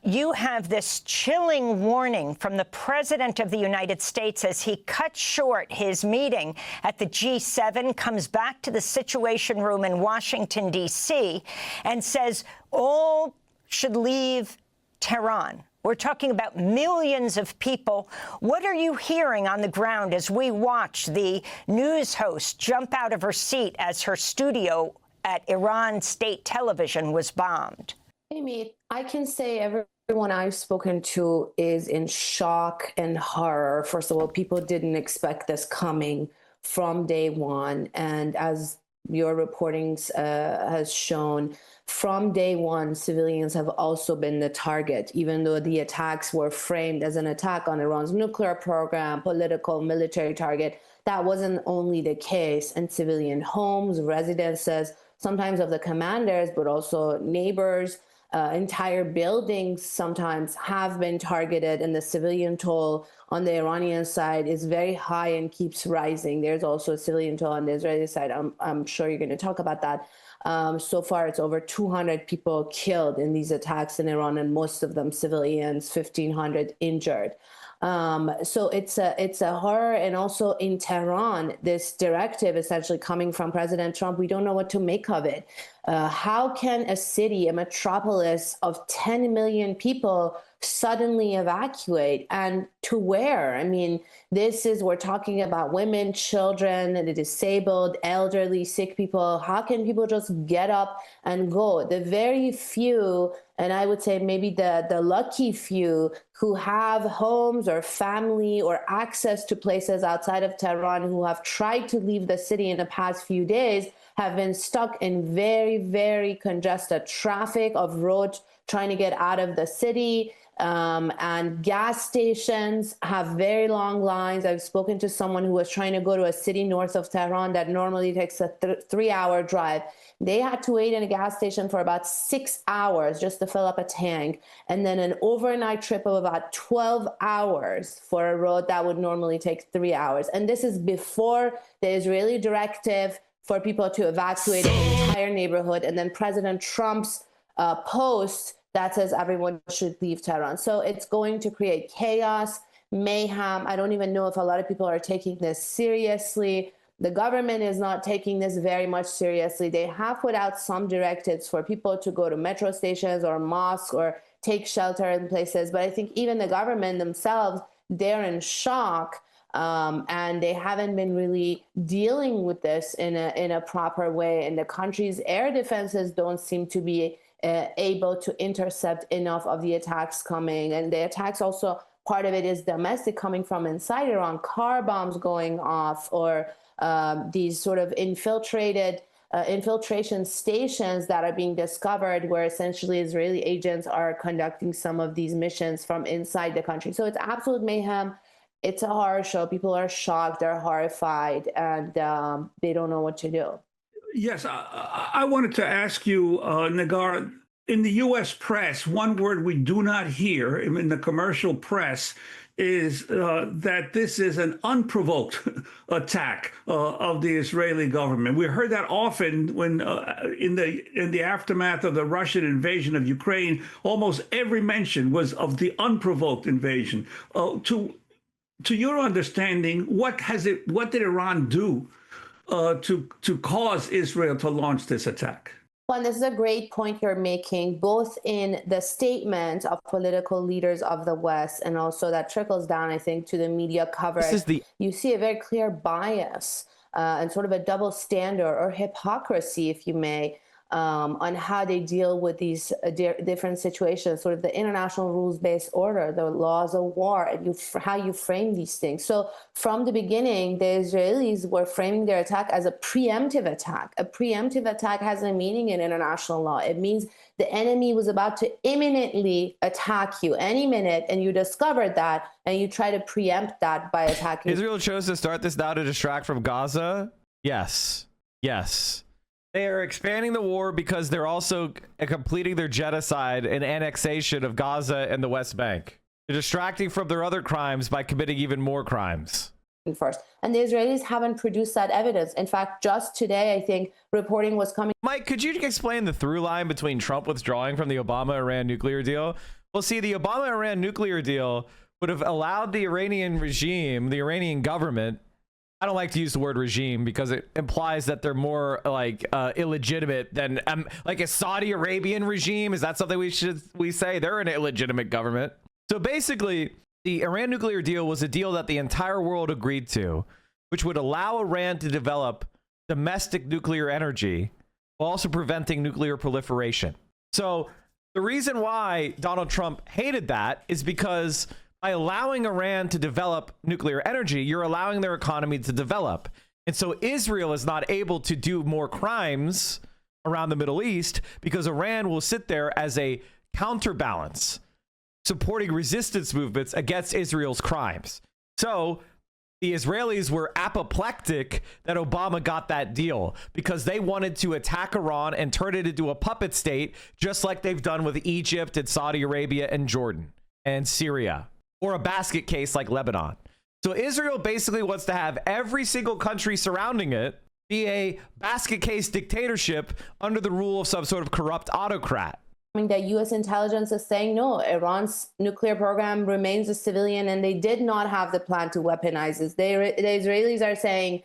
You have this chilling warning from the President of the United States as he cuts short his meeting at the G7, comes back to the Situation Room in Washington, D.C., and says all should leave Tehran. We're talking about millions of people. What are you hearing on the ground as we watch the news host jump out of her seat as her studio at Iran state television was bombed? Amy, I can say everyone I've spoken to is in shock and horror. First of all, people didn't expect this coming from day one. And as your reportings has shown, from day one, civilians have also been the target, even though the attacks were framed as an attack on Iran's nuclear program, political, military target. That wasn't only the case, and civilian homes, residences, sometimes of the commanders, but also neighbors. Entire buildings sometimes have been targeted, and the civilian toll on the Iranian side is very high and keeps rising. There's also a civilian toll on the Israeli side. I'm sure you're going to talk about that. So far, it's over 200 people killed in these attacks in Iran, and most of them civilians, 1,500 injured. So it's a horror. And also in Tehran, this directive essentially coming from President Trump, we don't know what to make of it. How can a city, a metropolis of 10 million people suddenly evacuate, and to where? I mean, we're talking about women, children, the disabled, elderly, sick people. How can people just get up and go? The very few, and I would say maybe the lucky few who have homes or family or access to places outside of Tehran, who have tried to leave the city in the past few days, have been stuck in very, very congested traffic of roads trying to get out of the city. And gas stations have very long lines. I've spoken to someone who was trying to go to a city north of Tehran that normally takes a 3-hour drive. They had to wait in a gas station for about 6 hours just to fill up a tank, and then an overnight trip of about 12 hours for a road that would normally take 3 hours. And this is before the Israeli directive for people to evacuate an entire neighborhood, and then President Trump's post that says everyone should leave Tehran. So it's going to create chaos, mayhem. I don't even know if a lot of people are taking this seriously. The government is not taking this very much seriously. They have put out some directives for people to go to metro stations or mosques or take shelter in places. But I think even the government themselves, they're in shock. And they haven't been really dealing with this in a proper way. And the country's air defenses don't seem to be able to intercept enough of the attacks coming. And the attacks also, part of it is domestic, coming from inside Iran, car bombs going off, or these sort of infiltration stations that are being discovered, where essentially Israeli agents are conducting some of these missions from inside the country. So it's absolute mayhem. It's a horror show. People are shocked, they're horrified, and they don't know what to do. Yes, I wanted to ask you, Nagar, in the U.S. press, one word we do not hear in the commercial press is that this is an unprovoked attack of the Israeli government. We heard that often when in the aftermath of the Russian invasion of Ukraine. Almost every mention was of the unprovoked invasion. To your understanding, what did Iran do to cause Israel to launch this attack? Well, this is a great point you're making, both in the statement of political leaders of the West, and also that trickles down, I think, to the media coverage. You see a very clear bias and sort of a double standard, or hypocrisy, if you may, on how they deal with these different situations, sort of the international rules-based order, the laws of war, and how you frame these things. So from the beginning, the Israelis were framing their attack as a preemptive attack. A preemptive attack has a meaning in international law. It means the enemy was about to imminently attack you any minute, and you discovered that, and you try to preempt that by attacking. Israel chose to start this now to distract from Gaza? Yes. Yes. They are expanding the war because they're also completing their genocide and annexation of Gaza and the West Bank. They're distracting from their other crimes by committing even more crimes. First. And the Israelis haven't produced that evidence. In fact, just today, I think, reporting was coming. Mike, could you explain the through line between Trump withdrawing from the Obama-Iran nuclear deal? Well, see, the Obama-Iran nuclear deal would have allowed the Iranian regime, the Iranian government, I don't like to use the word regime because it implies that they're more like illegitimate than like a Saudi Arabian regime. Is that something we say? They're an illegitimate government. So basically, the Iran nuclear deal was a deal that the entire world agreed to, which would allow Iran to develop domestic nuclear energy while also preventing nuclear proliferation. So the reason why Donald Trump hated that is because by allowing Iran to develop nuclear energy, you're allowing their economy to develop. And so Israel is not able to do more crimes around the Middle East because Iran will sit there as a counterbalance, supporting resistance movements against Israel's crimes. So the Israelis were apoplectic that Obama got that deal because they wanted to attack Iran and turn it into a puppet state, just like they've done with Egypt and Saudi Arabia and Jordan and Syria, or a basket case like Lebanon. So Israel basically wants to have every single country surrounding it be a basket case dictatorship under the rule of some sort of corrupt autocrat. That U.S. intelligence is saying, no, Iran's nuclear program remains a civilian, and they did not have the plan to weaponize it. The Israelis are saying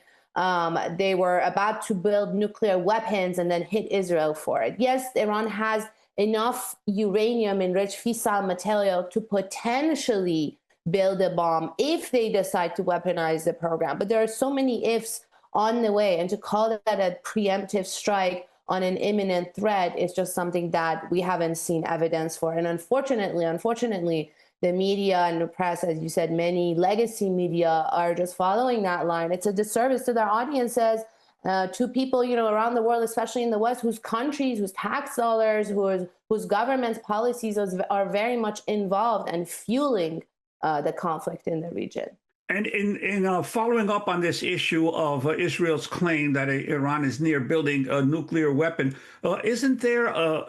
they were about to build nuclear weapons and then hit Israel for it. Yes, Iran has enough uranium-enriched fissile material to potentially build a bomb if they decide to weaponize the program. But there are so many ifs on the way, and to call that a preemptive strike on an imminent threat is just something that we haven't seen evidence for. And unfortunately, the media and the press, as you said, many legacy media are just following that line. It's a disservice to their audiences, to people, around the world, especially in the West, whose countries, whose tax dollars, whose government's policies are very much involved and fueling the conflict in the region. And in following up on this issue of Israel's claim that Iran is near building a nuclear weapon, isn't there a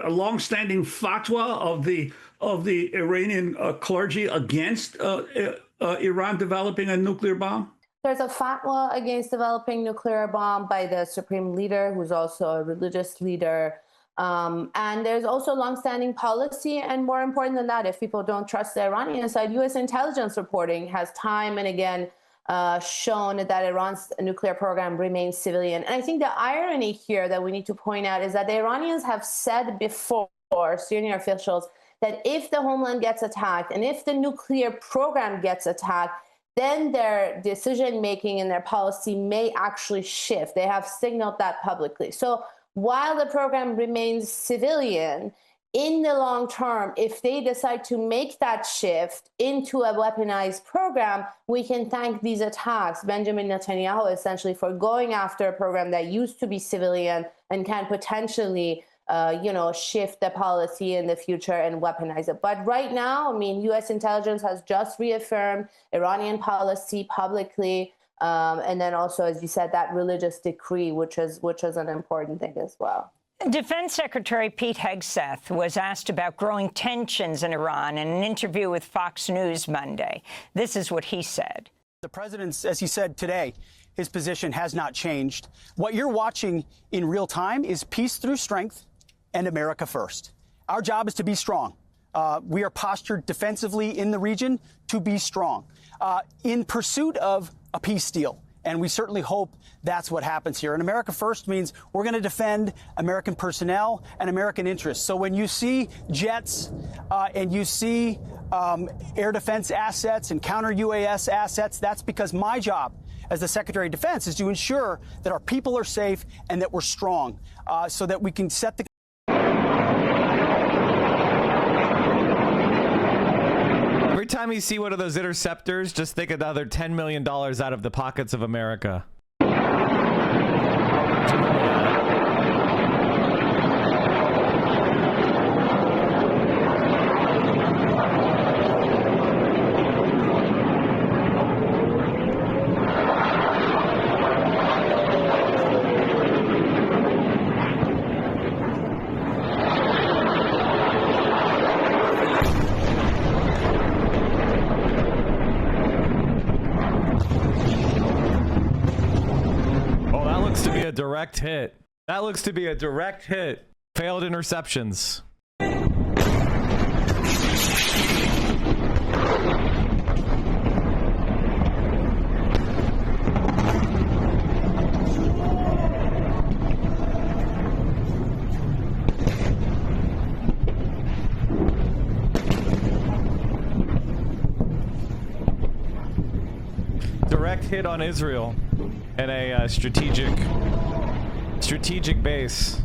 longstanding fatwa of the Iranian clergy against Iran developing a nuclear bomb? There's a fatwa against developing nuclear bomb by the supreme leader, who's also a religious leader. And there's also longstanding policy, and more important than that, if people don't trust the Iranian side, U.S. intelligence reporting has time and again shown that Iran's nuclear program remains civilian. And I think the irony here that we need to point out is that the Iranians have said before, senior officials, that if the homeland gets attacked and if the nuclear program gets attacked, then their decision-making and their policy may actually shift. They have signaled that publicly. So while the program remains civilian, in the long term, if they decide to make that shift into a weaponized program, we can thank these attacks, Benjamin Netanyahu, essentially, for going after a program that used to be civilian and can potentially, shift the policy in the future and weaponize it. But right now, U.S. intelligence has just reaffirmed Iranian policy publicly. And then also, as you said, that religious decree, which is an important thing as well. Defense Secretary Pete Hegseth was asked about growing tensions in Iran in an interview with Fox News Monday. This is what he said. The president's, as he said today, his position has not changed. What you're watching in real time is peace through strength and America first. Our job is to be strong. We are postured defensively in the region to be strong in pursuit of a peace deal. And we certainly hope that's what happens here. And America first means we're going to defend American personnel and American interests. So when you see jets and you see air defense assets and counter UAS assets, that's because my job as the Secretary of Defense is to ensure that our people are safe and that we're strong so that we can set the Every time you see one of those interceptors, just think another $10 million out of the pockets of America. Direct hit. That looks to be a direct hit. Failed interceptions. direct hit on Israel and a strategic base.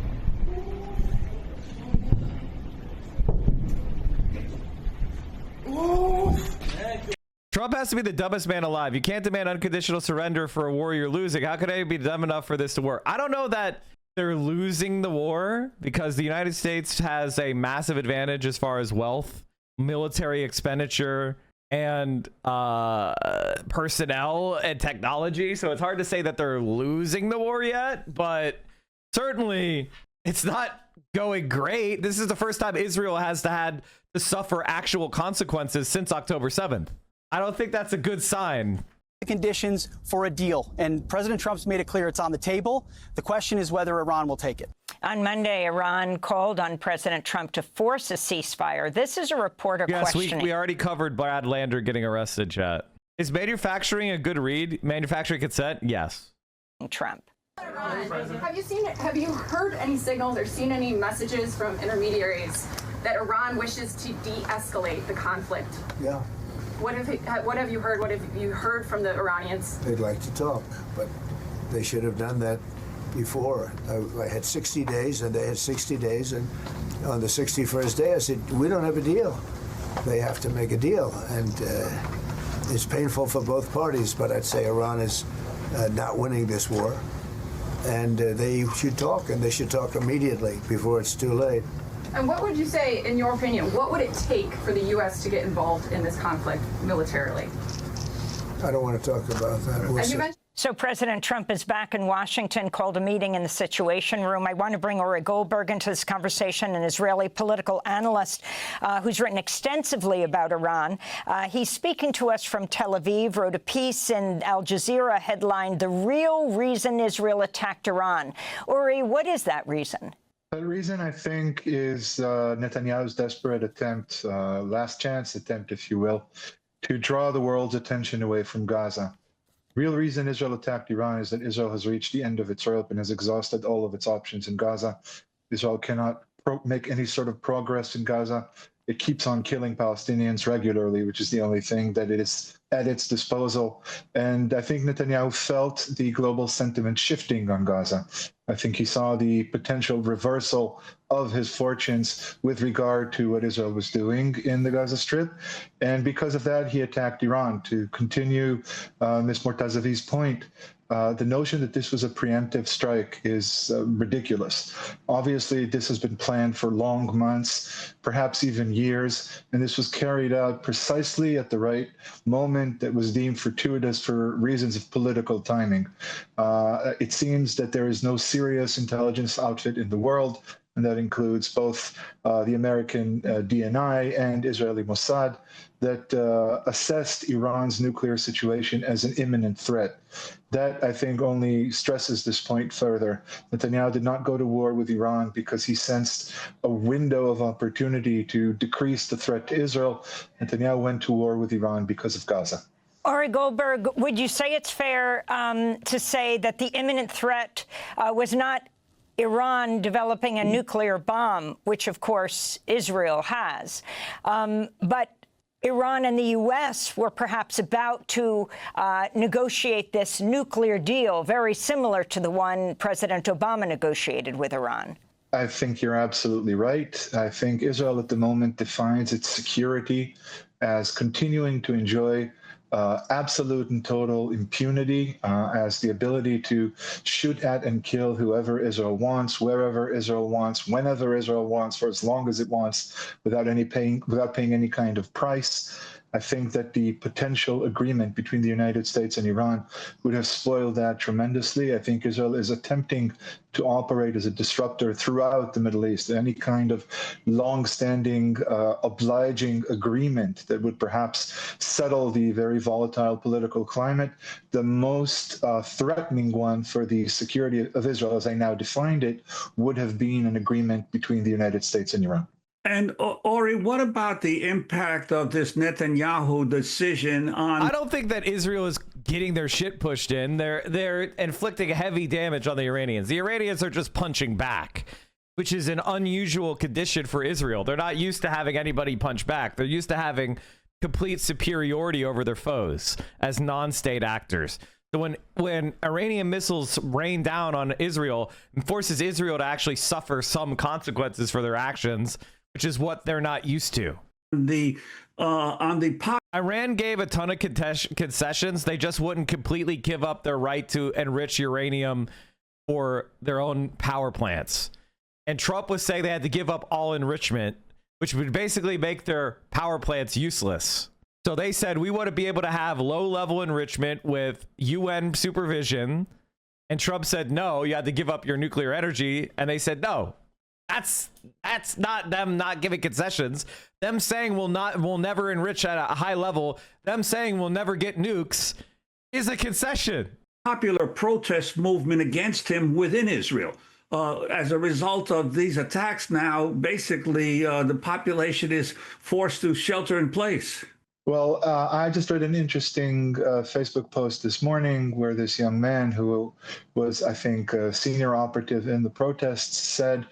Trump has to be the dumbest man alive. You can't demand unconditional surrender for a war you're losing. How could anybody be dumb enough for this to work? I don't know that they're losing the war, because the United States has a massive advantage as far as wealth, military expenditure, and personnel and technology. So it's hard to say that they're losing the war yet, but certainly it's not going great. This is the first time Israel has had to suffer actual consequences since October 7th. I don't think that's a good sign. The conditions for a deal, and President Trump's made it clear it's on the table. The question is whether Iran will take it. On Monday, Iran called on President Trump to force a ceasefire. This is a reporter questioning. Yes, we already covered Brad Lander getting arrested, chat. Is manufacturing a good read? Manufacturing consent? Yes. Trump. Have you heard any signals or seen any messages from intermediaries that Iran wishes to de-escalate the conflict? Yeah. What have you heard? What have you heard from the Iranians? They'd like to talk, but they should have done that before. I had 60 days, and they had 60 days, and on the 61st day, I said, we don't have a deal. They have to make a deal, and it's painful for both parties, but I'd say Iran is not winning this war, and they should talk, and they should talk immediately before it's too late. And what would you say, in your opinion, what would it take for the U.S. to get involved in this conflict militarily? I don't want to talk about that. So President Trump is back in Washington, called a meeting in the Situation Room. I want to bring Ori Goldberg into this conversation, an Israeli political analyst who's written extensively about Iran. He's speaking to us from Tel Aviv, wrote a piece in Al Jazeera headlined, "The Real Reason Israel Attacked Iran." Ori, what is that reason? The reason, I think, is Netanyahu's desperate attempt, last chance attempt, if you will, to draw the world's attention away from Gaza. Real reason Israel attacked Iran is that Israel has reached the end of its rope and has exhausted all of its options in Gaza. Israel cannot make any sort of progress in Gaza. It keeps on killing Palestinians regularly, which is the only thing that it is at its disposal. And I think Netanyahu felt the global sentiment shifting on Gaza. I think he saw the potential reversal of his fortunes with regard to what Israel was doing in the Gaza Strip. And because of that, he attacked Iran. To continue Ms. Mortazavi's point, the notion that this was a preemptive strike is ridiculous. Obviously, this has been planned for long months, perhaps even years, and this was carried out precisely at the right moment that was deemed fortuitous for reasons of political timing. It seems that there is no serious intelligence outfit in the world, and that includes both the American DNI and Israeli Mossad, that assessed Iran's nuclear situation as an imminent threat. That, I think, only stresses this point further. Netanyahu did not go to war with Iran because he sensed a window of opportunity to decrease the threat to Israel. Netanyahu went to war with Iran because of Gaza. Ori Goldberg, would you say it's fair to say that the imminent threat was not Iran developing a nuclear bomb, which, of course, Israel has, but Iran and the U.S. were perhaps about to negotiate this nuclear deal, very similar to the one President Obama negotiated with Iran? I think you're absolutely right. I think Israel at the moment defines its security as continuing to enjoy absolute and total impunity, as the ability to shoot at and kill whoever Israel wants, wherever Israel wants, whenever Israel wants, for as long as it wants, without paying any kind of price. I think that the potential agreement between the United States and Iran would have spoiled that tremendously. I think Israel is attempting to operate as a disruptor throughout the Middle East. Any kind of long-standing, obliging agreement that would perhaps settle the very volatile political climate, the most threatening one for the security of Israel, as I now defined it, would have been an agreement between the United States and Iran. And, Ori, what about the impact of this Netanyahu decision on... I don't think that Israel is getting their shit pushed in. They're inflicting heavy damage on the Iranians. The Iranians are just punching back, which is an unusual condition for Israel. They're not used to having anybody punch back. They're used to having complete superiority over their foes as non-state actors. So when Iranian missiles rain down on Israel and forces Israel to actually suffer some consequences for their actions, which is what they're not used to. Iran gave a ton of concessions. They just wouldn't completely give up their right to enrich uranium for their own power plants. And Trump was saying they had to give up all enrichment, which would basically make their power plants useless. So they said, we want to be able to have low-level enrichment with UN supervision. And Trump said, no, you had to give up your nuclear energy. And they said, no, that's not them not giving concessions. Them saying we'll never enrich at a high level, them saying we'll never get nukes is a concession. Popular protest movement against him within Israel. As a result of these attacks now, basically the population is forced to shelter in place. Well, I just read an interesting Facebook post this morning where this young man who was, I think, a senior operative in the protests said,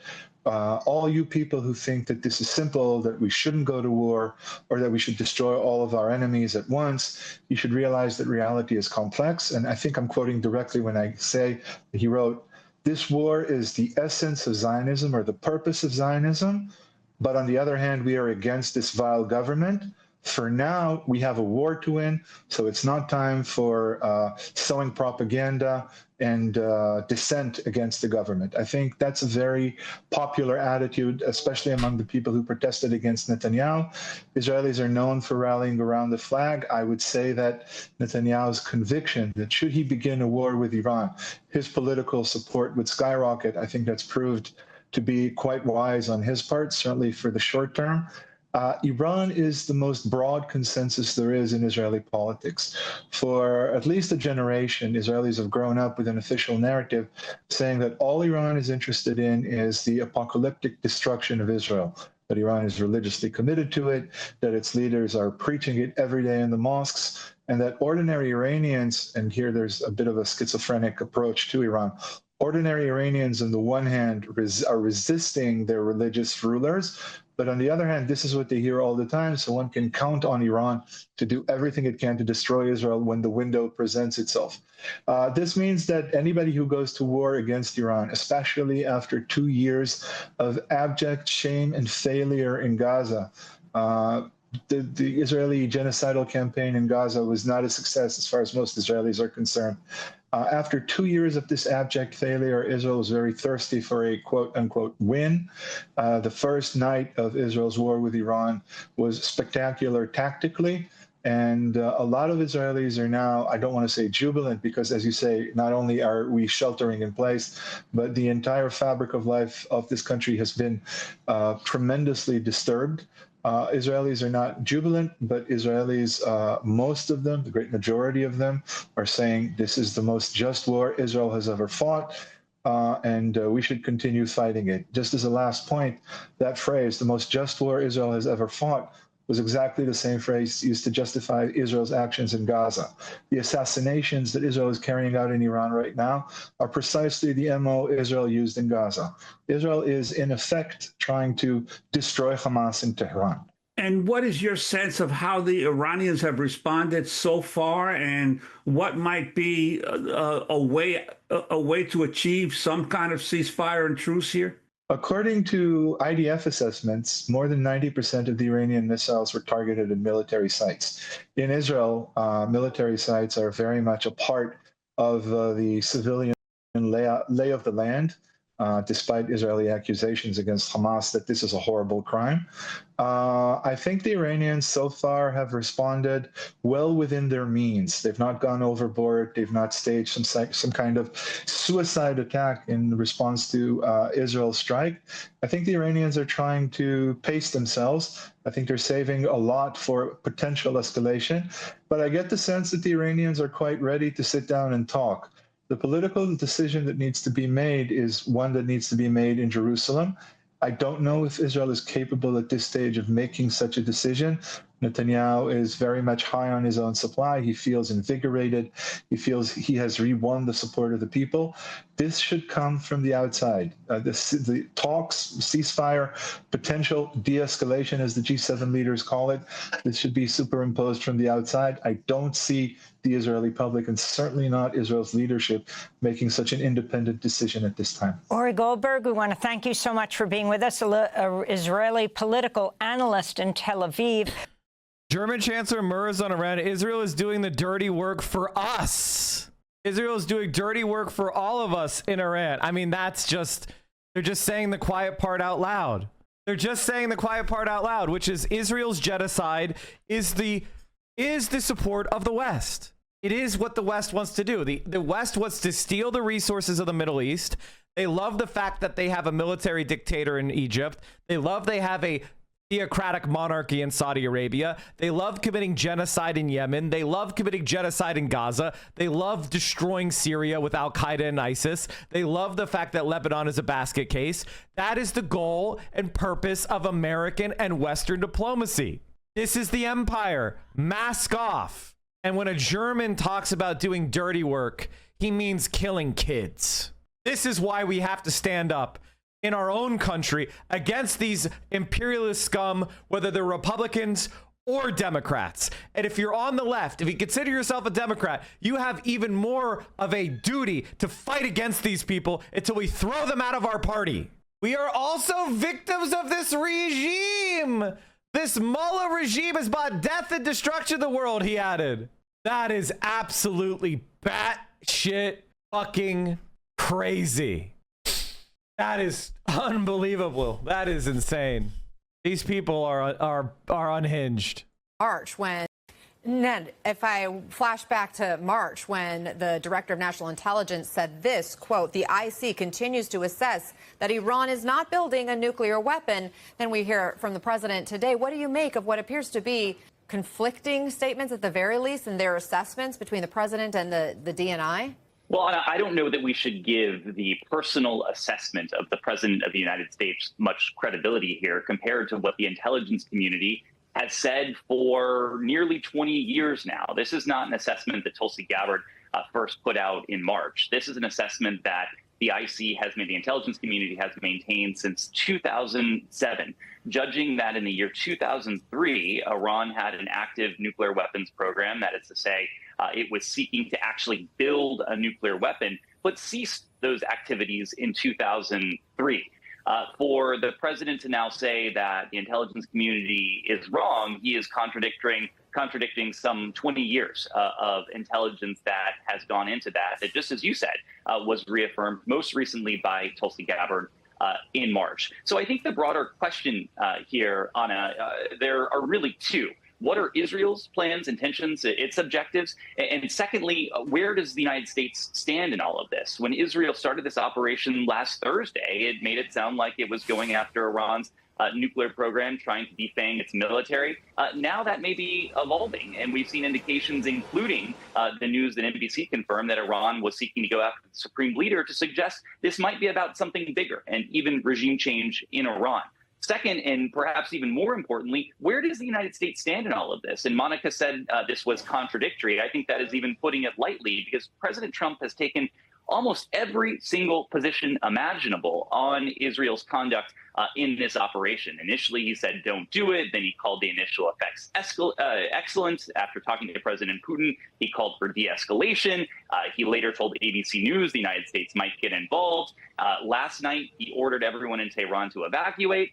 all you people who think that this is simple, that we shouldn't go to war, or that we should destroy all of our enemies at once, you should realize that reality is complex. And I think I'm quoting directly when I say, he wrote, this war is the essence of Zionism or the purpose of Zionism. But on the other hand, we are against this vile government. For now, we have a war to win, so it's not time for sowing propaganda and dissent against the government. I think that's a very popular attitude, especially among the people who protested against Netanyahu. Israelis are known for rallying around the flag. I would say that Netanyahu's conviction that should he begin a war with Iran, his political support would skyrocket. I think that's proved to be quite wise on his part, certainly for the short term. Iran is the most broad consensus there is in Israeli politics. For at least a generation, Israelis have grown up with an official narrative saying that all Iran is interested in is the apocalyptic destruction of Israel, that Iran is religiously committed to it, that its leaders are preaching it every day in the mosques, and that ordinary Iranians, and here there's a bit of a schizophrenic approach to Iran, ordinary Iranians on the one hand are resisting their religious rulers, but on the other hand, this is what they hear all the time, so one can count on Iran to do everything it can to destroy Israel when the window presents itself. This means that anybody who goes to war against Iran, especially after 2 years of abject shame and failure in Gaza, the Israeli genocidal campaign in Gaza was not a success as far as most Israelis are concerned. After 2 years of this abject failure, Israel was very thirsty for a quote-unquote win. The first night of Israel's war with Iran was spectacular tactically, and a lot of Israelis are now, I don't want to say jubilant, because as you say, not only are we sheltering in place, but the entire fabric of life of this country has been tremendously disturbed. Israelis are not jubilant, but Israelis, most of them, the great majority of them, are saying this is the most just war Israel has ever fought, and we should continue fighting it. Just as a last point, that phrase, the most just war Israel has ever fought, was exactly the same phrase used to justify Israel's actions in Gaza. The assassinations that Israel is carrying out in Iran right now are precisely the MO Israel used in Gaza. Israel is, in effect, trying to destroy Hamas in Tehran. And what is your sense of how the Iranians have responded so far, and what might be a way to achieve some kind of ceasefire and truce here? According to IDF assessments, more than 90% of the Iranian missiles were targeted at military sites. In Israel, military sites are very much a part of the civilian lay of the land, despite Israeli accusations against Hamas that this is a horrible crime. I think the Iranians so far have responded well within their means. They've not gone overboard. They've not staged some kind of suicide attack in response to Israel's strike. I think the Iranians are trying to pace themselves. I think they're saving a lot for potential escalation. But I get the sense that the Iranians are quite ready to sit down and talk. The political decision that needs to be made is one that needs to be made in Jerusalem. I don't know if Israel is capable at this stage of making such a decision, Netanyahu is very much high on his own supply. He feels invigorated. He feels he has re-won the support of the people. This should come from the outside. The talks, ceasefire, potential de-escalation, as the G7 leaders call it, this should be superimposed from the outside. I don't see the Israeli public, and certainly not Israel's leadership, making such an independent decision at this time. Ori Goldberg, we want to thank you so much for being with us, an Israeli political analyst in Tel Aviv. German Chancellor Merz on Iran. Israel is doing the dirty work for us. Israel is doing dirty work for all of us in Iran. I mean, that's just, they're just saying the quiet part out loud. They're just saying the quiet part out loud, which is Israel's genocide is the support of the West. It is what the West wants to do. The West wants to steal the resources of the Middle East. They love the fact that they have a military dictator in Egypt. They love they have a theocratic monarchy in Saudi Arabia. They love committing genocide in Yemen. They love committing genocide in Gaza. They love destroying Syria with Al-Qaeda and ISIS. They love the fact that Lebanon is a basket case. That is the goal and purpose of American and Western diplomacy. This is the empire. Mask off. And when a German talks about doing dirty work, he means killing kids. This is why we have to stand up in our own country against these imperialist scum, whether they're Republicans or Democrats. And if you're on the left, if you consider yourself a Democrat, you have even more of a duty to fight against these people until we throw them out of our party. We are also victims of this regime. This Mullah regime has brought death and destruction to the world, he added. That is absolutely batshit fucking crazy. That is unbelievable. That is insane. These people are unhinged. March, when Ned, if I flash back to March, when the director of national intelligence said this, quote, the IC continues to assess that Iran is not building a nuclear weapon, then we hear from the president today. What do you make of what appears to be conflicting statements at the very least in their assessments between the president and the DNI? Well, I don't know that we should give the personal assessment of the president of the United States much credibility here compared to what the intelligence community has said for nearly 20 years now. This is not an assessment that Tulsi Gabbard first put out in March. This is an assessment that the IC has made, the intelligence community has maintained since 2007, judging that in the year 2003, Iran had an active nuclear weapons program. That is to say, it was seeking to actually build a nuclear weapon, but ceased those activities in 2003. For the president to now say that the intelligence community is wrong, he is contradicting some 20 years of intelligence that has gone into that just as you said, was reaffirmed most recently by Tulsi Gabbard in March. So I think the broader question here, Anna, there are really two. What are Israel's plans, intentions, its objectives? And secondly, where does the United States stand in all of this? When Israel started this operation last Thursday, it made it sound like it was going after Iran's nuclear program, trying to defang its military. Now that may be evolving, and we've seen indications, including the news that NBC confirmed that Iran was seeking to go after the supreme leader to suggest this might be about something bigger and even regime change in Iran. Second, and perhaps even more importantly, where does the United States stand in all of this? And Monica said this was contradictory. I think that is even putting it lightly, because President Trump has taken almost every single position imaginable on Israel's conduct in this operation. Initially, he said, don't do it. Then he called the initial effects excellent. After talking to President Putin, he called for de-escalation. He later told ABC News the United States might get involved. Last night, he ordered everyone in Tehran to evacuate.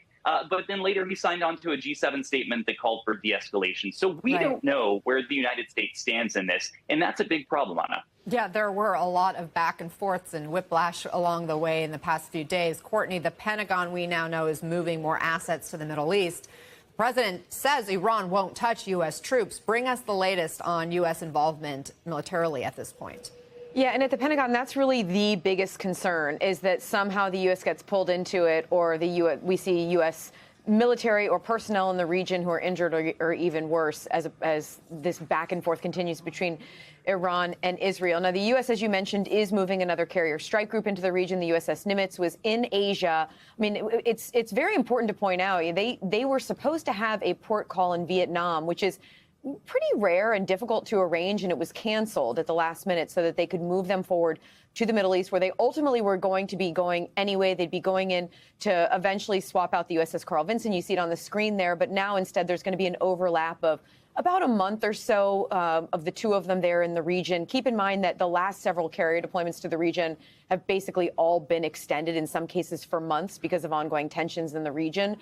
But then later he signed on to a G7 statement that called for de-escalation. So we don't know where the United States stands in this, and that's a big problem, Anna. Yeah, there were a lot of back and forths and whiplash along the way in the past few days. Courtney, the Pentagon, we now know, is moving more assets to the Middle East. The president says Iran won't touch U.S. troops. Bring us the latest on U.S. involvement militarily at this point. Yeah, and at the Pentagon, that's really the biggest concern, is that somehow the U.S. gets pulled into it, or we see U.S. military or personnel in the region who are injured or even worse as this back and forth continues between Iran and Israel. Now, the U.S., as you mentioned, is moving another carrier strike group into the region. The USS Nimitz was in Asia. I mean, it's very important to point out they were supposed to have a port call in Vietnam, which is pretty rare and difficult to arrange, and it was canceled at the last minute so that they could move them forward to the Middle East, where they ultimately were going to be going anyway. They'd be going in to eventually swap out the USS Carl Vinson. You see it on the screen there, but now instead there's going to be an overlap of about a month or so of the two of them there in the region. Keep in mind that the last several carrier deployments to the region have basically all been extended, in some cases for months, because of ongoing tensions in the region.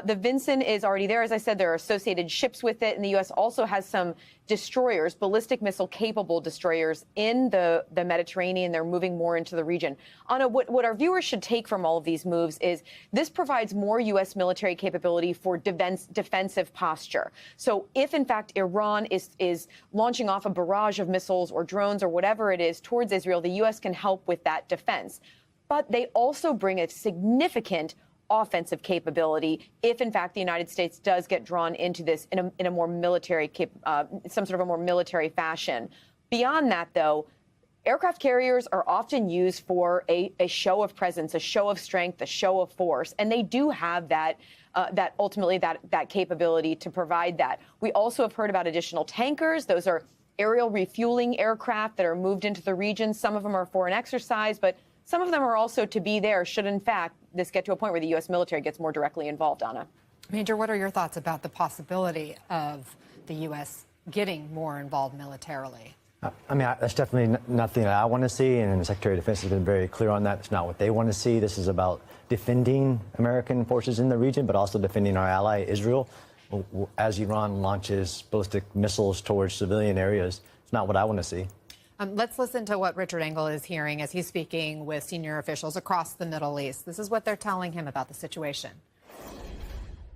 The Vinson is already there. As I said, there are associated ships with it, and the U.S. also has some destroyers, ballistic missile-capable destroyers in the Mediterranean. They're moving more into the region. Anna, what our viewers should take from all of these moves is this provides more U.S. military capability for defensive posture. So if, in fact, Iran is launching off a barrage of missiles or drones or whatever it is towards Israel, the U.S. can help with that defense. But they also bring a significant offensive capability if, in fact, the United States does get drawn into this in a more military, some sort of a more military fashion. Beyond that, though, aircraft carriers are often used for a show of presence, a show of strength, a show of force, and they do have that ultimately that capability to provide that. We also have heard about additional tankers. Those are aerial refueling aircraft that are moved into the region. Some of them are for an exercise, but some of them are also to be there should, in fact, this get to a point where the U.S. military gets more directly involved, Anna. Major, what are your thoughts about the possibility of the U.S. getting more involved militarily? I mean, that's definitely nothing that I want to see, and the Secretary of Defense has been very clear on that. It's not what they want to see. This is about defending American forces in the region, but also defending our ally, Israel, as Iran launches ballistic missiles towards civilian areas. It's not what I want to see. Let's listen to what Richard Engel is hearing as he's speaking with senior officials across the Middle East. This is what they're telling him about the situation.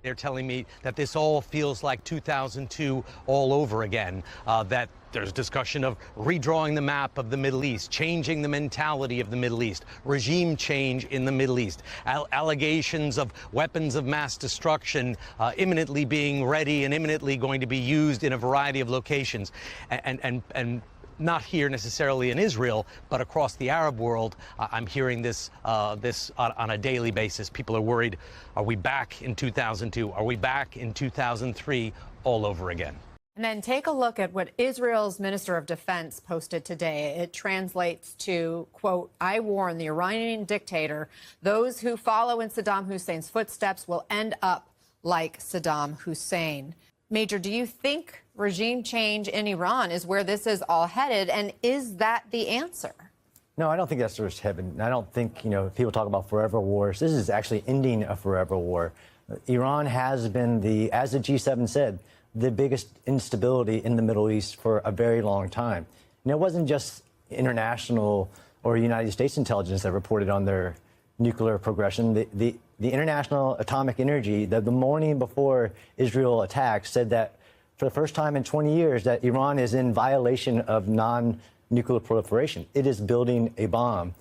They're telling me that this all feels like 2002 all over again, that there's discussion of redrawing the map of the Middle East, changing the mentality of the Middle East, regime change in the Middle East, allegations of weapons of mass destruction imminently being ready and imminently going to be used in a variety of locations. And not here necessarily in Israel, but across the Arab world, I'm hearing this on a daily basis. People are worried, are we back in 2002? Are we back in 2003 all over again? And then take a look at what Israel's Minister of Defense posted today. It translates to, quote, I warn the Iranian dictator, those who follow in Saddam Hussein's footsteps will end up like Saddam Hussein. Major, do you think regime change in Iran is where this is all headed, and is that the answer? No, I don't think that's what's headed. I don't think, people talk about forever wars. This is actually ending a forever war. Iran has been as the G7 said, the biggest instability in the Middle East for a very long time. And it wasn't just international or United States intelligence that reported on their nuclear progression. The International Atomic Energy, the morning before Israel attacked, said that for the first time in 20 years that Iran is in violation of non-nuclear proliferation. It is building a bomb.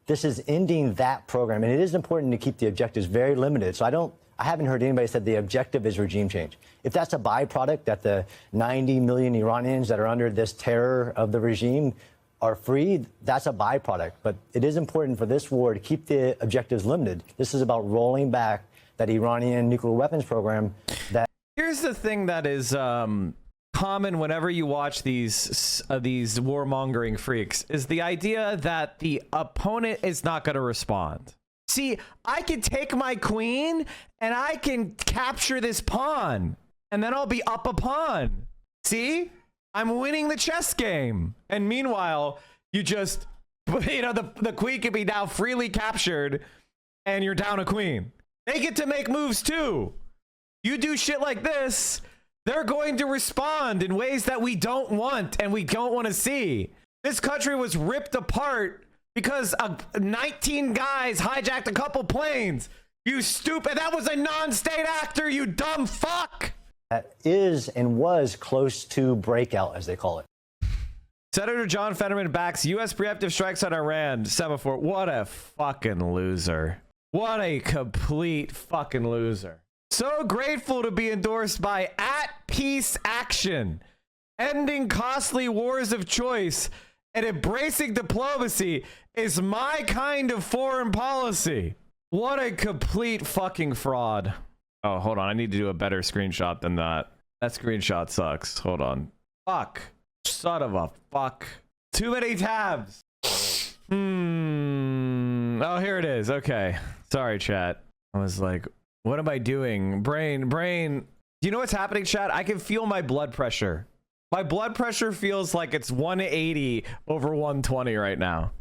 This is ending that program, and it is important to keep the objectives very limited. So I haven't heard anybody say the objective is regime change. If that's a byproduct that the 90 million Iranians that are under this terror of the regime are free, that's a byproduct. But it is important for this war to keep the objectives limited. This is about rolling back that Iranian nuclear weapons program. Here's the thing that is common whenever you watch these warmongering freaks is the idea that the opponent is not going to respond. See, I can take my queen and I can capture this pawn and then I'll be up a pawn. See? I'm winning the chess game. And meanwhile, you just, the queen can be now freely captured and you're down a queen. They get to make moves too. You do shit like this, they're going to respond in ways that we don't want and we don't want to see. This country was ripped apart because 19 guys hijacked a couple planes. You stupid. That was a non-state actor, you dumb fuck. That is and was close to breakout, as they call it. Senator John Fetterman backs U.S. preemptive strikes on Iran. Semaphore. What a fucking loser. What a complete fucking loser. So grateful to be endorsed by @Peace Action, ending costly wars of choice and embracing diplomacy is my kind of foreign policy. What a complete fucking fraud. Oh, hold on. I need to do a better screenshot than that. That screenshot sucks. Hold on. Fuck. Son of a fuck. Too many tabs. Oh, here it is. Okay. Sorry, chat. I was like, what am I doing? Brain. Do you know what's happening, chat? I can feel my blood pressure. My blood pressure feels like it's 180 over 120 right now.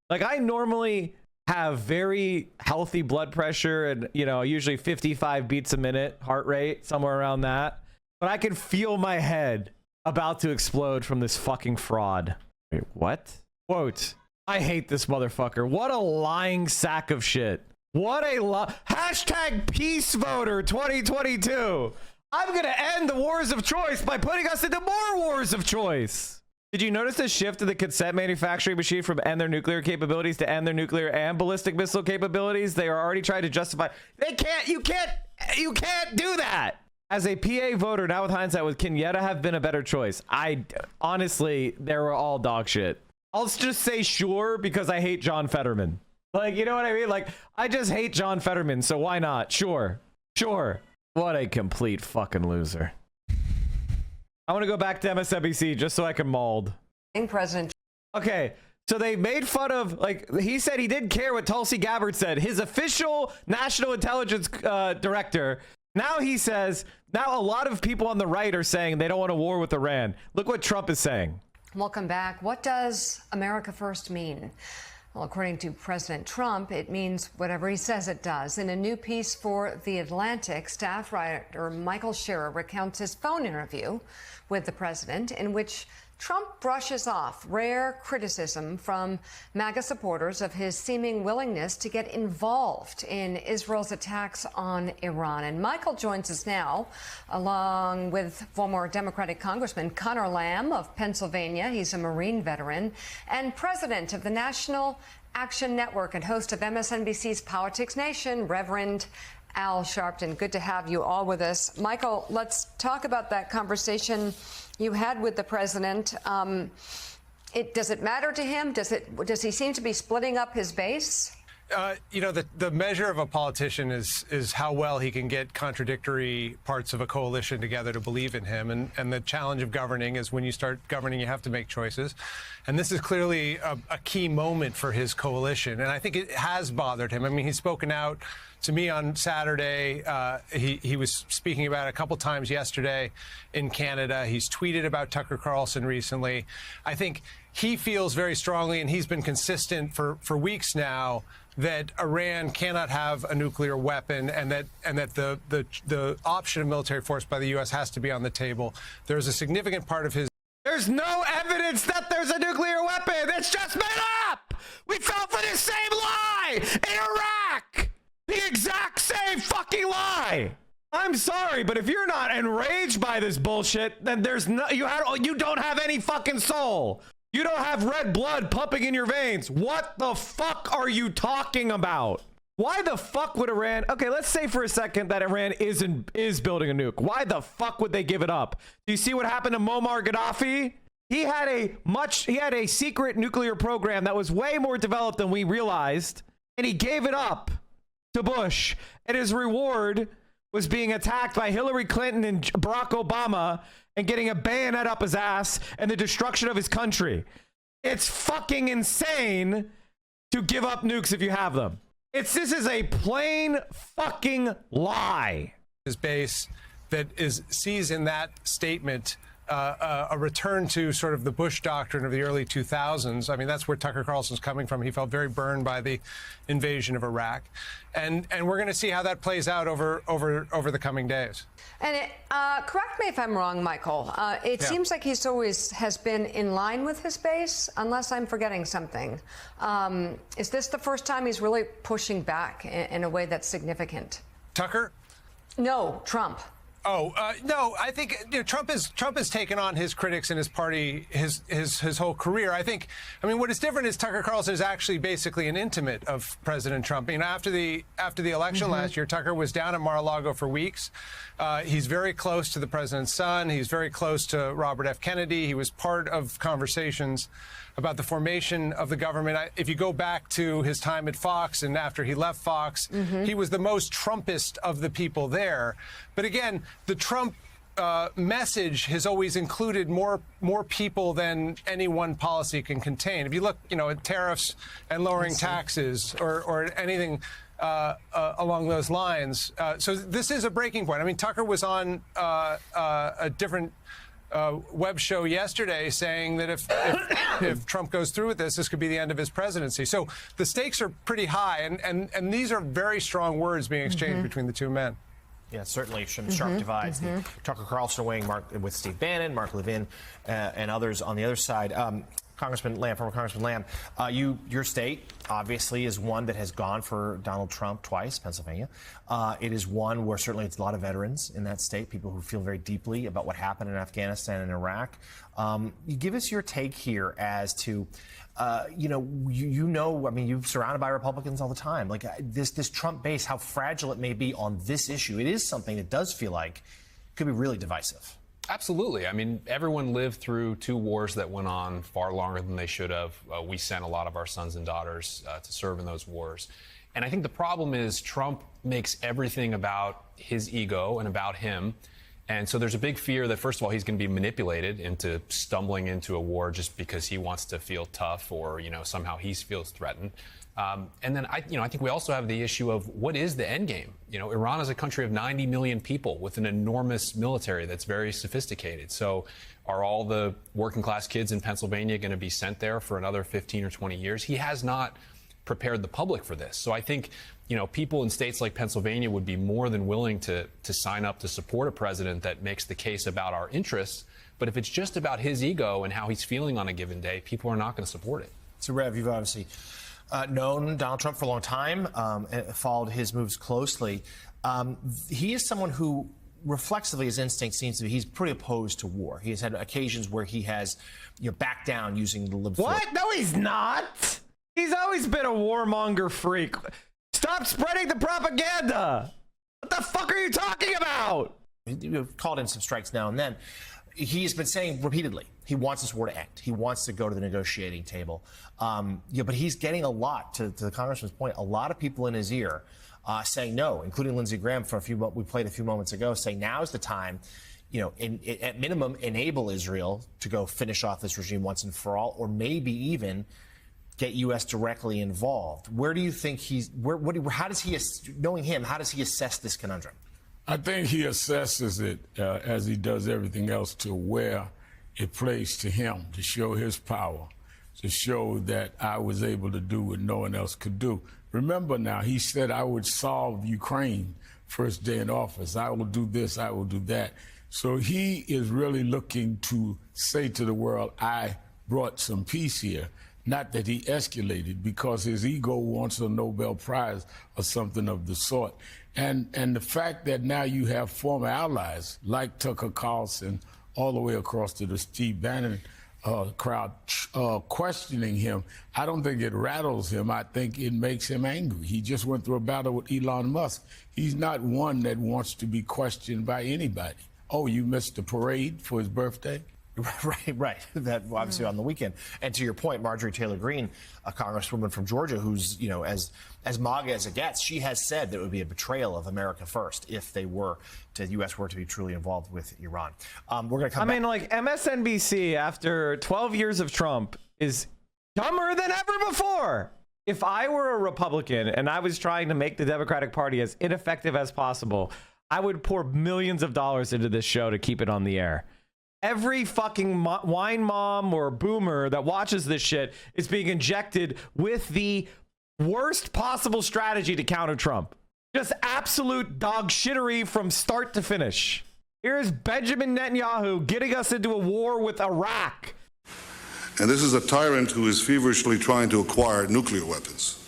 Like, I normally have very healthy blood pressure and, you know, usually 55 beats a minute heart rate, somewhere around that. But I can feel my head about to explode from this fucking fraud. Wait, what? Quote, I hate this motherfucker. What a lying sack of shit. What a hashtag peace voter 2022. I'm gonna end the wars of choice by putting us into more wars of choice. Did you notice the shift in the consent manufacturing machine from end their nuclear capabilities to end their nuclear and ballistic missile capabilities? They are already trying to justify. They can't. You can't do that. As a PA voter, now with hindsight, would Kenyatta have been a better choice? Honestly, they were all dog shit. I'll just say sure because I hate John Fetterman. Like, you know what I mean? Like, I just hate John Fetterman, so why not? Sure. What a complete fucking loser. I want to go back to MSNBC just so I can mold. President. Okay, so they made fun of, like, he said he didn't care what Tulsi Gabbard said. His official national intelligence director. Now he says, now a lot of people on the right are saying they don't want a war with Iran. Look what Trump is saying. Welcome back. What does America First mean? Well, according to President Trump, it means whatever he says it does. In a new piece for The Atlantic, staff writer Michael Scherer recounts his phone interview with the president in which Trump brushes off rare criticism from MAGA supporters of his seeming willingness to get involved in Israel's attacks on Iran. And Michael joins us now, along with former Democratic Congressman Conor Lamb of Pennsylvania. He's a Marine veteran and president of the National Action Network and host of MSNBC's Politics Nation, Reverend Al Sharpton. Good to have you all with us. Michael, let's talk about that conversation you had with the president. Does it matter to him? Does he seem to be splitting up his base? You know, the measure of a politician is how well he can get contradictory parts of a coalition together to believe in him. And the challenge of governing is when you start governing, you have to make choices. And this is clearly a key moment for his coalition. And I think it has bothered him. I mean, he's spoken out to me on Saturday. He was speaking about it a couple times yesterday in Canada. He's tweeted about Tucker Carlson recently. I think he feels very strongly, and he's been consistent for weeks now, that Iran cannot have a nuclear weapon, and that the option of military force by the U.S. has to be on the table. There's a significant part of his. There's no evidence that there's a nuclear weapon. It's just made up. We fell for this same lie in Iraq. The exact same fucking lie. I'm sorry, but if you're not enraged by this bullshit, then there's no, you don't have any fucking soul. You don't have red blood pumping in your veins. What the fuck are you talking about? Why the fuck would Iran? Okay, let's say for a second that Iran is building a nuke. Why the fuck would they give it up? Do you see what happened to Muammar Gaddafi? He had a secret nuclear program that was way more developed than we realized, and he gave it up to Bush, and his reward was being attacked by Hillary Clinton and Barack Obama and getting a bayonet up his ass and the destruction of his country. It's fucking insane to give up nukes if you have them. This is a plain fucking lie. His base that sees in that statement a return to sort of the Bush doctrine of the early 2000s. I mean, that's where Tucker Carlson's coming from. He felt very burned by the invasion of Iraq. And we're going to see how that plays out over the coming days. And correct me if I'm wrong, Michael. It seems like he's always has been in line with his base, unless I'm forgetting something. Is this the first time he's really pushing back in a way that's significant? Tucker? No, Trump. No, I think Trump has taken on his critics and his party his whole career. I mean, what is different is Tucker Carlson is actually basically an intimate of President Trump. After the election last year, Tucker was down at Mar-a-Lago for weeks. He's very close to the president's son. He's very close to Robert F. Kennedy. He was part of conversations about the formation of the government. If you go back to his time at Fox and after he left Fox, he was the most Trumpist of the people there. But again, the Trump message has always included more people than any one policy can contain. If you look, at tariffs and lowering taxes or anything along those lines. So this is a breaking point. I mean, Tucker was on a different web show yesterday saying that if Trump goes through with this could be the end of his presidency. So the stakes are pretty high, and these are very strong words being exchanged between the two men. Yeah, certainly some sharp divides. The Tucker Carlson weighing with Steve Bannon, Mark Levin, and others on the other side. Congressman Lamb, former Congressman Lamb, your state obviously is one that has gone for Donald Trump twice, Pennsylvania. It is one where certainly it's a lot of veterans in that state, people who feel very deeply about what happened in Afghanistan and Iraq. You give us your take here as to, I mean, you're surrounded by Republicans all the time. Like this Trump base, how fragile it may be on this issue. It is something that does feel like could be really divisive. Absolutely. I mean, everyone lived through two wars that went on far longer than they should have. We sent a lot of our sons and daughters to serve in those wars. And I think the problem is Trump makes everything about his ego and about him. And so there's a big fear that, first of all, he's going to be manipulated into stumbling into a war just because he wants to feel tough or, somehow he feels threatened. And then I think we also have the issue of what is the end game? Iran is a country of 90 million people with an enormous military that's very sophisticated. So are all the working class kids in Pennsylvania going to be sent there for another 15 or 20 years? He has not prepared the public for this. So I think, people in states like Pennsylvania would be more than willing to sign up to support a president that makes the case about our interests. But if it's just about his ego and how he's feeling on a given day, people are not going to support it. So, Rev, you've obviously known Donald Trump for a long time, and followed his moves closely. He is someone who, reflexively, his instinct seems to be he's pretty opposed to war. He has had occasions where he has, backed down using the lib. What? No, he's not. He's always been a warmonger freak. Stop spreading the propaganda. What the fuck are you talking about? You've called in some strikes now and then. He's been saying repeatedly he wants this war to end. He wants to go to the negotiating table. But he's getting a lot, to the congressman's point, a lot of people in his ear saying no, including Lindsey Graham we played a few moments ago, saying now's the time, at minimum, enable Israel to go finish off this regime once and for all, or maybe even get U.S. directly involved. Where do you think knowing him, how does he assess this conundrum? I think he assesses it as he does everything else to where it plays to him, to show his power, to show that I was able to do what no one else could do. Remember now, he said I would solve Ukraine first day in office. I will do this, I will do that. So he is really looking to say to the world, I brought some peace here. Not that he escalated, because his ego wants a Nobel Prize or something of the sort. And the fact that now you have former allies like Tucker Carlson all the way across to the Steve Bannon crowd questioning him, I don't think it rattles him. I think it makes him angry. He just went through a battle with Elon Musk. He's not one that wants to be questioned by anybody. Oh, you missed the parade for his birthday? Right. That obviously on the weekend. And to your point, Marjorie Taylor Greene, a congresswoman from Georgia, who's as MAGA as it gets, she has said that it would be a betrayal of America first if the U.S. were to be truly involved with Iran. We're going to come back. I mean, like MSNBC after 12 years of Trump is dumber than ever before. If I were a Republican and I was trying to make the Democratic Party as ineffective as possible, I would pour millions of dollars into this show to keep it on the air. Every fucking wine mom or boomer that watches this shit is being injected with the worst possible strategy to counter Trump. Just absolute dog shittery from start to finish. Here's Benjamin Netanyahu getting us into a war with Iraq. And this is a tyrant who is feverishly trying to acquire nuclear weapons.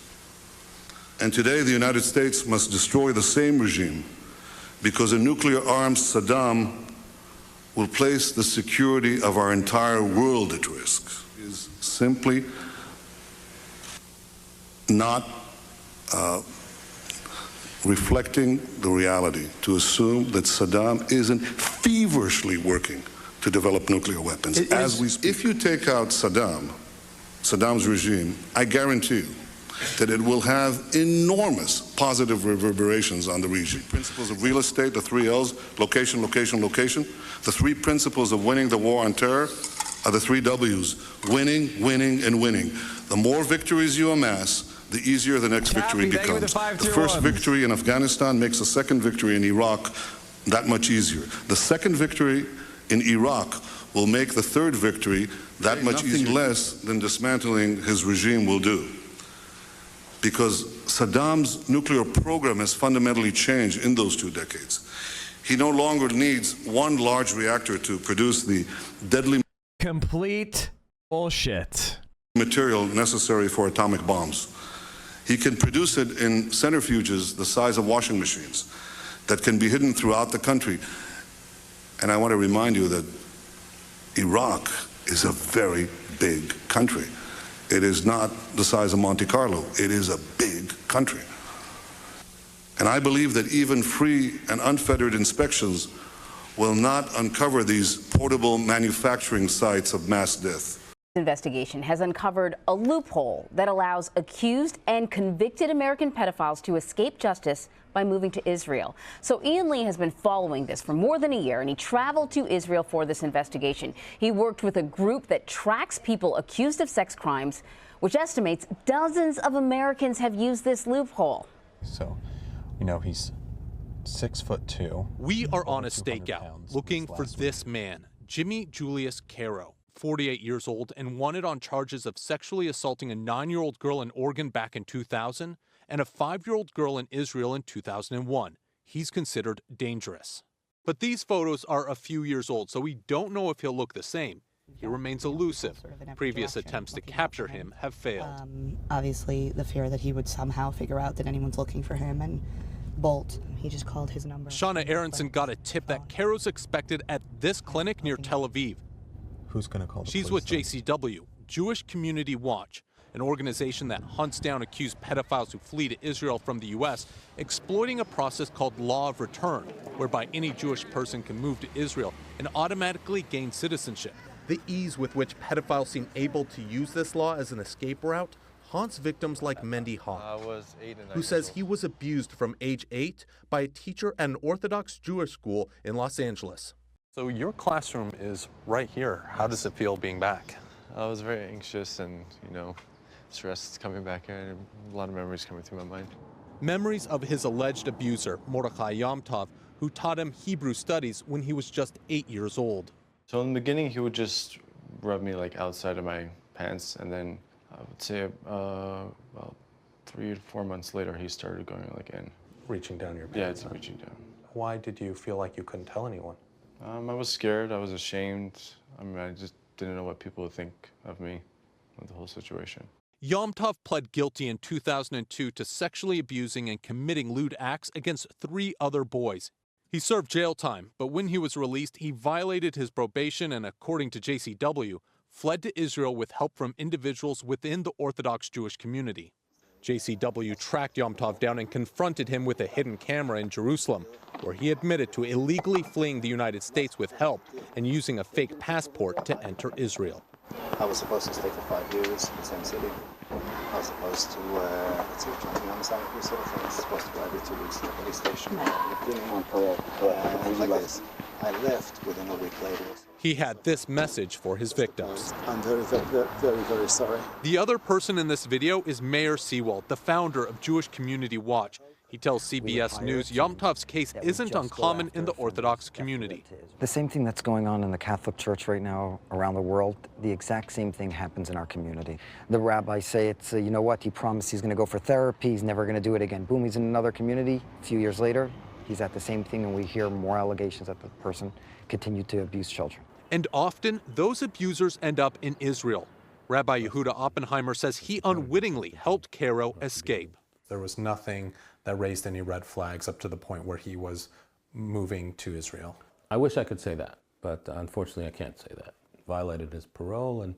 And today the United States must destroy the same regime because a nuclear-armed Saddam will place the security of our entire world at risk. It is simply not reflecting the reality to assume that Saddam isn't feverishly working to develop nuclear weapons as we speak. If you take out Saddam's regime, I guarantee you that it will have enormous positive reverberations on the region. Principles of real estate, the 3 L's, location, location, location. The 3 principles of winning the war on terror are the 3 W's, winning, winning, and winning. The more victories you amass, the easier the next victory becomes. The first victory in Afghanistan makes the second victory in Iraq that much easier. The second victory in Iraq will make the third victory that much easier. Nothing less than dismantling his regime will do. Because Saddam's nuclear program has fundamentally changed in those 2 decades. He no longer needs one large reactor to produce the deadly complete bullshit material necessary for atomic bombs. He can produce it in centrifuges the size of washing machines that can be hidden throughout the country. And I want to remind you that Iraq is a very big country. It is not the size of Monte Carlo. It is a big country. And I believe that even free and unfettered inspections will not uncover these portable manufacturing sites of mass death. Investigation has uncovered a loophole that allows accused and convicted American pedophiles to escape justice by moving to Israel. So Ian Lee has been following this for more than a year, and he traveled to Israel for this investigation. He worked with a group that tracks people accused of sex crimes, which estimates dozens of Americans have used this loophole. So, you know, he's 6'2". We are on a stakeout looking for this man, Jimmy Julius Caro, 48 years old and wanted on charges of sexually assaulting a 9-year-old girl in Oregon back in 2000 and a 5-year-old girl in Israel in 2001. He's considered dangerous. But these photos are a few years old, so we don't know if he'll look the same. He remains elusive. Previous attempts to capture him have failed. Obviously, the fear that he would somehow figure out that anyone's looking for him and bolt. He just called his number. Shauna Aronson got a tip that Caro's expected at this clinic near Tel Aviv. Who's going to call the She's police with JCW, Jewish Community Watch, an organization that hunts down accused pedophiles who flee to Israel from the U.S., exploiting a process called Law of Return, whereby any Jewish person can move to Israel and automatically gain citizenship. The ease with which pedophiles seem able to use this law as an escape route haunts victims like Mendy Hawk, who says he was abused from age 8 by a teacher at an Orthodox Jewish school in Los Angeles. So your classroom is right here. How does it feel being back? I was very anxious and, stressed coming back here, and a lot of memories coming through my mind. Memories of his alleged abuser, Mordechai Yom Tov, who taught him Hebrew studies when he was just 8 years old. So in the beginning, he would just rub me outside of my pants, and then I would say about 3 to 4 months later, he started going in. Reaching down your pants? Yeah, it's reaching down. Why did you feel like you couldn't tell anyone? I was scared, I was ashamed. I just didn't know what people would think of me, of the whole situation. Yom Tov pled guilty in 2002 to sexually abusing and committing lewd acts against 3 other boys. He served jail time, but when he was released, he violated his probation and, according to JCW, fled to Israel with help from individuals within the Orthodox Jewish community. JCW tracked Yom Tov down and confronted him with a hidden camera in Jerusalem, where he admitted to illegally fleeing the United States with help and using a fake passport to enter Israel. I was supposed to stay for 5 years in the same city. I was supposed to, join the army side of sort of thing. I was supposed to go every 2 weeks to the police station. I left within a week later. He had this message for his victims. I'm very, very, very, very sorry. The other person in this video is Meir Seawald, the founder of Jewish Community Watch. He tells CBS News Yom Tov's case isn't uncommon in the Orthodox community. The same thing that's going on in the Catholic Church right now around the world, the exact same thing happens in our community. The rabbis say it's, you know what, he promised he's going to go for therapy, he's never going to do it again. Boom, he's in another community. A few years later, he's at the same thing, and we hear more allegations that the person continued to abuse children. And often, those abusers end up in Israel. Rabbi Yehuda Oppenheimer says he unwittingly helped Caro escape. There was nothing that raised any red flags up to the point where he was moving to Israel. I wish I could say that, but unfortunately I can't say that. Violated his parole, and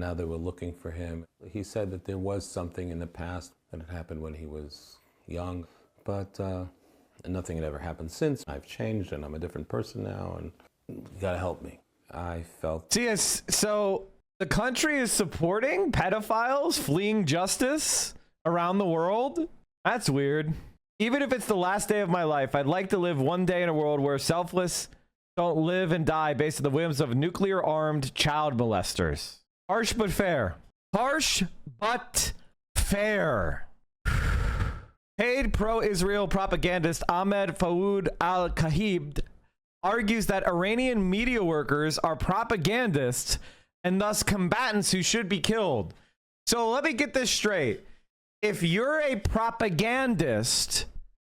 now they were looking for him. He said that there was something in the past that had happened when he was young, but nothing had ever happened since. I've changed and I'm a different person now, and you gotta help me. I felt... So the country is supporting pedophiles fleeing justice around the world? That's weird. Even if it's the last day of my life, I'd like to live one day in a world where selfless don't live and die based on the whims of nuclear-armed child molesters. Harsh but fair. Harsh but fair. Paid pro-Israel propagandist Ahmed Fawad al-Kahib argues that Iranian media workers are propagandists and thus combatants who should be killed. So let me get this straight. If you're a propagandist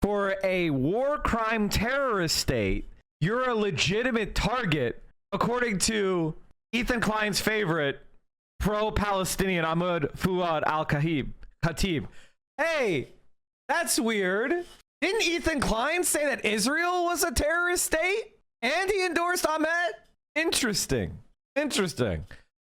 for a war crime terrorist state, you're a legitimate target, according to Ethan Klein's favorite, pro-Palestinian Ahmed Fawad al-Khatib. Hey, that's weird. Didn't Ethan Klein say that Israel was a terrorist state? And he endorsed Ahmed? Interesting. Interesting.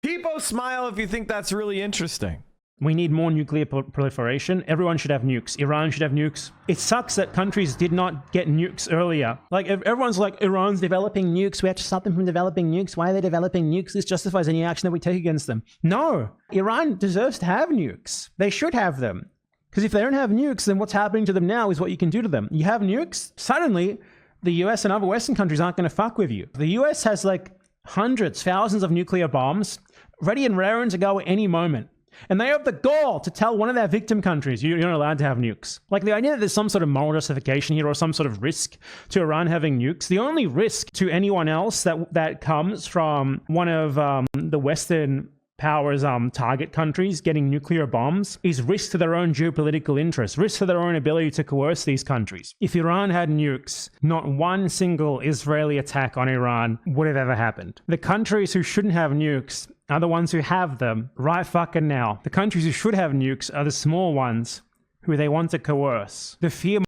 People smile if you think that's really interesting. We need more nuclear proliferation. Everyone should have nukes. Iran should have nukes. It sucks that countries did not get nukes earlier. Like, everyone's like, Iran's developing nukes. We have to stop them from developing nukes. Why are they developing nukes? This justifies any action that we take against them. No, Iran deserves to have nukes. They should have them. Because if they don't have nukes, then what's happening to them now is what you can do to them. You have nukes, suddenly the US and other Western countries aren't going to fuck with you. The US has like hundreds, thousands of nuclear bombs ready and raring to go at any moment. And they have the gall to tell one of their victim countries, you're not allowed to have nukes. Like, the idea that there's some sort of moral justification here or some sort of risk to Iran having nukes, the only risk to anyone else that comes from one of the Western powers' target countries getting nuclear bombs is risk to their own geopolitical interests, risk to their own ability to coerce these countries. If Iran had nukes, not one single Israeli attack on Iran would have ever happened. The countries who shouldn't have nukes are the ones who have them right fucking now. The countries who should have nukes are the small ones who they want to coerce. The fear...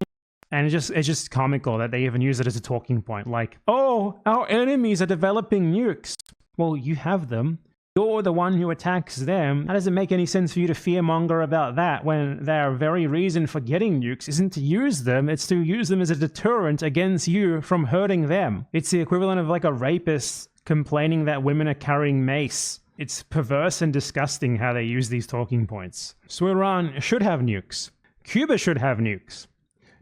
And it's just comical that they even use it as a talking point. Like, oh, our enemies are developing nukes. Well, you have them. You're the one who attacks them. How does it make any sense for you to fearmonger about that when their very reason for getting nukes isn't to use them, it's to use them as a deterrent against you from hurting them? It's the equivalent of like a rapist complaining that women are carrying mace. It's perverse and disgusting how they use these talking points. So Iran should have nukes. Cuba should have nukes.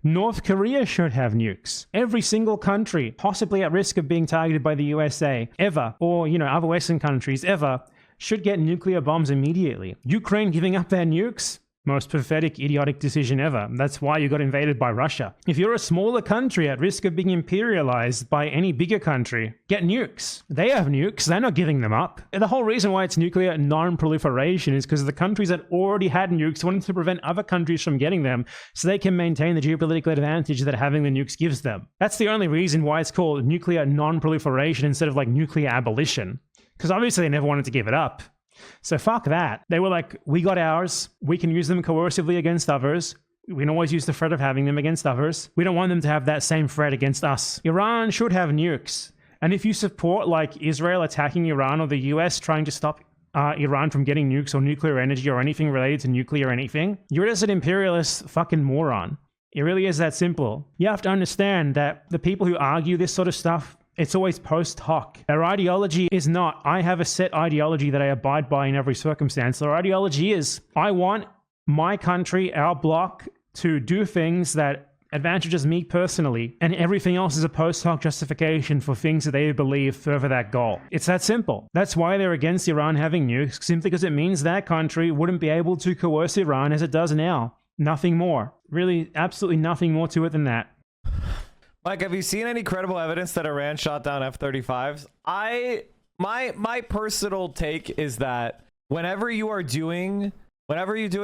North Korea should have nukes. Every single country possibly at risk of being targeted by the USA ever, or, other Western countries ever, should get nuclear bombs immediately. Ukraine giving up their nukes? Most pathetic, idiotic decision ever. That's why you got invaded by Russia. If you're a smaller country at risk of being imperialized by any bigger country, get nukes. They have nukes. They're not giving them up. And the whole reason why it's nuclear non-proliferation is because the countries that already had nukes wanted to prevent other countries from getting them so they can maintain the geopolitical advantage that having the nukes gives them. That's the only reason why it's called nuclear non-proliferation instead of like nuclear abolition. Because obviously they never wanted to give it up. So fuck that. They were like, we got ours. We can use them coercively against others. We can always use the threat of having them against others. We don't want them to have that same threat against us. Iran should have nukes. And if you support like Israel attacking Iran or the US trying to stop Iran from getting nukes or nuclear energy or anything related to nuclear anything, you're just an imperialist fucking moron. It really is that simple. You have to understand that the people who argue this sort of stuff, it's always post hoc. Their ideology is not, I have a set ideology that I abide by in every circumstance. Their ideology is, I want my country, our bloc, to do things that advantages me personally, and everything else is a post hoc justification for things that they believe further that goal. It's that simple. That's why they're against Iran having nukes, simply because it means that country wouldn't be able to coerce Iran as it does now. Nothing more. Really, absolutely nothing more to it than that. Mike, have you seen any credible evidence that Iran shot down F-35s? My personal take is that whenever you're doing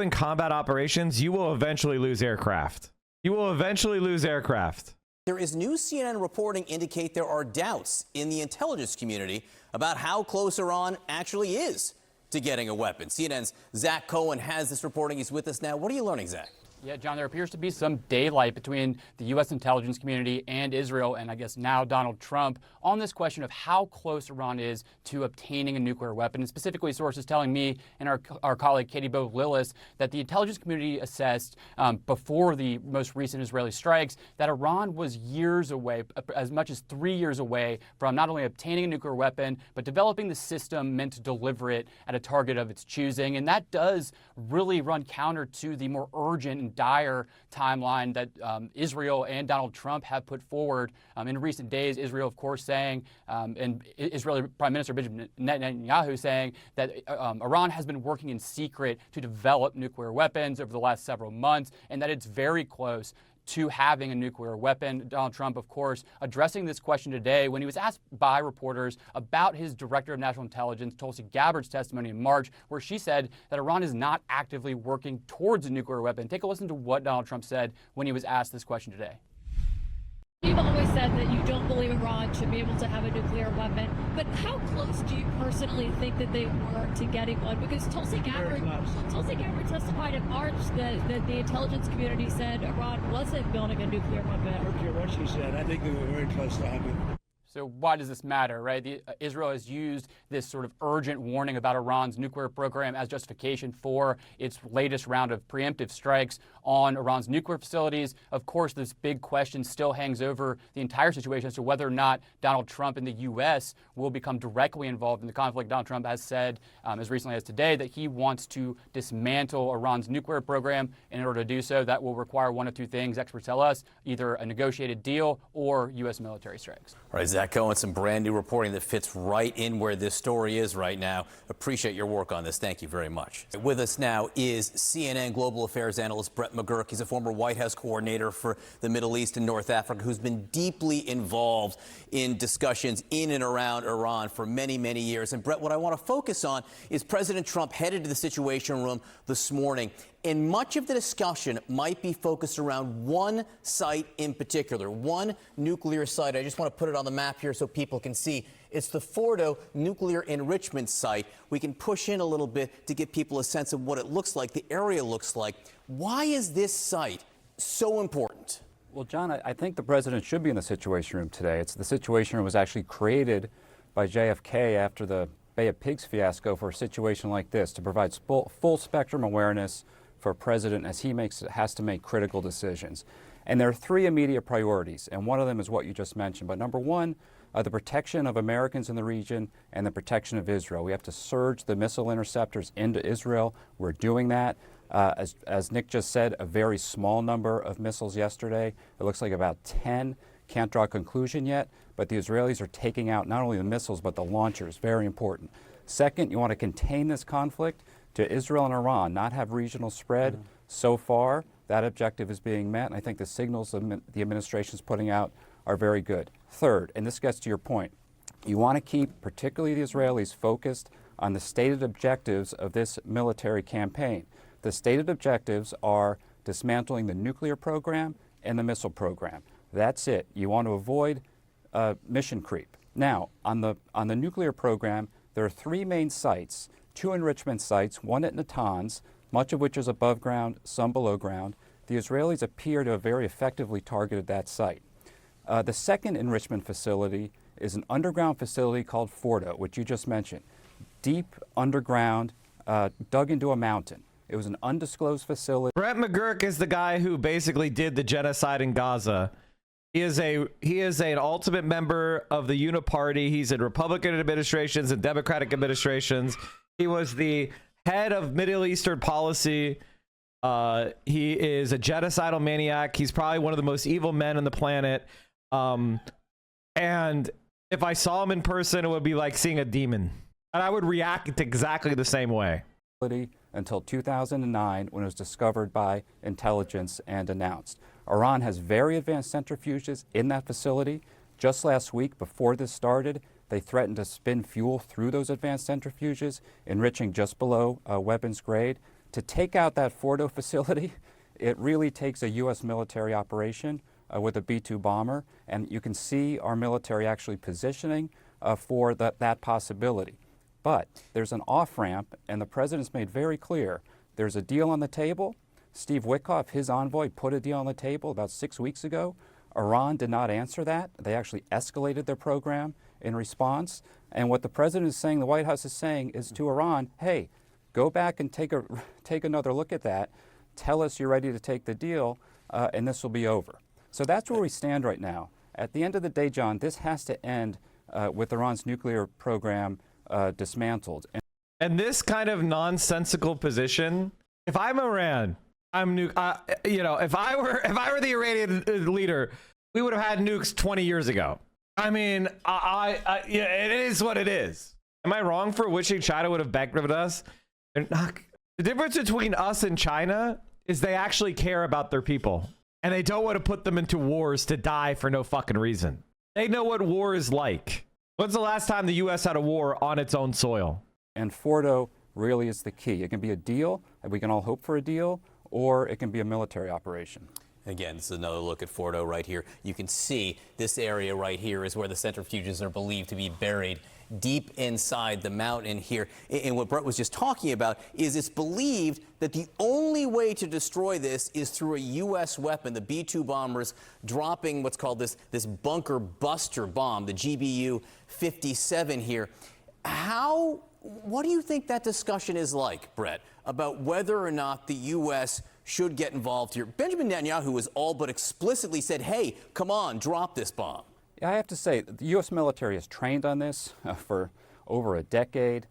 combat operations, you will eventually lose aircraft. You will eventually lose aircraft. There is new CNN reporting indicate there are doubts in the intelligence community about how close Iran actually is to getting a weapon. CNN's Zach Cohen has this reporting. He's with us now. What are you learning, Zach? Yeah, John, there appears to be some daylight between the U.S. intelligence community and Israel, and I guess now Donald Trump, on this question of how close Iran is to obtaining a nuclear weapon. And specifically, sources telling me and our colleague Katie Bo-Lillis that the intelligence community assessed before the most recent Israeli strikes that Iran was years away, as much as 3 years away, from not only obtaining a nuclear weapon, but developing the system meant to deliver it at a target of its choosing. And that does really run counter to the more urgent and dire timeline that Israel and Donald Trump have put forward in recent days. Israel, of course, saying, and Israeli Prime Minister Benjamin Netanyahu saying that Iran has been working in secret to develop nuclear weapons over the last several months, and that it's very close to having a nuclear weapon. Donald Trump, of course, addressing this question today when he was asked by reporters about his Director of National Intelligence, Tulsi Gabbard's testimony in March, where she said that Iran is not actively working towards a nuclear weapon. Take a listen to what Donald Trump said when he was asked this question today. You've always said that you don't believe Iran should be able to have a nuclear weapon, but how close do you personally think that they were to getting one? Because Tulsi Gabbard testified in March that the intelligence community said Iran wasn't building a nuclear weapon. I don't care what she said. I think they were very close to having it. So why does this matter, right? Israel has used this sort of urgent warning about Iran's nuclear program as justification for its latest round of preemptive strikes on Iran's nuclear facilities. Of course, this big question still hangs over the entire situation as to whether or not Donald Trump and the U.S. will become directly involved in the conflict. Donald Trump has said as recently as today that he wants to dismantle Iran's nuclear program. In order to do so, that will require one of two things, experts tell us, either a negotiated deal or U.S. military strikes. All right, Zach Cohen, some brand new reporting that fits right in where this story is right now. Appreciate your work on this. Thank you very much. With us now is CNN Global Affairs analyst Brett McGurk. He's a former White House coordinator for the Middle East and North Africa who's been deeply involved in discussions in and around Iran for many, many years. And Brett, what I want to focus on is President Trump headed to the Situation Room this morning. And much of the discussion might be focused around one site in particular, one nuclear site. I just want to put it on the map here so people can see. It's the Fordo nuclear enrichment site. We can push in a little bit to give people a sense of what it looks like, the area looks like. Why is this site so important? Well, John, I think the president should be in the Situation Room today. The Situation Room was actually created by JFK after the Bay of Pigs fiasco for a situation like this, to provide full spectrum awareness for a president as he has to make critical decisions. And there are three immediate priorities, and one of them is what you just mentioned. But number one, the protection of Americans in the region and the protection of Israel. We have to surge the missile interceptors into Israel. We're doing that. As Nick just said, a very small number of missiles yesterday. It looks like about 10. Can't draw a conclusion yet, but the Israelis are taking out not only the missiles, but the launchers. Very important. Second, you want to contain this conflict to Israel and Iran, not have regional spread. So far, that objective is being met, and I think the signals the administration is putting out are very good. Third, and this gets to your point, you want to keep particularly the Israelis focused on the stated objectives of this military campaign. The stated objectives are dismantling the nuclear program and the missile program. That's it. You want to avoid mission creep. Now, on the nuclear program, there are three main sites, two enrichment sites, one at Natanz, much of which is above ground, some below ground. The Israelis appear to have very effectively targeted that site. The second enrichment facility is an underground facility called Fordo, which you just mentioned. Deep underground, dug into a mountain. It was an undisclosed facility. Brett McGurk is the guy who basically did the genocide in Gaza. He is an ultimate member of the Uniparty. He's in Republican administrations and Democratic administrations. He was the head of Middle Eastern policy. He is a genocidal maniac. He's probably one of the most evil men on the planet. And if I saw him in person, it would be like seeing a demon. And I would react exactly the same way. Until 2009, when it was discovered by intelligence and announced. Iran has very advanced centrifuges in that facility. Just last week, before this started, they threatened to spin fuel through those advanced centrifuges, enriching just below weapons grade. To take out that Fordo facility, it really takes a U.S. military operation with a B-2 bomber, and you can see our military actually positioning for that possibility. But there's an off-ramp, and the president's made very clear there's a deal on the table. Steve Witkoff, his envoy, put a deal on the table about 6 weeks ago. Iran did not answer that. They actually escalated their program in response. And what the president is saying, the White House is saying, is to Iran, hey, go back and take another look at that. Tell us you're ready to take the deal, and this will be over. So that's where we stand right now. At the end of the day, John, this has to end with Iran's nuclear program dismantled. And this kind of nonsensical position, if I'm Iran, if I were the Iranian leader, we would have had nukes 20 years ago. I mean, yeah, it is what it is. Am I wrong for wishing China would have bankrupted us? The difference between us and China is they actually care about their people, and they don't want to put them into wars to die for no fucking reason. They know what war is like. When's the last time the U.S. had a war on its own soil? And Fordo really is the key. It can be a deal, and we can all hope for a deal, or it can be a military operation. Again, this is another look at Fordo right here. You can see this area right here is where the centrifuges are believed to be buried deep inside the mountain here. And what Brett was just talking about is it's believed that the only way to destroy this is through a U.S. weapon, the B-2 bombers dropping what's called this bunker buster bomb, the GBU-57 here. What do you think that discussion is like, Brett, about whether or not the U.S. should get involved here? Benjamin Netanyahu has all but explicitly said, hey, come on, drop this bomb. I have to say, the U.S. military has trained on this for over a decade.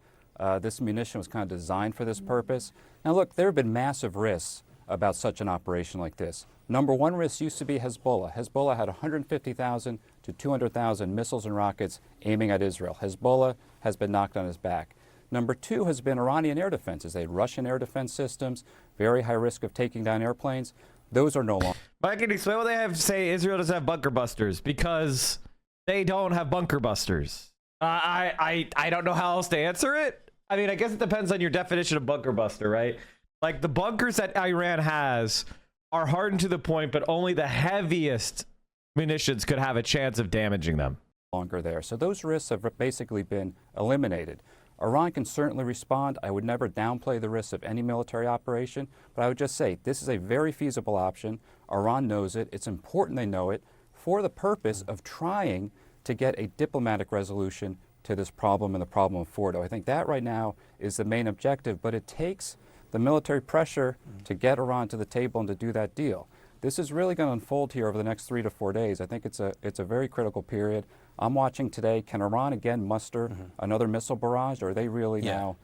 This munition was kind of designed for this purpose. Now, look, there have been massive risks about such an operation like this. Number one risk used to be Hezbollah. Hezbollah had 150,000 to 200,000 missiles and rockets aiming at Israel. Hezbollah has been knocked on his back. Number two has been Iranian air defenses. They had Russian air defense systems, very high risk of taking down airplanes. Those are no longer. Mike, can you explain what they have to say Israel doesn't have bunker busters? Because they don't have bunker busters. I don't know how else to answer it. I mean, I guess it depends on your definition of bunker buster, right? Like the bunkers that Iran has are hardened to the point, but only the heaviest munitions could have a chance of damaging them. Longer there. So those risks have basically been eliminated. Iran can certainly respond. I would never downplay the risks of any military operation, but I would just say this is a very feasible option. Iran knows it. It's important they know it for the purpose of trying to get a diplomatic resolution to this problem and the problem of Fordo. I think that right now is the main objective, but it takes the military pressure to get Iran to the table and to do that deal. This is really going to unfold here over the next 3 to 4 days. I think it's a very critical period. I'm watching today. Can Iran again muster another missile barrage, or are they really now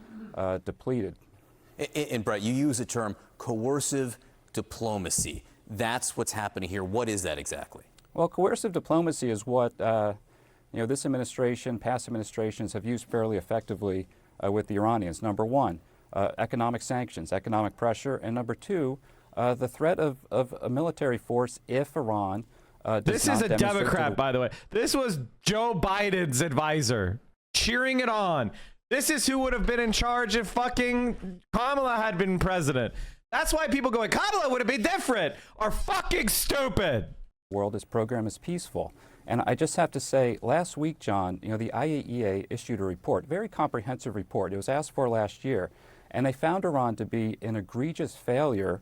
depleted? And Brett, you use the term coercive diplomacy. That's what's happening here. What is that exactly? Well, coercive diplomacy is what this administration, past administrations have used fairly effectively with the Iranians. Number one, economic sanctions, economic pressure, and number two, the threat of a military force if Iran this is a Democrat, by the way. This was Joe Biden's advisor cheering it on. This is who would have been in charge if fucking Kamala had been president. That's why people going, Kamala would have been different, are fucking stupid. World, this program is peaceful. And I just have to say, last week, John, the IAEA issued a report, very comprehensive report. It was asked for last year. And they found Iran to be an egregious failure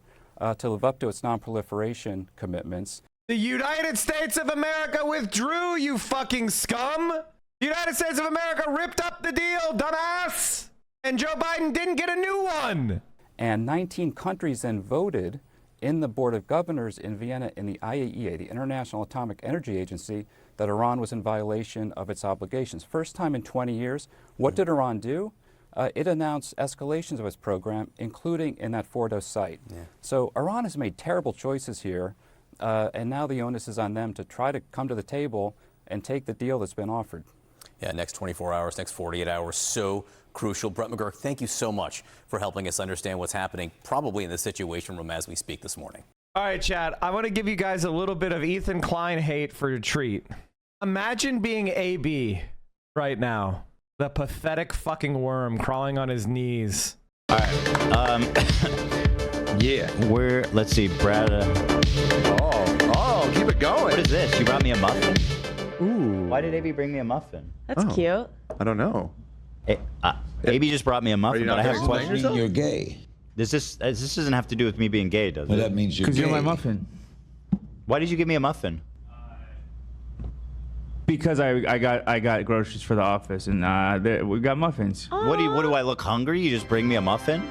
to live up to its non-proliferation commitments. The United States of America withdrew, you fucking scum. The United States of America ripped up the deal, dumbass. And Joe Biden didn't get a new one. And 19 countries then voted in the Board of Governors in Vienna in the IAEA, the International Atomic Energy Agency, that Iran was in violation of its obligations. First time in 20 years. What did Iran do? It announced escalations of its program, including in that Fordo site. Yeah. So Iran has made terrible choices here. And now the onus is on them to try to come to the table and take the deal that's been offered. Yeah, next 24 hours, next 48 hours, so crucial. Brett McGurk, thank you so much for helping us understand what's happening, probably in the Situation Room as we speak this morning. All right, Chad, I want to give you guys a little bit of Ethan Klein hate for your treat. Imagine being AB right now, the pathetic fucking worm crawling on his knees. All right. Yeah, let's see, Brad. Oh, keep it going. What is this? You brought me a muffin? Ooh. Why did AB bring me a muffin? That's cute. I don't know. AB just brought me a muffin, but I have a question. You're gay. This doesn't have to do with me being gay, does it? Well, that means you're gay. Because you're my muffin. Why did you give me a muffin? Because I got groceries for the office, and we got muffins. What do I look hungry? You just bring me a muffin?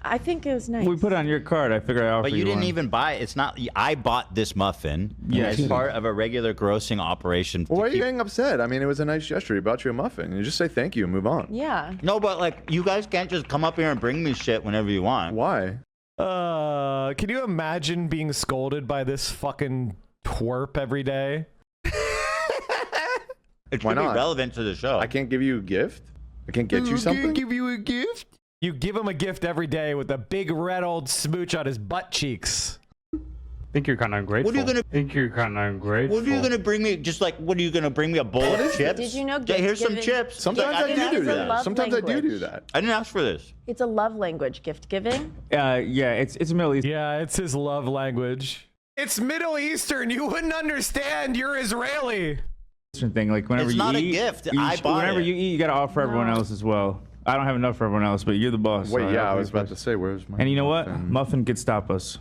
I think it was nice. We put it on your card. I figured I offered But you didn't one. even buy it. It's not. I bought this muffin as part of a regular grossing operation. Well, why are you getting upset? I mean, it was a nice gesture. He bought you a muffin. You just say thank you and move on. Yeah. No, but like, you guys can't just come up here and bring me shit whenever you want. Why? Can you imagine being scolded by this fucking twerp every day? It Why should be not? relevant to the show. I can't give you a gift. I can't get you something. Give you a gift? You give him a gift every day with a big red old smooch on his butt cheeks. Think you're kind of ungrateful. What are you gonna? Think you're kind of ungrateful. What are you gonna bring me? Just like, what are you gonna bring me? A bowl of chips? Did you know Yeah, here's some gift-giving- chips. Sometimes I do that. love Sometimes I do language. that. I didn't ask for this. It's a love language, gift giving. Yeah, it's Middle East. Yeah, it's his love language. It's Middle Eastern. You wouldn't understand. You're Israeli. Thing like whenever It's you not a eat, gift. I bought whenever it. you eat, you gotta offer everyone else as well. I don't have enough for everyone else, but you're the boss. so Wait, yeah, I offer was you about first. to say, where's my And you know what? muffin? Muffin could stop us.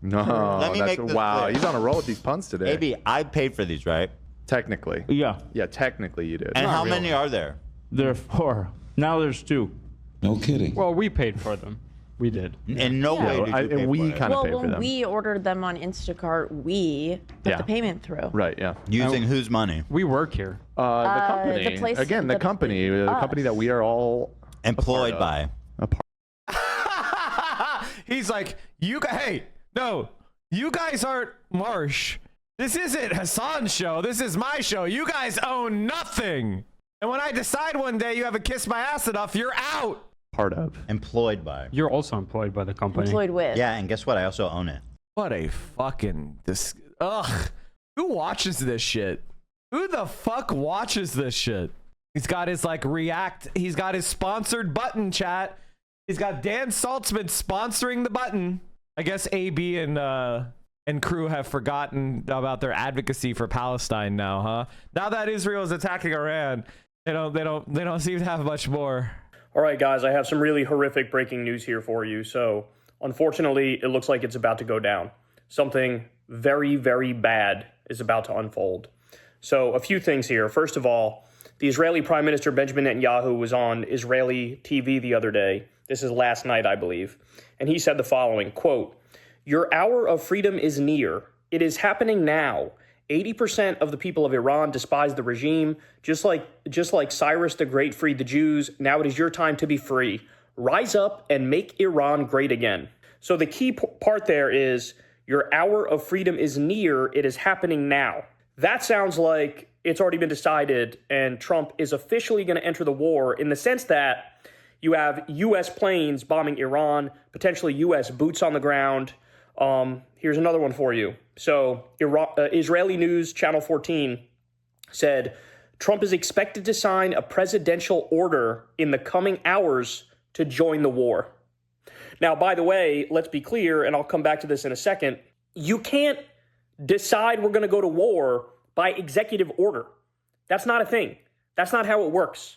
No, Let me make this wow. clear. He's on a roll with these puns today. Maybe I paid for these, right? Technically. Yeah. Yeah, technically you did. And Not how really. many are there? There are 4. Now there's 2. No kidding. Well, we paid for them. We did. In no way did you pay and we for it. kind of Well, paid for when them. we ordered them on Instacart, we put Yeah. the payment through. Right, yeah. Using whose money? We work here. The company. the place- Again, the company. The company that we are all Employed by. He's like, hey, no, you guys aren't Marsh. This isn't Hassan's show. This is my show. You guys own nothing. And when I decide one day you haven't kissed my ass enough, you're out. Part of. Employed by. You're also employed by the company. Employed with. Yeah, and guess what? I also own it. What a fucking ugh. Who watches this shit? Who the fuck watches this shit? He's got his like React. He's got his sponsored button chat. He's got Dan Saltzman sponsoring the button. I guess AB and crew have forgotten about their advocacy for Palestine now, huh? Now that Israel is attacking Iran, they don't seem to have much more. All right, guys, I have some really horrific breaking news here for you. So, unfortunately, it looks like it's about to go down. Something very, very bad is about to unfold. So, a few things here. First of all, the Israeli Prime Minister Benjamin Netanyahu was on Israeli TV the other day. This is last night, I believe. And he said the following, quote, "Your hour of freedom is near. It is happening now. 80% of the people of Iran despise the regime. Just like Cyrus the Great freed the Jews, now it is your time to be free. Rise up and make Iran great again." So the key part there is your hour of freedom is near. It is happening now. That sounds like it's already been decided and Trump is officially going to enter the war in the sense that you have U.S. planes bombing Iran, potentially U.S. boots on the ground. Here's another one for you. So Israeli News Channel 14 said, Trump is expected to sign a presidential order in the coming hours to join the war. Now, by the way, let's be clear, and I'll come back to this in a second. You can't decide we're going to go to war by executive order. That's not a thing. That's not how it works.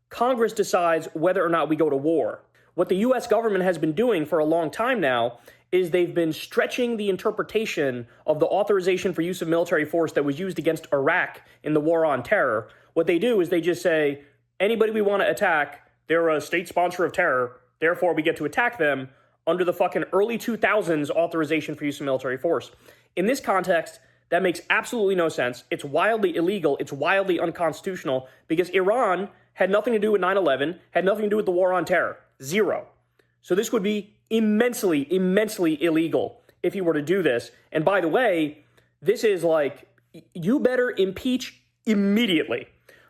Congress decides whether or not we go to war. What the U.S. government has been doing for a long time now is they've been stretching the interpretation of the authorization for use of military force that was used against Iraq in the war on terror. What they do is they just say, anybody we want to attack, they're a state sponsor of terror, therefore we get to attack them under the fucking early 2000s authorization for use of military force. In this context, that makes absolutely no sense. It's wildly illegal. It's wildly unconstitutional because Iran had nothing to do with 9/11, had nothing to do with the war on terror. Zero. So this would be immensely, immensely illegal if you were to do this. And by the way, this is like, you better impeach immediately.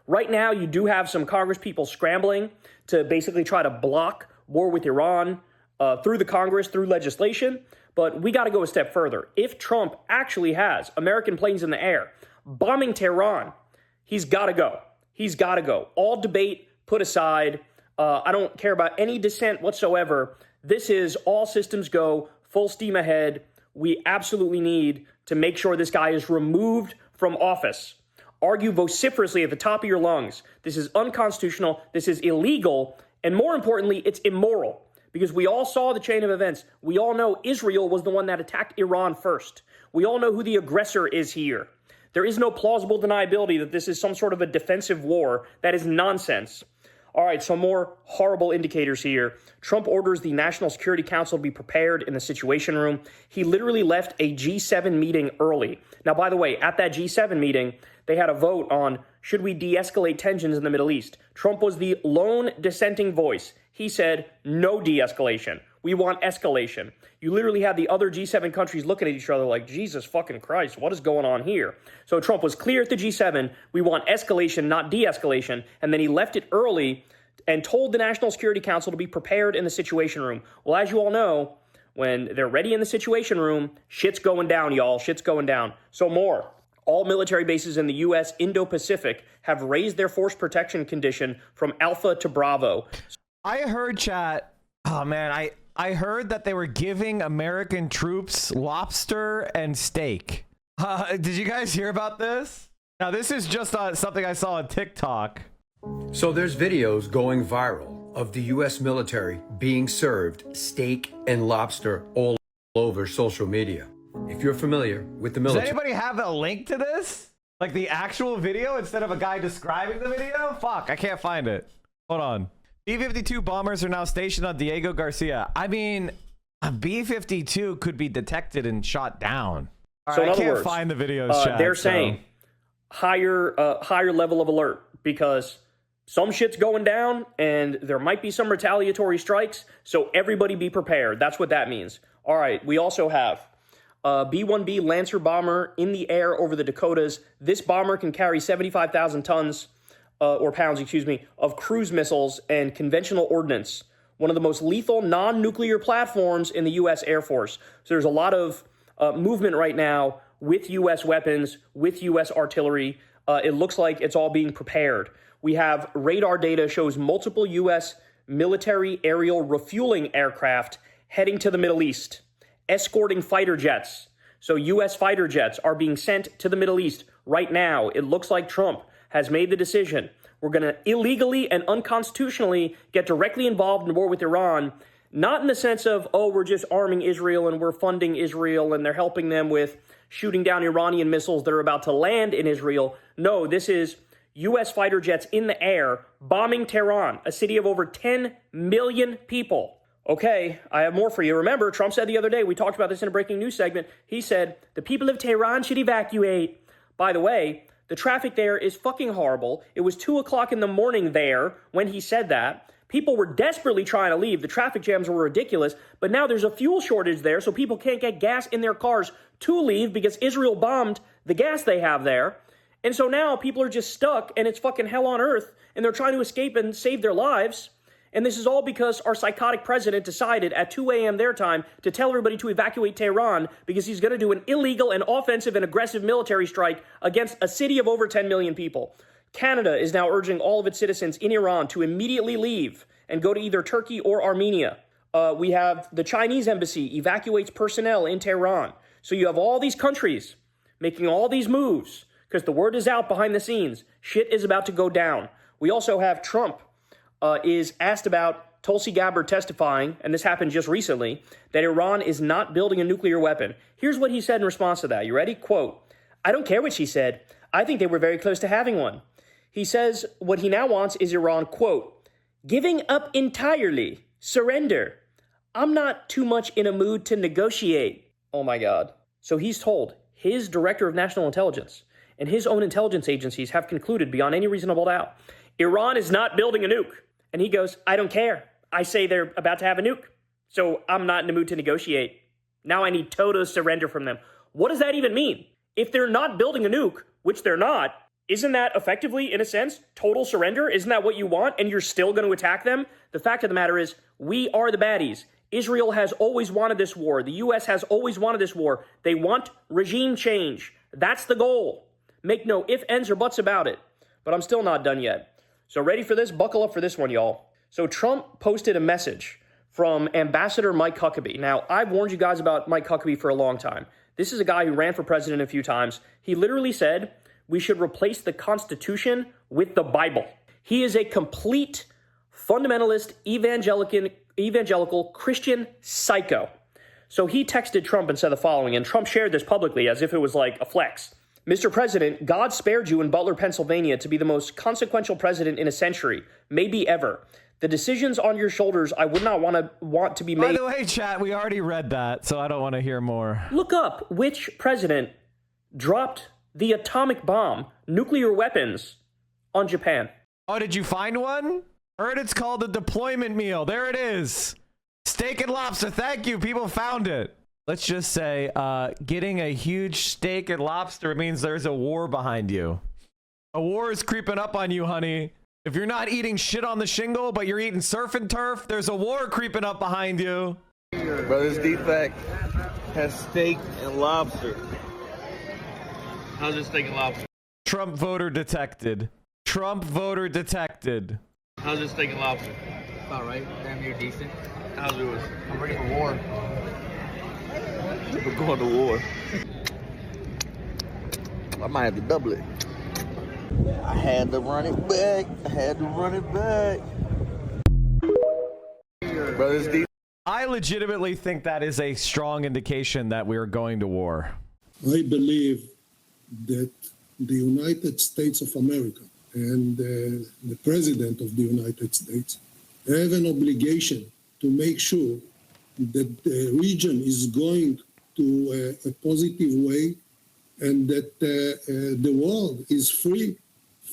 Right now, you do have some Congress people scrambling to basically try to block war with Iran through the Congress, through legislation. But we got to go a step further. If Trump actually has American planes in the air bombing Tehran, he's got to go. He's got to go. All debate put aside. I don't care about any dissent whatsoever. This is all systems go, full steam ahead. We absolutely need to make sure this guy is removed from office. Argue vociferously at the top of your lungs. This is unconstitutional. This is illegal. And more importantly, it's immoral. because we all saw the chain of events. We all know Israel was the one that attacked Iran first. We all know who the aggressor is here. There is no plausible deniability that this is some sort of a defensive war. That is nonsense. All right, some more horrible indicators here. Trump orders the National Security Council to be prepared in the Situation Room. He literally left a G7 meeting early. Now, by the way, at that G7 meeting, they had a vote on should we de-escalate tensions in the Middle East. Trump was the lone dissenting voice. He said no de-escalation. We want escalation. You literally had the other G7 countries looking at each other like, Jesus fucking Christ, what is going on here? So Trump was clear at the G7, we want escalation, not de-escalation, and then he left it early and told the National Security Council to be prepared in the Situation Room. Well, as you all know, when they're ready in the Situation Room, shit's going down, y'all. Shit's going down. So more. All military bases in the U.S. Indo-Pacific have raised their force protection condition from Alpha to Bravo. I heard, chat, oh man, I heard that they were giving American troops lobster and steak. Did you guys hear about this? Now, this is just something I saw on TikTok. So there's videos going viral of the U.S. military being served steak and lobster all over social media. If you're familiar with the military... Does anybody have a link to this? Like the actual video instead of a guy describing the video? Fuck, I can't find it. Hold on. B-52 bombers are now stationed on Diego Garcia. I mean, a B-52 could be detected and shot down. So in I other can't words, find the videos, chat, they're saying higher level of alert because some shit's going down and there might be some retaliatory strikes. So everybody be prepared. That's what that means. All right. We also have B-1B Lancer bomber in the air over the Dakotas. This bomber can carry 75,000 tons or pounds, of cruise missiles and conventional ordnance. One of the most lethal non-nuclear platforms in the U.S. Air Force. So there's a lot of movement right now with U.S. weapons, with U.S. artillery. It looks like it's all being prepared. We have radar data shows multiple U.S. military aerial refueling aircraft heading to the Middle East, escorting fighter jets. So U.S. fighter jets are being sent to the Middle East right now. It looks like Trump has made the decision. We're going to illegally and unconstitutionally get directly involved in war with Iran, not in the sense of, oh, we're just arming Israel and we're funding Israel and they're helping them with shooting down Iranian missiles that are about to land in Israel. No, this is U.S. fighter jets in the air bombing Tehran, a city of over 10 million people. Okay, I have more for you. Remember, Trump said the other day, we talked about this in a breaking news segment, he said, the people of Tehran should evacuate. By the way, the traffic there is fucking horrible. It was 2 o'clock in the morning there when he said that. People were desperately trying to leave. The traffic jams were ridiculous. But now there's a fuel shortage there, so people can't get gas in their cars to leave because Israel bombed the gas they have there. And so now people are just stuck, and it's fucking hell on earth, and they're trying to escape and save their lives. And this is all because our psychotic president decided at 2 a.m. their time to tell everybody to evacuate Tehran because he's going to do an illegal and offensive and aggressive military strike against a city of over 10 million people. Canada is now urging all of its citizens in Iran to immediately leave and go to either Turkey or Armenia. We have the Chinese embassy evacuates personnel in Tehran. So you have all these countries making all these moves because the word is out behind the scenes. Shit is about to go down. We also have Trump is asked about Tulsi Gabbard testifying, and this happened just recently, that Iran is not building a nuclear weapon. Here's what he said in response to that. You ready? Quote, I don't care what she said. I think they were very close to having one. He says what he now wants is Iran, quote, giving up entirely, surrender. I'm not too much in a mood to negotiate. Oh my God. So he's told his director of national intelligence and his own intelligence agencies have concluded beyond any reasonable doubt, Iran is not building a nuke. And he goes, I don't care. I say they're about to have a nuke. So I'm not in the mood to negotiate. Now I need total surrender from them. What does that even mean? If they're not building a nuke, which they're not, isn't that effectively, in a sense, total surrender? Isn't that what you want? And you're still going to attack them? The fact of the matter is, we are the baddies. Israel has always wanted this war. The U.S. has always wanted this war. They want regime change. That's the goal. Make no ifs, ands, or buts about it. But I'm still not done yet. So ready for this? Buckle up for this one, y'all. So Trump posted a message from Ambassador Mike Huckabee. Now, I've warned you guys about Mike Huckabee for a long time. This is a guy who ran for president a few times. He literally said, we should replace the Constitution with the Bible. He is a complete fundamentalist, evangelical Christian psycho. So he texted Trump and said the following, and Trump shared this publicly as if it was like a flex. Mr. President, God spared you in Butler, Pennsylvania to be the most consequential president in a century, maybe ever. The decisions on your shoulders I would not want to be made. By the way, chat, we already read that, so I don't want to hear more. Look up which president dropped the atomic bomb, nuclear weapons, on Japan. Oh, did you find one? Heard it's called the deployment meal. There it is. Steak and lobster. Thank you. People found it. Let's just say getting a huge steak and lobster means there's a war behind you. A war is creeping up on you, honey. If you're not eating shit on the shingle, but you're eating surf and turf, there's a war creeping up behind you. Brothers Defect has steak and lobster. How's it steak and lobster? Trump voter detected. Trump voter detected. How's it steak and lobster? About right. Damn near decent. How's yours? I'm ready for war. We're going to war. I might have to double it. I had to run it back. Brothers Defect. I legitimately think that is a strong indication that we are going to war. I believe that the United States of America and the President of the United States have an obligation to make sure that the region is going to a positive way and that the world is free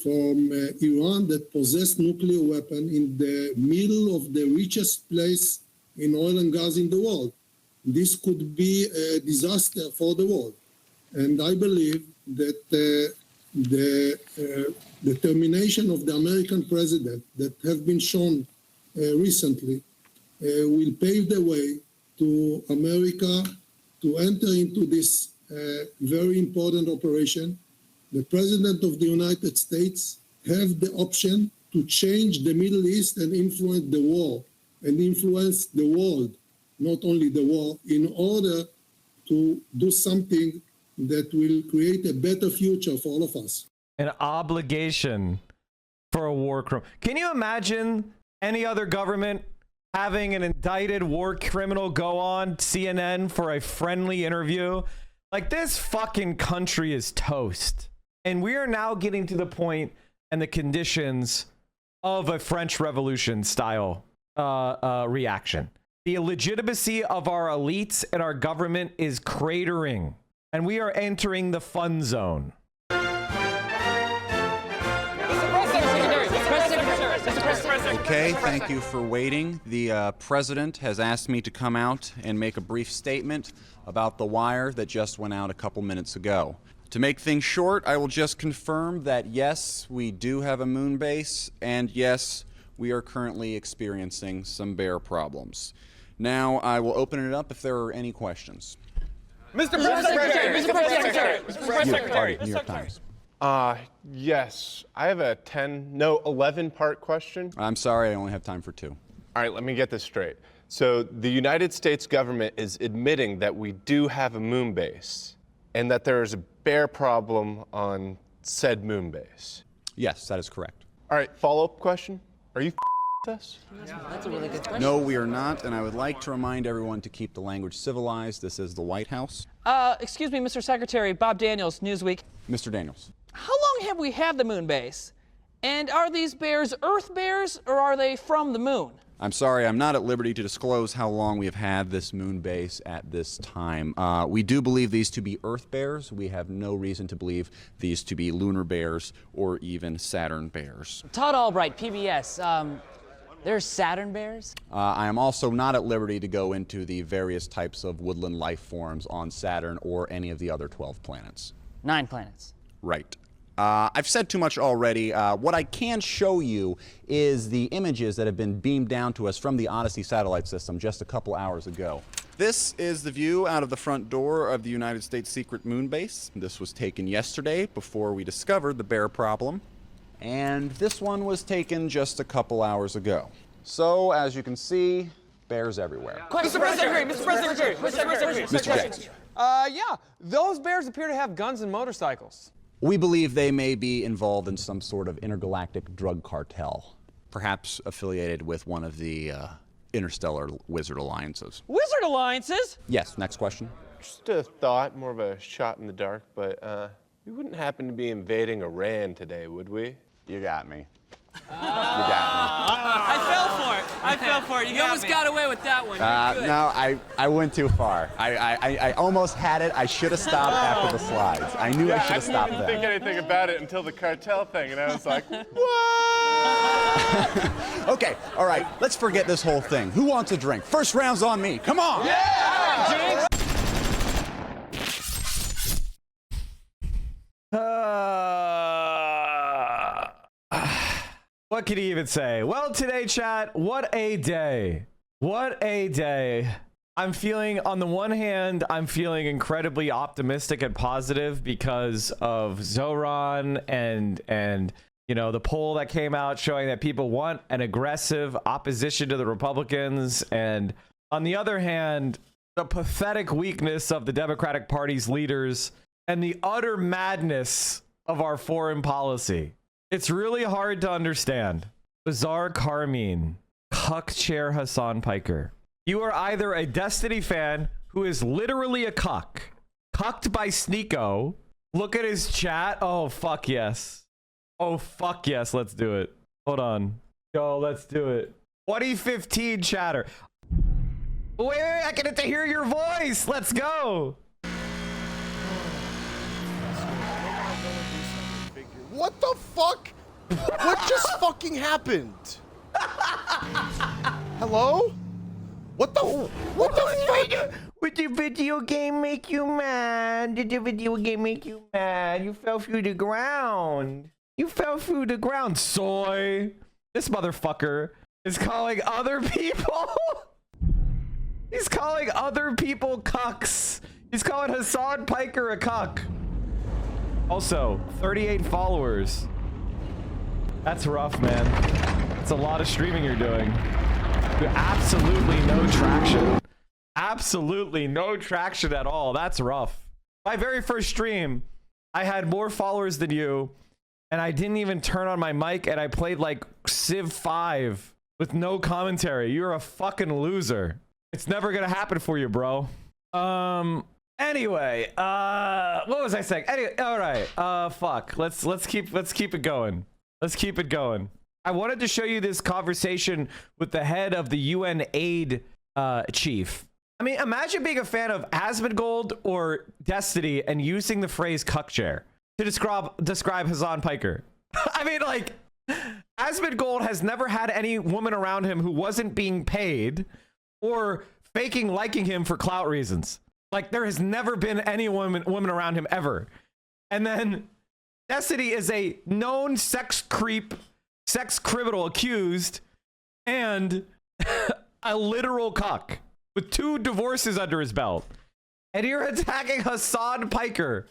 from Iran that possessed nuclear weapon in the middle of the richest place in oil and gas in the world. This could be a disaster for the world. And I believe that the determination of the American president that have been shown recently will pave the way to America to enter into this very important operation. The president of the United States have the option to change the Middle East and influence the war and influence the world, not only the war, in order to do something that will create a better future for all of us. An obligation for a war criminal. Can you imagine any other government having an indicted war criminal go on CNN for a friendly interview? Like, this fucking country is toast. And we are now getting to the point and the conditions of a French Revolution style reaction. The legitimacy of our elites and our government is cratering, and we are entering the fun zone. Okay, thank you for waiting. The president has asked me to come out and make a brief statement about the wire that just went out a couple minutes ago. To make things short, I will just confirm that yes, we do have a moon base, and yes, we are currently experiencing some bear problems. Now, I will open it up if there are any questions. Mr. Press Secretary! Mr. Press Secretary! Mr. Press Secretary! New York Times. Yes. I have a 11-part question. I'm sorry, I only have time for 2. All right, let me get this straight. So the United States government is admitting that we do have a moon base and that there is a bear problem on said moon base. Yes, that is correct. All right, follow-up question. Are you with us? That's a really good question. No, we are not, and I would like to remind everyone to keep the language civilized. This is the White House. Excuse me, Mr. Secretary, Bob Daniels, Newsweek. Mr. Daniels. How long have we had the moon base? And are these bears Earth bears, or are they from the moon? I'm sorry, I'm not at liberty to disclose how long we have had this moon base at this time. We do believe these to be Earth bears. We have no reason to believe these to be lunar bears or even Saturn bears. Todd Albright, PBS. There's Saturn bears? I am also not at liberty to go into the various types of woodland life forms on Saturn or any of the other 12 planets. 9 planets. Right. I've said too much already. What I can show you is the images that have been beamed down to us from the Odyssey satellite system just a couple hours ago. This is the view out of the front door of the United States secret moon base. This was taken yesterday before we discovered the bear problem. And this one was taken just a couple hours ago. So, as you can see, bears everywhere. Mr. Press Secretary! Mr. Press Secretary! Mr. Press Secretary! Mr. Jackson. Yeah, those bears appear to have guns and motorcycles. We believe they may be involved in some sort of intergalactic drug cartel, perhaps affiliated with one of the interstellar wizard alliances. Wizard alliances? Yes, next question. Just a thought, more of a shot in the dark, but we wouldn't happen to be invading Iran today, would we? You got me. I fell for it. You almost got away with that one. No, I went too far. I almost had it. I should have stopped after the slides. I knew I should have stopped I didn't think anything about it until the cartel thing, and I was like, what? Okay, all right, let's forget this whole thing. Who wants a drink? First round's on me. Come on. Yeah! What can he even say? Well, today, chat, what a day. What a day. I'm feeling, on the one hand, I'm feeling incredibly optimistic and positive because of Zohran and you know, the poll that came out showing that people want an aggressive opposition to the Republicans. And on the other hand, the pathetic weakness of the Democratic Party's leaders and the utter madness of our foreign policy. It's really hard to understand. Bizarre Carmine, Cuck Chair Hassan Piker. You are either a Destiny fan who is literally a cuck, cucked by Sneeko. Look at his chat. Oh, fuck yes. Oh, fuck yes. Let's do it. Hold on. Yo, let's do it. 2015 chatter. Wait, I get to hear your voice. Let's go. What the fuck? What just fucking happened? Hello? What the fuck? Would the video game make you mad? Did the video game make you mad? You fell through the ground. You fell through the ground, soy. This motherfucker is calling other people. He's calling other people cucks. He's calling Hassan Piker a cuck. Also, 38 followers. That's rough, man. That's a lot of streaming you're doing. Absolutely no traction. Absolutely no traction at all. That's rough. My very first stream, I had more followers than you, and I didn't even turn on my mic, and I played like Civ 5 with no commentary. You're a fucking loser. It's never gonna happen for you, bro. Anyway, what was I saying? Anyway, all right. Fuck. Let's keep it going. Let's keep it going. I wanted to show you this conversation with the head of the UN aid chief. I mean, imagine being a fan of Asmongold or Destiny and using the phrase cuck chair to describe Hassan Piker. I mean, like, Asmongold has never had any woman around him who wasn't being paid or faking liking him for clout reasons. Like, there has never been any woman around him ever. And then Destiny is a known sex criminal accused and a literal cuck with 2 divorces under his belt. And you're attacking Hassan Piker.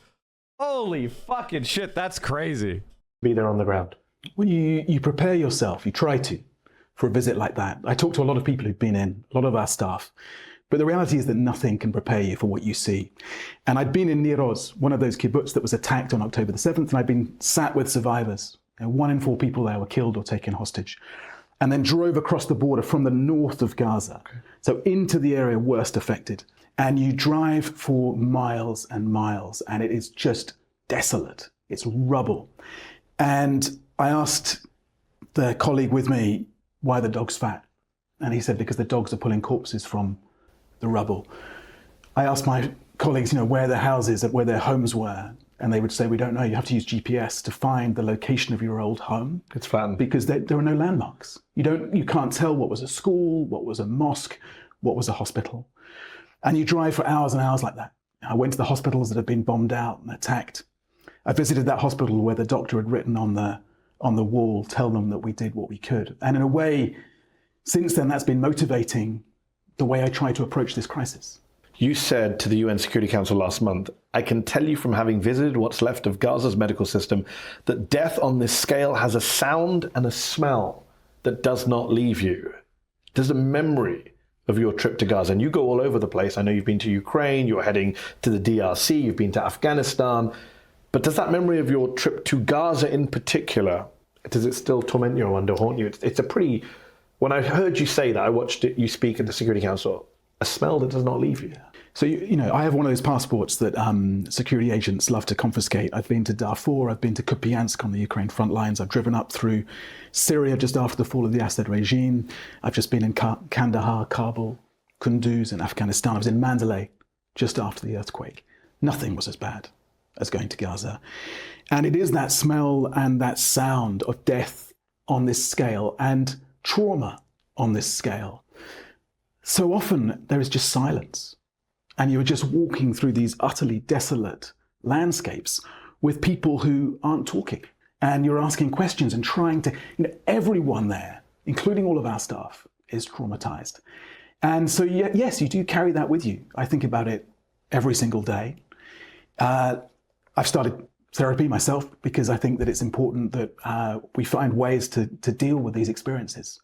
Holy fucking shit, that's crazy. Be there on the ground. When you prepare yourself, you try to, for a visit like that. I talk to a lot of people who've been in, a lot of our staff. But the reality is that nothing can prepare you for what you see. And I'd been in Nir Oz, one of those kibbutz that was attacked on October the 7th, and I'd been sat with survivors. And 1 in 4 people there were killed or taken hostage. And then drove across the border from the north of Gaza, so into the area worst affected. And you drive for miles and miles, and it is just desolate. It's rubble. And I asked the colleague with me why the dog's fat. And he said, because the dogs are pulling corpses from the rubble. I asked my colleagues, where their houses, where their homes were, and they would say, we don't know. You have to use GPS to find the location of your old home. It's flattened. Because there are no landmarks. You can't tell what was a school, what was a mosque, what was a hospital. And you drive for hours and hours like that. I went to the hospitals that had been bombed out and attacked. I visited that hospital where the doctor had written on the wall, tell them that we did what we could. And in a way, since then, that's been motivating the way I try to approach this crisis. You said to the UN Security Council last month, I can tell you from having visited what's left of Gaza's medical system that death on this scale has a sound and a smell that does not leave you. There's a memory of your trip to Gaza, and you go all over the place. I know you've been to Ukraine, you're heading to the DRC, you've been to Afghanistan, but does that memory of your trip to Gaza in particular, does it still torment you or haunt you? It's a pretty When I heard you say that, I watched you speak at the Security Council, a smell that does not leave you. So, you know, I have one of those passports that security agents love to confiscate. I've been to Darfur, I've been to Kupiansk on the Ukraine front lines, I've driven up through Syria just after the fall of the Assad regime. I've just been in Kandahar, Kabul, Kunduz in Afghanistan. I was in Mandalay just after the earthquake. Nothing was as bad as going to Gaza. And it is that smell and that sound of death on this scale and trauma on this scale. So often there is just silence. And you're just walking through these utterly desolate landscapes with people who aren't talking. And you're asking questions and trying to, everyone there, including all of our staff, is traumatized. And so, yes, you do carry that with you. I think about it every single day. I've started therapy myself because I think that it's important that we find ways to deal with these experiences.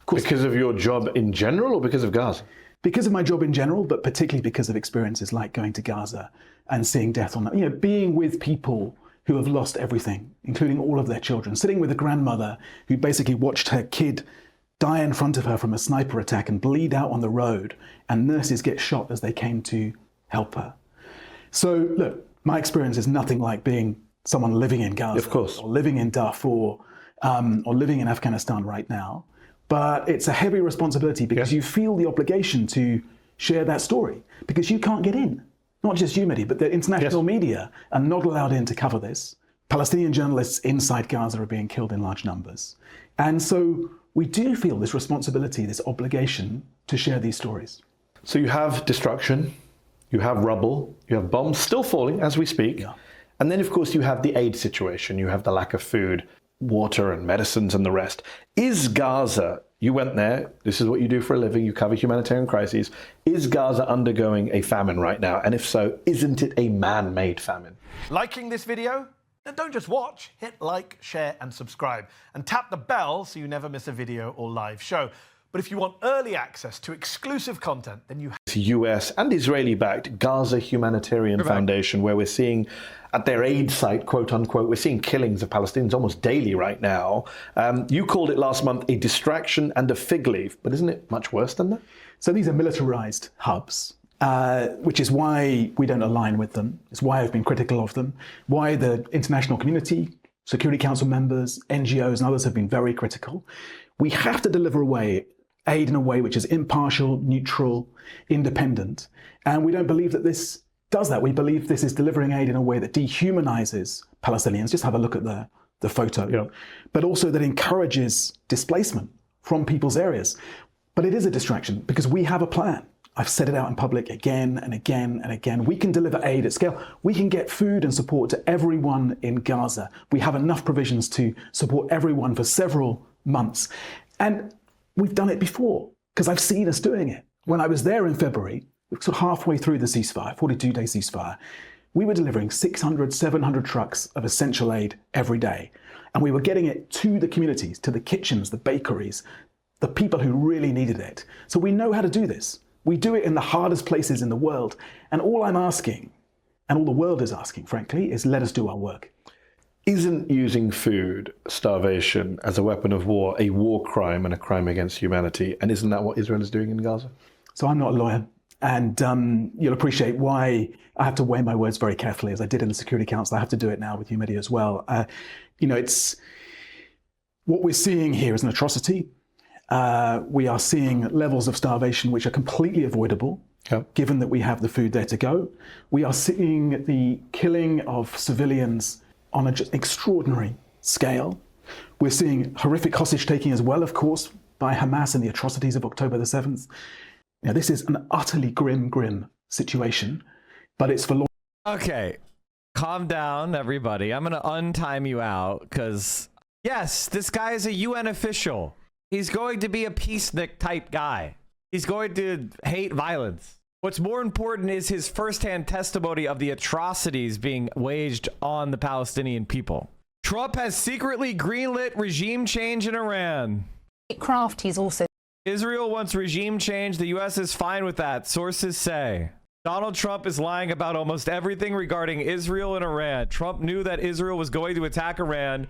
Of course, because of your job in general or because of Gaza? Because of my job in general, but particularly because of experiences like going to Gaza and seeing death on that. Being with people who have lost everything, including all of their children, sitting with a grandmother who basically watched her kid die in front of her from a sniper attack and bleed out on the road, and nurses get shot as they came to help her. So, look, my experience is nothing like being someone living in Gaza, of course, or living in Darfur, or living in Afghanistan right now. But it's a heavy responsibility because you feel the obligation to share that story because you can't get in. Not just you, Mehdi, but the international media are not allowed in to cover this. Palestinian journalists inside Gaza are being killed in large numbers. And so we do feel this responsibility, this obligation to share these stories. So you have destruction, you have rubble, you have bombs still falling as we speak. Yeah. And then, of course, you have the aid situation. You have the lack of food, water and medicines and the rest. Is Gaza, you went there, this is what you do for a living, you cover humanitarian crises. Is Gaza undergoing a famine right now? And if so, isn't it a man-made famine? Liking this video? Then don't just watch, hit like, share and subscribe. And tap the bell so you never miss a video or live show. But if you want early access to exclusive content, then you have US and Israeli-backed Gaza Humanitarian Foundation, where we're seeing at their aid site, quote unquote, we're seeing killings of Palestinians almost daily right now. You called it last month a distraction and a fig leaf, but isn't it much worse than that? So these are militarized hubs, which is why we don't align with them. It's why I've been critical of them, why the international community, Security Council members, NGOs and others have been very critical. We have to deliver aid in a way which is impartial, neutral, independent. And we don't believe that this does that. We believe this is delivering aid in a way that dehumanizes Palestinians. Just have a look at the photo. Yeah. But also that encourages displacement from people's areas. But it is a distraction because we have a plan. I've said it out in public again and again and again. We can deliver aid at scale. We can get food and support to everyone in Gaza. We have enough provisions to support everyone for several months. And we've done it before because I've seen us doing it. When I was there in February, sort of halfway through the ceasefire, 42-day ceasefire, we were delivering 600, 700 trucks of essential aid every day. And we were getting it to the communities, to the kitchens, the bakeries, the people who really needed it. So we know how to do this. We do it in the hardest places in the world. And all I'm asking, and all the world is asking, frankly, is let us do our work. Isn't using food, starvation, as a weapon of war a war crime and a crime against humanity? And isn't that what Israel is doing in Gaza? So I'm not a lawyer. And you'll appreciate why I have to weigh my words very carefully, as I did in the Security Council. I have to do it now with humidity as well. It's what we're seeing here is an atrocity. We are seeing levels of starvation which are completely avoidable, given that we have the food there to go. We are seeing the killing of civilians on an extraordinary scale. We're seeing horrific hostage taking as well, of course, by Hamas and the atrocities of October the 7th. Now, this is an utterly grim situation, but it's for long. Okay, calm down, everybody. I'm going to untime you out because, yes, this guy is a UN official. He's going to be a peacenik type guy. He's going to hate violence. What's more important is his firsthand testimony of the atrocities being waged on the Palestinian people. Trump has secretly greenlit regime change in Iran. He's also. Israel wants regime change. The U.S. is fine with that, sources say. Donald Trump is lying about almost everything regarding Israel and Iran. Trump knew that Israel was going to attack Iran,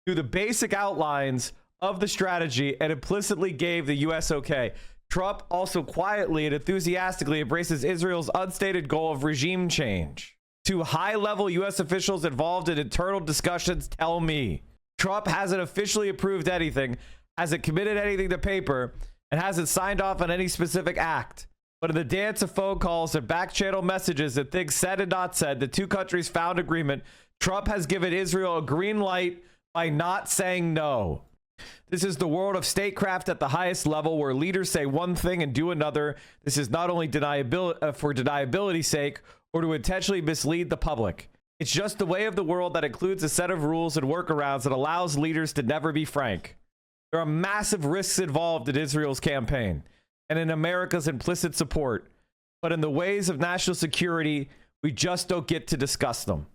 knew the basic outlines of the strategy and implicitly gave the U.S. okay. Trump also quietly and enthusiastically embraces Israel's unstated goal of regime change. Two high-level U.S. officials involved in internal discussions tell me Trump hasn't officially approved anything, hasn't committed anything to paper, and hasn't signed off on any specific act. But in the dance of phone calls and back-channel messages and things said and not said, the two countries found agreement. Trump has given Israel a green light by not saying no. This is the world of statecraft at the highest level, where leaders say one thing and do another. This is not only deniability for deniability's sake or to intentionally mislead the public. It's just the way of the world that includes a set of rules and workarounds that allows leaders to never be frank. There are massive risks involved in Israel's campaign and in America's implicit support, but in the ways of national security, we just don't get to discuss them.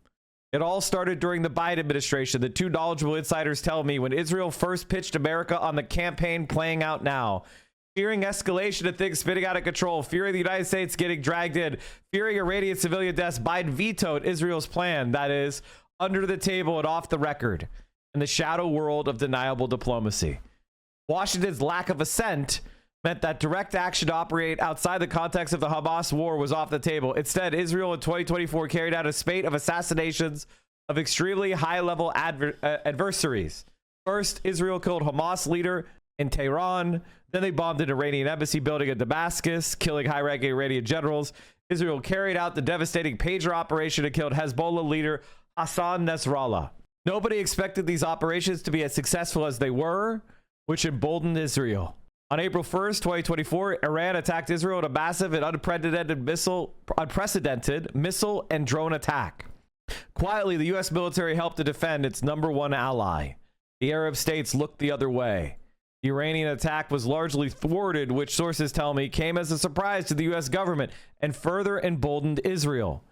It all started during the Biden administration. The two knowledgeable insiders tell me when Israel first pitched America on the campaign playing out now, fearing escalation of things spinning out of control, fearing the United States getting dragged in, fearing Iranian civilian deaths, Biden vetoed Israel's plan, that is, under the table and off the record, in the shadow world of deniable diplomacy. Washington's lack of assent meant that direct action to operate outside the context of the Hamas war was off the table. Instead, Israel in 2024 carried out a spate of assassinations of extremely high-level adversaries. First, Israel killed Hamas leader in Tehran. Then they bombed an Iranian embassy building in Damascus, killing high-ranking Iranian generals. Israel carried out the devastating pager operation and killed Hezbollah leader Hassan Nasrallah. Nobody expected these operations to be as successful as they were, which emboldened Israel. On April 1st, 2024, Iran attacked Israel in a massive and unprecedented missile and drone attack. Quietly, the U.S. military helped to defend its number one ally. The Arab states looked the other way. The Iranian attack was largely thwarted, which sources tell me came as a surprise to the U.S. government and further emboldened Israel.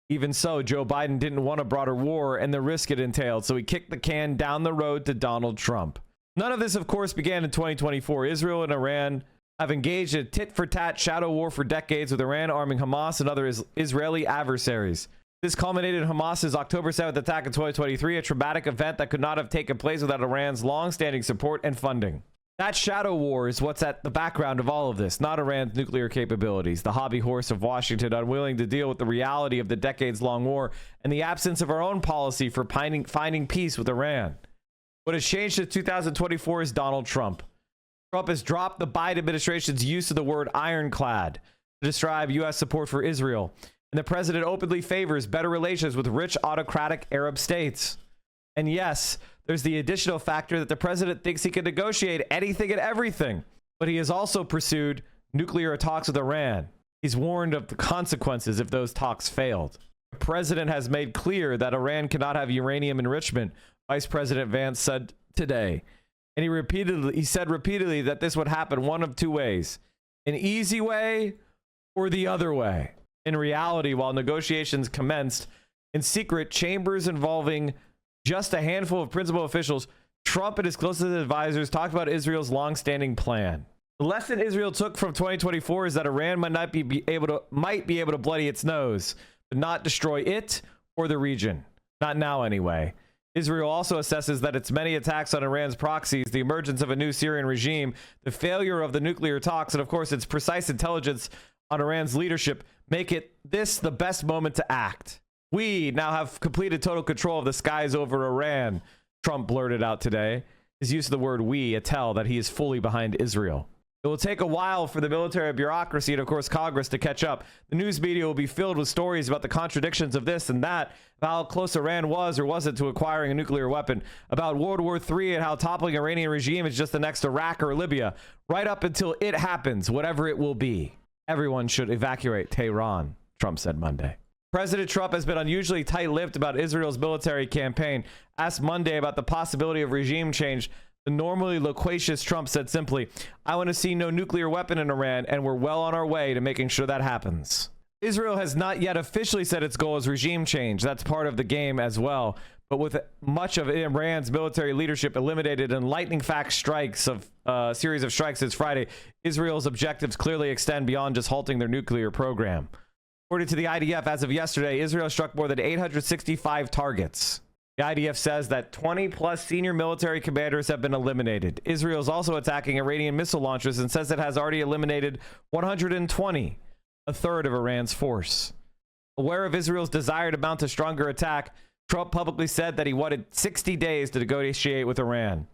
Even so, Joe Biden didn't want a broader war and the risk it entailed, so he kicked the can down the road to Donald Trump. None of this, of course, began in 2024. Israel and Iran have engaged in a tit-for-tat shadow war for decades, with Iran arming Hamas and other Israeli adversaries. This culminated in Hamas's October 7th attack in 2023, a traumatic event that could not have taken place without Iran's long-standing support and funding. That shadow war is what's at the background of all of this, not Iran's nuclear capabilities, the hobby horse of Washington unwilling to deal with the reality of the decades-long war and the absence of our own policy for finding peace with Iran. What has changed since 2024 is Donald Trump. Trump has dropped the Biden administration's use of the word ironclad to describe U.S. support for Israel, and the president openly favors better relations with rich autocratic Arab states. And yes, there's the additional factor that the president thinks he can negotiate anything and everything, but he has also pursued nuclear talks with Iran. He's warned of the consequences if those talks failed. The president has made clear that Iran cannot have uranium enrichment, Vice President Vance said today. And he said repeatedly that this would happen one of two ways: an easy way or the other way. In reality, while negotiations commenced in secret chambers involving just a handful of principal officials, Trump and his closest advisors talked about Israel's long-standing plan. The lesson Israel took from 2024 is that Iran might be able to bloody its nose, but not destroy it or the region. Not now, anyway. Israel also assesses that its many attacks on Iran's proxies, the emergence of a new Syrian regime, the failure of the nuclear talks, and of course its precise intelligence on Iran's leadership make it this the best moment to act. We now have completed total control of the skies over Iran, Trump blurted out today. His use of the word we, a tell that he is fully behind Israel. It will take a while for the military bureaucracy and, of course, Congress to catch up. The news media will be filled with stories about the contradictions of this and that, about how close Iran was or wasn't to acquiring a nuclear weapon, about World War III and how toppling Iranian regime is just the next Iraq or Libya, right up until it happens, whatever it will be. Everyone should evacuate Tehran, Trump said Monday. President Trump has been unusually tight-lipped about Israel's military campaign. Asked Monday about the possibility of regime change, the normally loquacious Trump said simply, "I want to see no nuclear weapon in Iran, and we're well on our way to making sure that happens." Israel has not yet officially said its goal is regime change. That's part of the game as well. But with much of Iran's military leadership eliminated in lightning-fast strikes of series of strikes this Friday, Israel's objectives clearly extend beyond just halting their nuclear program. According to the IDF, as of yesterday, Israel struck more than 865 targets. The IDF says that 20 plus senior military commanders have been eliminated. Israel is also attacking Iranian missile launchers and says it has already eliminated 120, a third of Iran's force. Aware of Israel's desire to mount a stronger attack, Trump publicly said that he wanted 60 days to negotiate with Iran.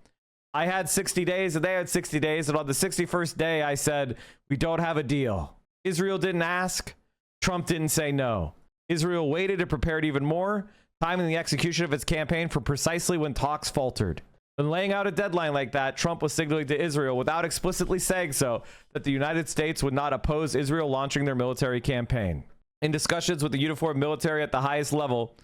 I had 60 days and they had 60 days, and on the 61st day I said, we don't have a deal. Israel didn't ask. Trump didn't say no. Israel waited and prepared even more, timing the execution of its campaign for precisely when talks faltered. When laying out a deadline like that, Trump was signaling to Israel, without explicitly saying so, that the United States would not oppose Israel launching their military campaign. In discussions with the uniformed military at the highest level,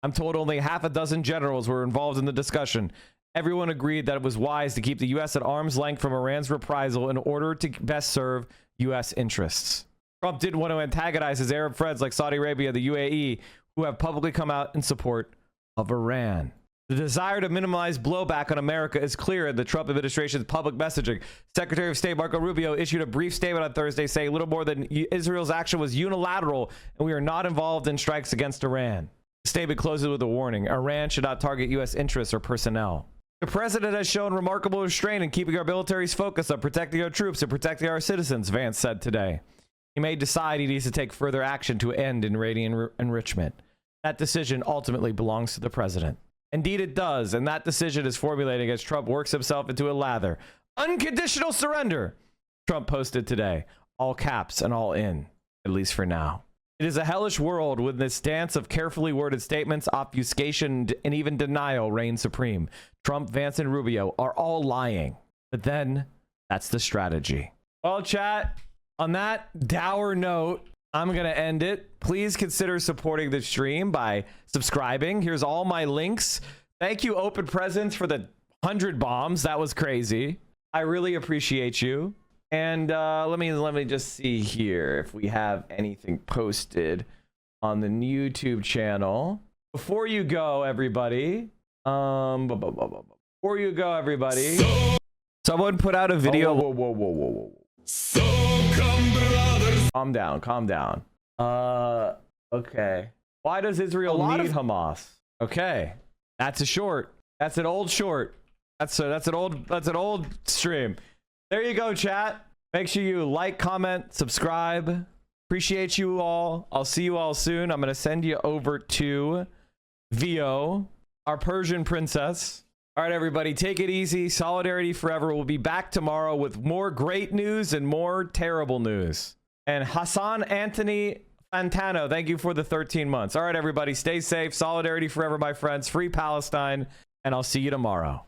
I'm told only half a dozen generals were involved in the discussion. Everyone agreed that it was wise to keep the U.S. at arm's length from Iran's reprisal in order to best serve U.S. interests. Trump didn't want to antagonize his Arab friends like Saudi Arabia, the UAE, who have publicly come out in support of Iran. The desire to minimize blowback on America is clear in the Trump administration's public messaging. Secretary of State Marco Rubio issued a brief statement on Thursday saying little more than Israel's action was unilateral and we are not involved in strikes against Iran. The statement closes with a warning. Iran should not target U.S. interests or personnel. The president has shown remarkable restraint in keeping our military's focus on protecting our troops and protecting our citizens, Vance said today. He may decide he needs to take further action to end Iranian enrichment. That decision ultimately belongs to the president. Indeed it does, and that decision is formulating as Trump works himself into a lather. Unconditional surrender, Trump posted today. All caps and all in, at least for now. It is a hellish world when this dance of carefully worded statements, obfuscation, and even denial reigns supreme. Trump, Vance, and Rubio are all lying. But then, that's the strategy. Well, chat, on that dour note, I'm going to end it. Please consider supporting the stream by subscribing. Here's all my links. Thank you, Open Presents, for the 100 bombs. That was crazy. I really appreciate you. And let me just see here if we have anything posted on the YouTube channel. Before you go, everybody. Someone put out a video. Whoa. Calm down. Okay. Why does Israel need Hamas? Okay. That's a short. That's an old short. That's an old stream. There you go, chat. Make sure you like, comment, subscribe. Appreciate you all. I'll see you all soon. I'm going to send you over to Vio, our Persian princess. All right, everybody, take it easy. Solidarity forever. We'll be back tomorrow with more great news and more terrible news. And Hassan Anthony Fantano, thank you for the 13 months. All right, everybody, stay safe. Solidarity forever, my friends. Free Palestine. And I'll see you tomorrow.